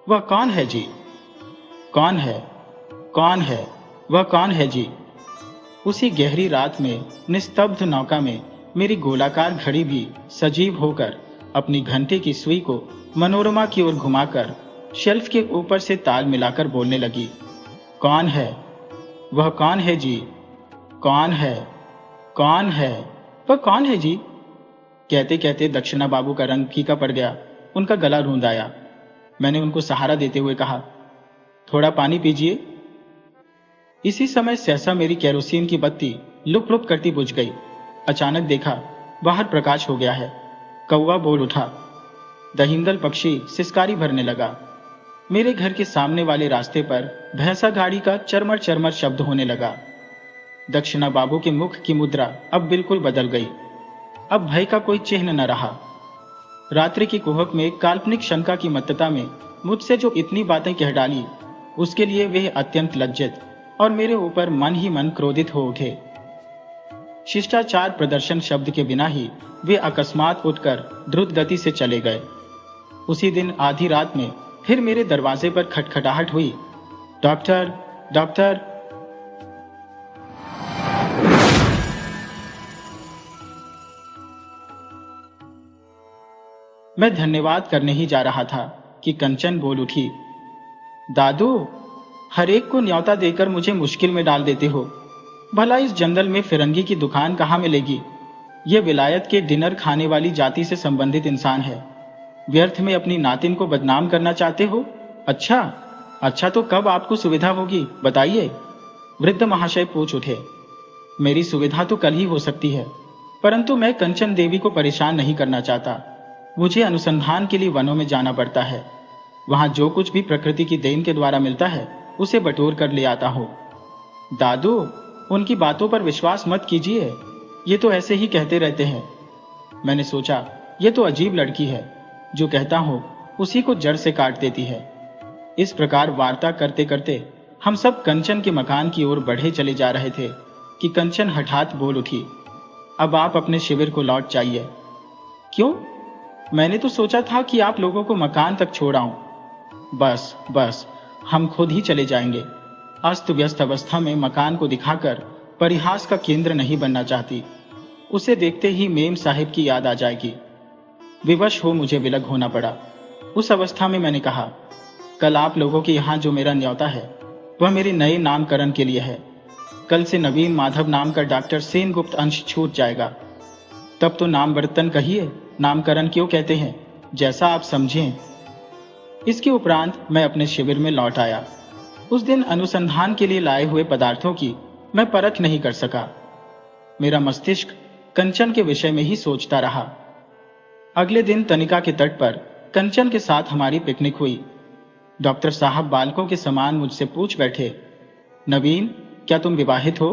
वह कौन है जी? कौन है, कौन है, वह कौन है जी? उसी गहरी रात में निस्तब्ध नौका में मेरी गोलाकार घड़ी भी सजीव होकर अपनी घंटे की सुई को मनोरमा की ओर घुमाकर शेल्फ के ऊपर से ताल मिलाकर बोलने लगी, कौन है, वह कौन है जी? कौन है, कौन है, वह कौन है जी? कहते कहते दक्षिणा बाबू का रंग फीका पड़ गया, उनका गला रूंध आया। मैंने उनको सहारा देते हुए कहा, थोड़ा पानी पीजिए। इसी समय सहसा मेरी केरोसिन की बत्ती लुक लुक करती बुझ गई। अचानक देखा बाहर प्रकाश हो गया है। कौवा बोल उठा। दहिंगल पक्षी सिसकारी भरने लगा। मेरे घर के सामने वाले रास्ते पर भैंसा गाड़ी का चरमर चरमर शब्द होने लगा। दक्षिणा बाबू के मुख की मुद्रा अब बिल्कुल बदल गई। अब भय का कोई चिन्ह न रहा। रात्रि की कुहक में काल्पनिक शंका की मत्तता में मुझसे जो इतनी बातें कह डाली, उसके लिए वे अत्यंत लज्जित और मेरे ऊपर मन ही मन क्रोधित हो उठे। शिष्टाचार प्रदर्शन शब्द के बिना ही वे अकस्मात उठकर द्रुत गति से चले गए। उसी दिन आधी रात में फिर मेरे दरवाजे पर खटखटाहट हुई। Doctor, doctor. मैं धन्यवाद करने ही जा रहा था कि कंचन बोल उठी, दादू, हर एक को न्योता देकर मुझे मुश्किल में डाल देते हो। भला इस जंगल में फिरंगी की दुकान कहाँ मिलेगी? यह विलायत के डिनर खाने वाली जाति से संबंधित इंसान है। व्यर्थ में अपनी नातिन को बदनाम करना चाहते हो? अच्छा तो कब आपको सुविधा होगी, बताइए? वृद्ध महाशय पूछ उठे। मेरी सुविधा तो कल ही हो सकती है, परंतु मैं कंचन देवी को परेशान नहीं करना चाहता। मुझे अनुसंधान के लिए वनों में जाना पड़ता है। वहां जो कुछ भी प्रकृति की देन के द्वारा मिलता है उसे बटोर कर ले आता हूं। दादू, उनकी बातों पर विश्वास मत कीजिए, ये तो ऐसे ही कहते रहते हैं। मैंने सोचा, ये तो अजीब लड़की है, जो कहता हूं उसी को जड़ से काट देती है। इस प्रकार वार्ता करते करते हम सब कंचन के मकान की ओर बढ़े चले जा रहे थे कि कंचन हठात बोल उठी, अब आप अपने शिविर को लौट जाइए। क्यों? मैंने तो सोचा था कि आप लोगों को मकान तक छोड़ आऊं। बस, हम खुद ही चले जाएंगे। अस्त व्यस्त अवस्था में मकान को दिखाकर परिहास का केंद्र नहीं बनना चाहती। उसे देखते ही मेम साहिब की याद आ जाएगी। विवश हो मुझे विलग होना पड़ा। उस अवस्था में मैंने कहा, कल आप लोगों के यहाँ जो मेरा न्योता है वह मेरे नए नामकरण के लिए है। कल से नवीन माधव नाम का डॉक्टर सेनगुप्त अंश छूट जाएगा। तब तो नाम वर्तन कहिए, नामकरण क्यों कहते हैं, जैसा आप समझें। इसके उपरांत मैं अपने शिविर में लौट आया। उस दिन अनुसंधान के लिए लाए हुए पदार्थों की मैं परख नहीं कर सका। मेरा मस्तिष्क कंचन के विषय में ही सोचता रहा। अगले दिन तनिका के तट पर कंचन के साथ हमारी पिकनिक हुई। डॉक्टर साहब बालकों के समान मुझसे पूछ बैठे, नवीन, क्या तुम विवाहित हो?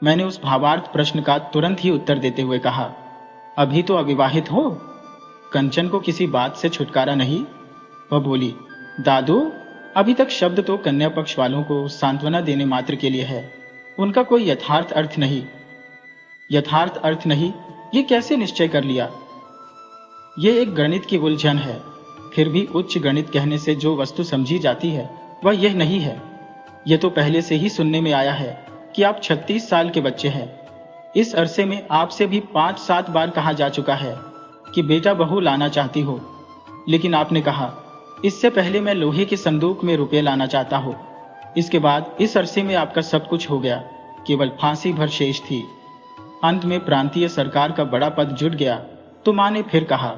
मैंने उस भावार्थ प्रश्न का तुरंत ही उत्तर देते हुए कहा, अभी तो अविवाहित हो। कंचन को किसी बात से छुटकारा नहीं। वह बोली, दादू, अभी तक शब्द तो कन्या पक्ष वालों को सांत्वना देने मात्र के लिए है, उनका कोई यथार्थ अर्थ नहीं। यथार्थ अर्थ नहीं, ये कैसे निश्चय कर लिया? ये एक गणित की उलझन है। फिर भी उच्च गणित कहने से जो वस्तु समझी जाती है वह यह नहीं है। यह तो पहले से ही सुनने में आया है कि आप 36 साल के बच्चे हैं। इस अरसे में आपसे भी 5-7 बार कहा जा चुका है कि बेटा बहू लाना चाहती हो, लेकिन आपने कहा, इससे पहले मैं लोहे के संदूक में रुपए लाना चाहता हूं। इसके बाद इस अरसे में आपका सब कुछ हो गया, केवल फांसी भर शेष थी। अंत में प्रांतीय सरकार का बड़ा पद जुट गया तो मां ने फिर कहा,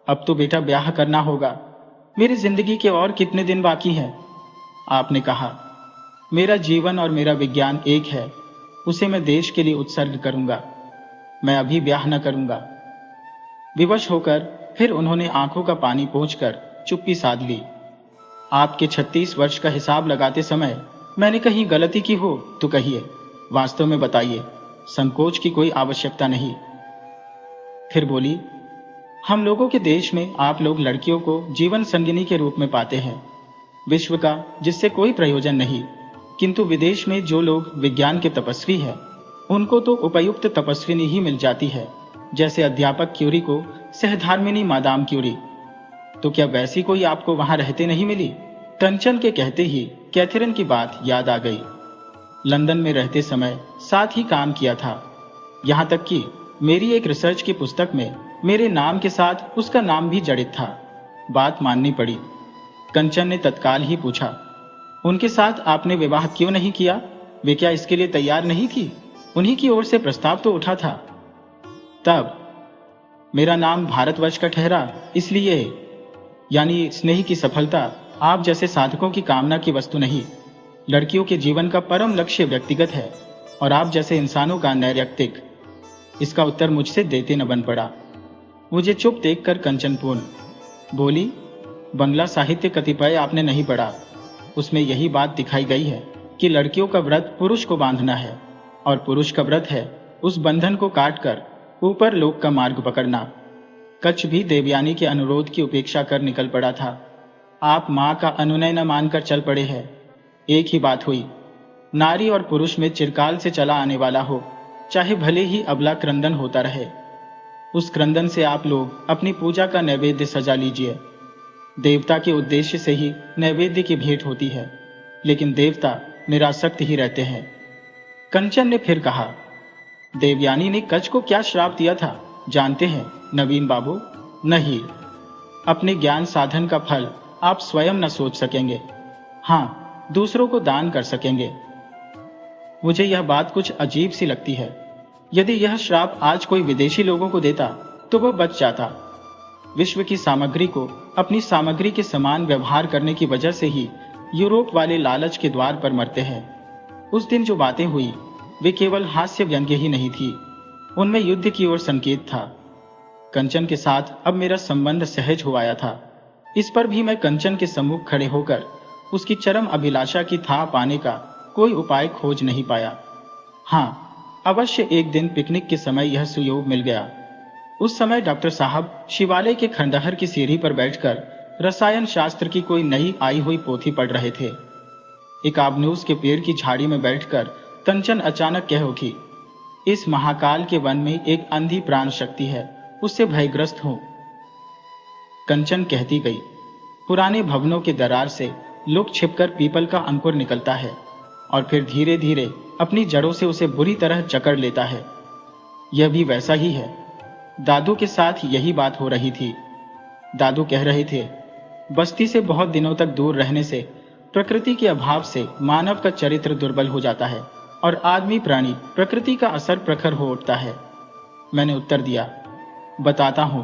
अब तो बेटा ब्याह करना होगा। मेरी जिंदगी के और कितने दिन बाकी हैं? आपने कहा, मेरा जीवन और मेरा विज्ञान एक है, उसे मैं देश के लिए उत्सर्ग करूंगा। मैं अभी ब्याह न करूंगा। विवश होकर फिर उन्होंने आंखों का पानी पोंछकर चुप्पी साध ली। आपके 36 वर्ष का हिसाब लगाते समय मैंने कहीं गलती की हो तो कहिए, वास्तव में बताइए, संकोच की कोई आवश्यकता नहीं। फिर बोली, हम लोगों के देश में आप लोग लड़कियों को जीवन संगिनी के रूप में पाते हैं, विश्व का जिससे कोई प्रयोजन नहीं। किंतु विदेश में जो लोग विज्ञान के तपस्वी हैं, उनको तो उपयुक्त तपस्विनी ही मिल जाती है, जैसे अध्यापक क्यूरी को सहधर्मिणी मादाम क्यूरी। तो क्या वैसी कोई आपको वहां रहते नहीं मिली? कंचन के कहते ही कैथरीन की बात याद आ गई। लंदन में रहते समय साथ ही काम किया था। यहां तक कि मेरी एक रिसर्च की पुस्तक में मेरे नाम के साथ उसका नाम भी जड़ित था। बात माननी पड़ी। कंचन ने तत्काल ही पूछा, उनके साथ आपने विवाह क्यों नहीं किया? वे क्या इसके लिए तैयार नहीं थी? उन्हीं की ओर से प्रस्ताव तो उठा था। तब मेरा नाम भारतवर्ष का ठहरा, इसलिए। यानी स्नेह की सफलता आप जैसे साधकों की कामना की वस्तु नहीं। लड़कियों के जीवन का परम लक्ष्य व्यक्तिगत है और आप जैसे इंसानों का नैर्यक्तिक। इसका उत्तर मुझसे देते न बन पड़ा। मुझे चुप देखकर कंचन पूर्ण बोली, बंगला साहित्य कतिपय आपने नहीं पढ़ा। उसमें यही बात दिखाई गई है कि लड़कियों का व्रत पुरुष को बांधना है और पुरुष का व्रत है उस बंधन को काटकर ऊपर लोक का मार्ग पकड़ना। कच्छ भी देवयानी के अनुरोध की उपेक्षा कर निकल पड़ा था। आप मां का अनुनय न मानकर चल पड़े हैं। एक ही बात हुई। नारी और पुरुष में चिरकाल से चला आने वाला हो, चाहे भले ही अबला क्रंदन होता रहे, उस क्रंदन से आप लोग अपनी पूजा का नैवेद्य सजा लीजिए। देवता के उद्देश्य से ही नैवेद्य की भेंट होती है, लेकिन देवता निरासक्त ही रहते हैं। कंचन ने फिर कहा, देवयानी ने कच्छ को क्या श्राप दिया था जानते हैं नवीन बाबू? नहीं। अपने ज्ञान साधन का फल आप स्वयं न सोच सकेंगे, हाँ, दूसरों को दान कर सकेंगे। मुझे यह बात कुछ अजीब सी लगती है। यदि यह श्राप आज कोई विदेशी लोगों को देता तो वह बच जाता। विश्व की सामग्री को अपनी सामग्री के समान व्यवहार करने की वजह से ही यूरोप वाले लालच के द्वार पर मरते हैं। उस दिन जो बातें हुई वे केवल हास्य व्यंग्य ही नहीं थी, उनमें युद्ध की ओर संकेत था। कंचन के साथ अब मेरा संबंध सहज हो आया था। इस पर भी मैं कंचन के सम्मुख खड़े होकर उसकी चरम अभिलाषा की था पाने का कोई उपाय खोज नहीं पाया। हाँ, अवश्य एक दिन पिकनिक के समय यह सुयोग मिल गया। उस समय डॉक्टर साहब शिवालय के खंडहर की सीढ़ी पर बैठकर रसायन शास्त्र की कोई नई आई हुई पोथी पढ़ रहे थे। एक आबनूस के पेड़ की झाड़ी में बैठकर कंचन अचानक कह उठी, इस महाकाल के वन में एक अंधी प्राण शक्ति है, उससे भयग्रस्त हूं। कंचन कहती गई, पुराने भवनों के दरार से लुक छिपकर पीपल का अंकुर निकलता है और फिर धीरे धीरे अपनी जड़ों से उसे बुरी तरह जकड़ लेता है। यह भी वैसा ही है। दादू के साथ यही बात हो रही थी। दादू कह रहे थे, बस्ती से बहुत दिनों तक दूर रहने से प्रकृति के अभाव से मानव का चरित्र दुर्बल हो जाता है और आदमी प्राणी प्रकृति का असर प्रखर हो उठता है। मैंने उत्तर दिया, बताता हूं,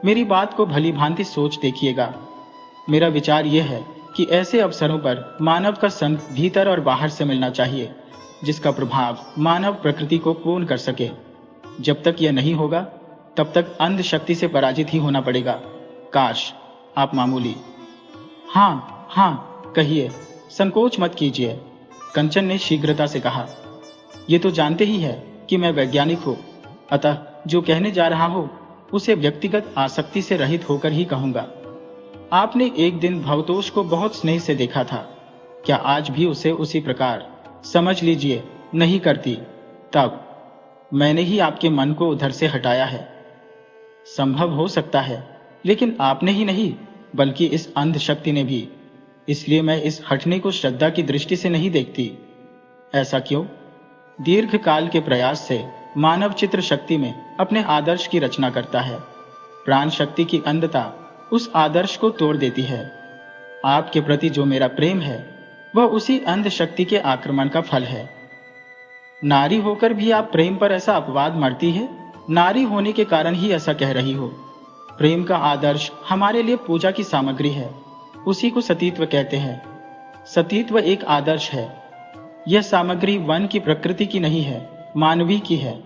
मेरी बात को भली भांति सोच देखिएगा। मेरा विचार यह है कि ऐसे अवसरों पर मानव का संग भीतर और बाहर से मिलना चाहिए, जिसका प्रभाव मानव प्रकृति को पूर्ण कर सके। जब तक यह नहीं होगा तब तक अंध शक्ति से पराजित ही होना पड़ेगा। काश आप मामूली। हाँ हाँ कहिए, संकोच मत कीजिए, कंचन ने शीघ्रता से कहा। ये तो जानते ही है कि मैं वैज्ञानिक हूं, अतः जो कहने जा रहा हो उसे व्यक्तिगत आसक्ति से रहित होकर ही कहूंगा। आपने एक दिन भवतोष को बहुत स्नेह से देखा था, क्या आज भी उसे उसी प्रकार, समझ लीजिए, नहीं करती? तब मैंने ही आपके मन को उधर से हटाया है। संभव हो सकता है, लेकिन आपने ही नहीं बल्कि इस अंध शक्ति ने भी। इसलिए मैं इस हटने को श्रद्धा की दृष्टि से नहीं देखती। ऐसा क्यों? दीर्घ काल के प्रयास से मानव चित्र शक्ति में अपने आदर्श की रचना करता है। प्राण शक्ति की अंधता उस आदर्श को तोड़ देती है। आपके प्रति जो मेरा प्रेम है वह उसी अंध शक्ति के आक्रमण का फल है। नारी होकर भी आप प्रेम पर ऐसा अपवाद मरती है। नारी होने के कारण ही ऐसा कह रही हो। प्रेम का आदर्श हमारे लिए पूजा की सामग्री है, उसी को सतीत्व कहते हैं। सतीत्व एक आदर्श है। यह सामग्री वन की प्रकृति की नहीं है, मानवी की है।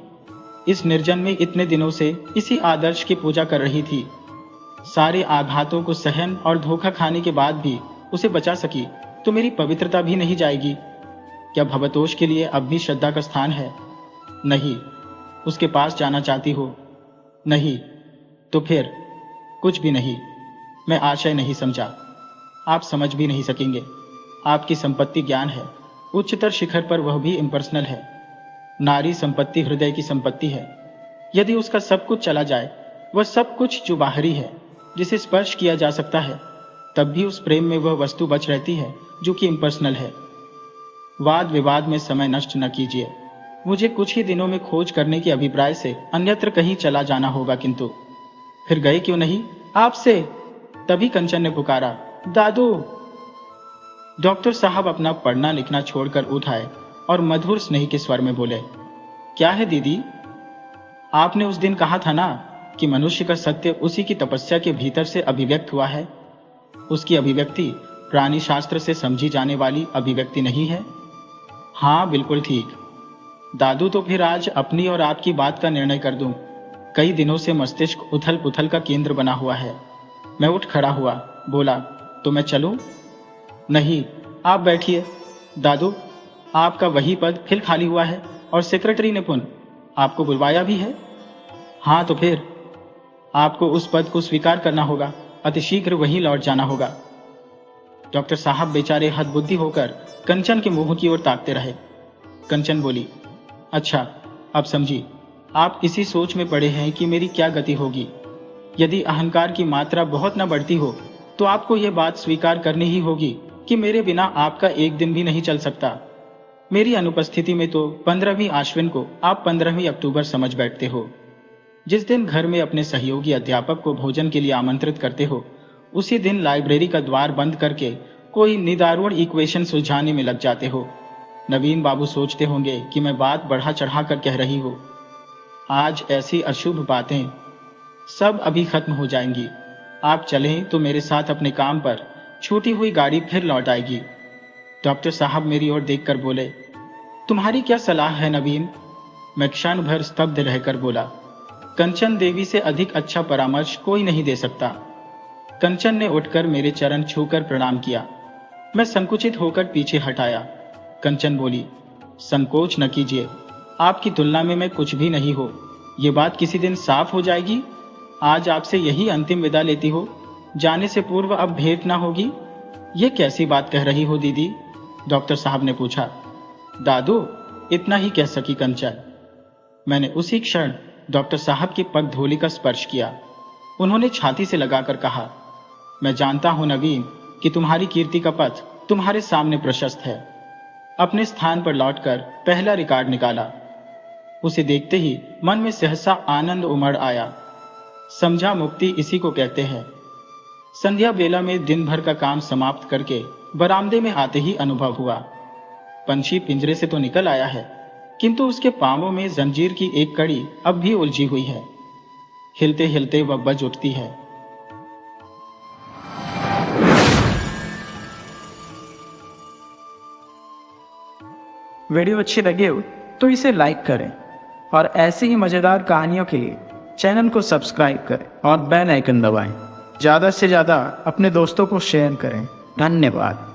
इस निर्जन में इतने दिनों से इसी आदर्श की पूजा कर रही थी। सारे आघातों को सहन और धोखा खाने के बाद भी उसे बचा सकी तो मेरी पवित्रता भी नहीं जाएगी। क्या भवतोष के लिए अब भी श्रद्धा का स्थान है? नहीं। उसके पास जाना चाहती हो? नहीं। तो फिर कुछ भी नहीं। मैं आशय नहीं समझा। आप समझ भी नहीं सकेंगे। आपकी संपत्ति ज्ञान है, उच्चतर शिखर पर, वह भी इम्पर्सनल है। नारी संपत्ति हृदय की संपत्ति है। यदि उसका सब कुछ चला जाए, वह सब कुछ जो बाहरी है, जिसे स्पर्श किया जा सकता है, तब भी उस प्रेम में वह वस्तु बच रहती है जो कि इम्पर्सनल है। वाद विवाद में समय नष्ट न कीजिए। मुझे कुछ ही दिनों में खोज करने के अभिप्राय से अन्यत्र कहीं चला जाना होगा, किंतु फिर गए क्यों नहीं आपसे? तभी कंचन ने पुकारा, दादू। डॉक्टर साहब अपना पढ़ना लिखना छोड़कर उठ आए और मधुर स्नेह के स्वर में बोले, क्या है दीदी? आपने उस दिन कहा था ना कि मनुष्य का सत्य उसी की तपस्या के भीतर से अभिव्यक्त हुआ है। उसकी अभिव्यक्ति प्राणी शास्त्र से समझी जाने वाली अभिव्यक्ति नहीं है। हाँ, बिल्कुल ठीक। दादू, तो फिर आज अपनी और आपकी बात का निर्णय कर दूं। कई दिनों से मस्तिष्क उथल पुथल का केंद्र बना हुआ है। मैं उठ खड़ा हुआ, बोला, तो मैं चलूं? नहीं, आप बैठिए। दादू, आपका वही पद फिर खाली हुआ है और सेक्रेटरी ने पुन आपको बुलवाया भी है। हाँ, तो फिर आपको उस पद को स्वीकार करना होगा, अतिशीघ्र वहीं लौट जाना होगा। डॉक्टर साहब बेचारे हदबुद्धि होकर कंचन के मुंह की ओर ताकते रहे। कंचन बोली, अच्छा, अब समझी। आप इसी सोच में पड़े हैं कि मेरी क्या गति होगी। यदि अहंकार की मात्रा बहुत न बढ़ती हो तो आपको यह बात स्वीकार करनी ही होगी कि मेरे बिना आपका एक दिन भी नहीं चल सकता। मेरी अनुपस्थिति में तो 15वीं आश्विन को आप 15वीं अक्टूबर समझ बैठते हो। जिस दिन घर में अपने सहयोगी अध्यापक को भोजन के लिए आमंत्रित करते हो, उसी दिन लाइब्रेरी का द्वार बंद करके कोई निदारुण इक्वेशन सुलझाने में लग जाते हो। नवीन बाबू सोचते होंगे कि मैं बात बढ़ा चढ़ा कर कह रही हूँ। आज ऐसी अशुभ बातें सब अभी खत्म हो जाएंगी। आप चलें तो मेरे साथ अपने काम पर छूटी हुई गाड़ी फिर लौट आएगी। डॉक्टर साहब मेरी ओर देखकर बोले, तुम्हारी क्या सलाह है नवीन? मैं क्षण भर स्तब्ध रहकर बोला, कंचन देवी से अधिक अच्छा परामर्श कोई नहीं दे सकता। कंचन ने उठकर मेरे चरण छूकर प्रणाम किया। मैं संकुचित होकर पीछे हटाया। कंचन बोली, संकोच न कीजिए, आपकी तुलना में मैं कुछ भी नहीं हो। ये बात किसी दिन साफ हो जाएगी। आज आपसे यही अंतिम विदा लेती हो, जाने से पूर्व अब भेंट ना होगी। ये कैसी बात कह रही हो दीदी? डॉक्टर साहब ने पूछा। दादू, इतना ही कह सकी कंचन। मैंने उसी क्षण डॉक्टर साहब की पगधूलि का स्पर्श किया। उन्होंने छाती से लगाकर कहा, मैं जानता हूं नवीन कि तुम्हारी कीर्ति का पथ तुम्हारे सामने प्रशस्त है। अपने स्थान पर लौटकर पहला रिकॉर्ड निकाला। उसे देखते ही मन में सहसा आनंद उमड़ आया। समझा मुक्ति इसी को कहते हैं। संध्या बेला में दिन भर का काम समाप्त करके बरामदे में आते ही अनुभव हुआ, पंछी पिंजरे से तो निकल आया है, किंतु उसके पांवों में जंजीर की एक कड़ी अब भी उलझी हुई है। हिलते हिलते वह बज उठती है। वीडियो अच्छी लगे हो तो इसे लाइक करें और ऐसी ही मज़ेदार कहानियों के लिए चैनल को सब्सक्राइब करें और बेल आइकन दबाएं। ज़्यादा से ज़्यादा अपने दोस्तों को शेयर करें। धन्यवाद।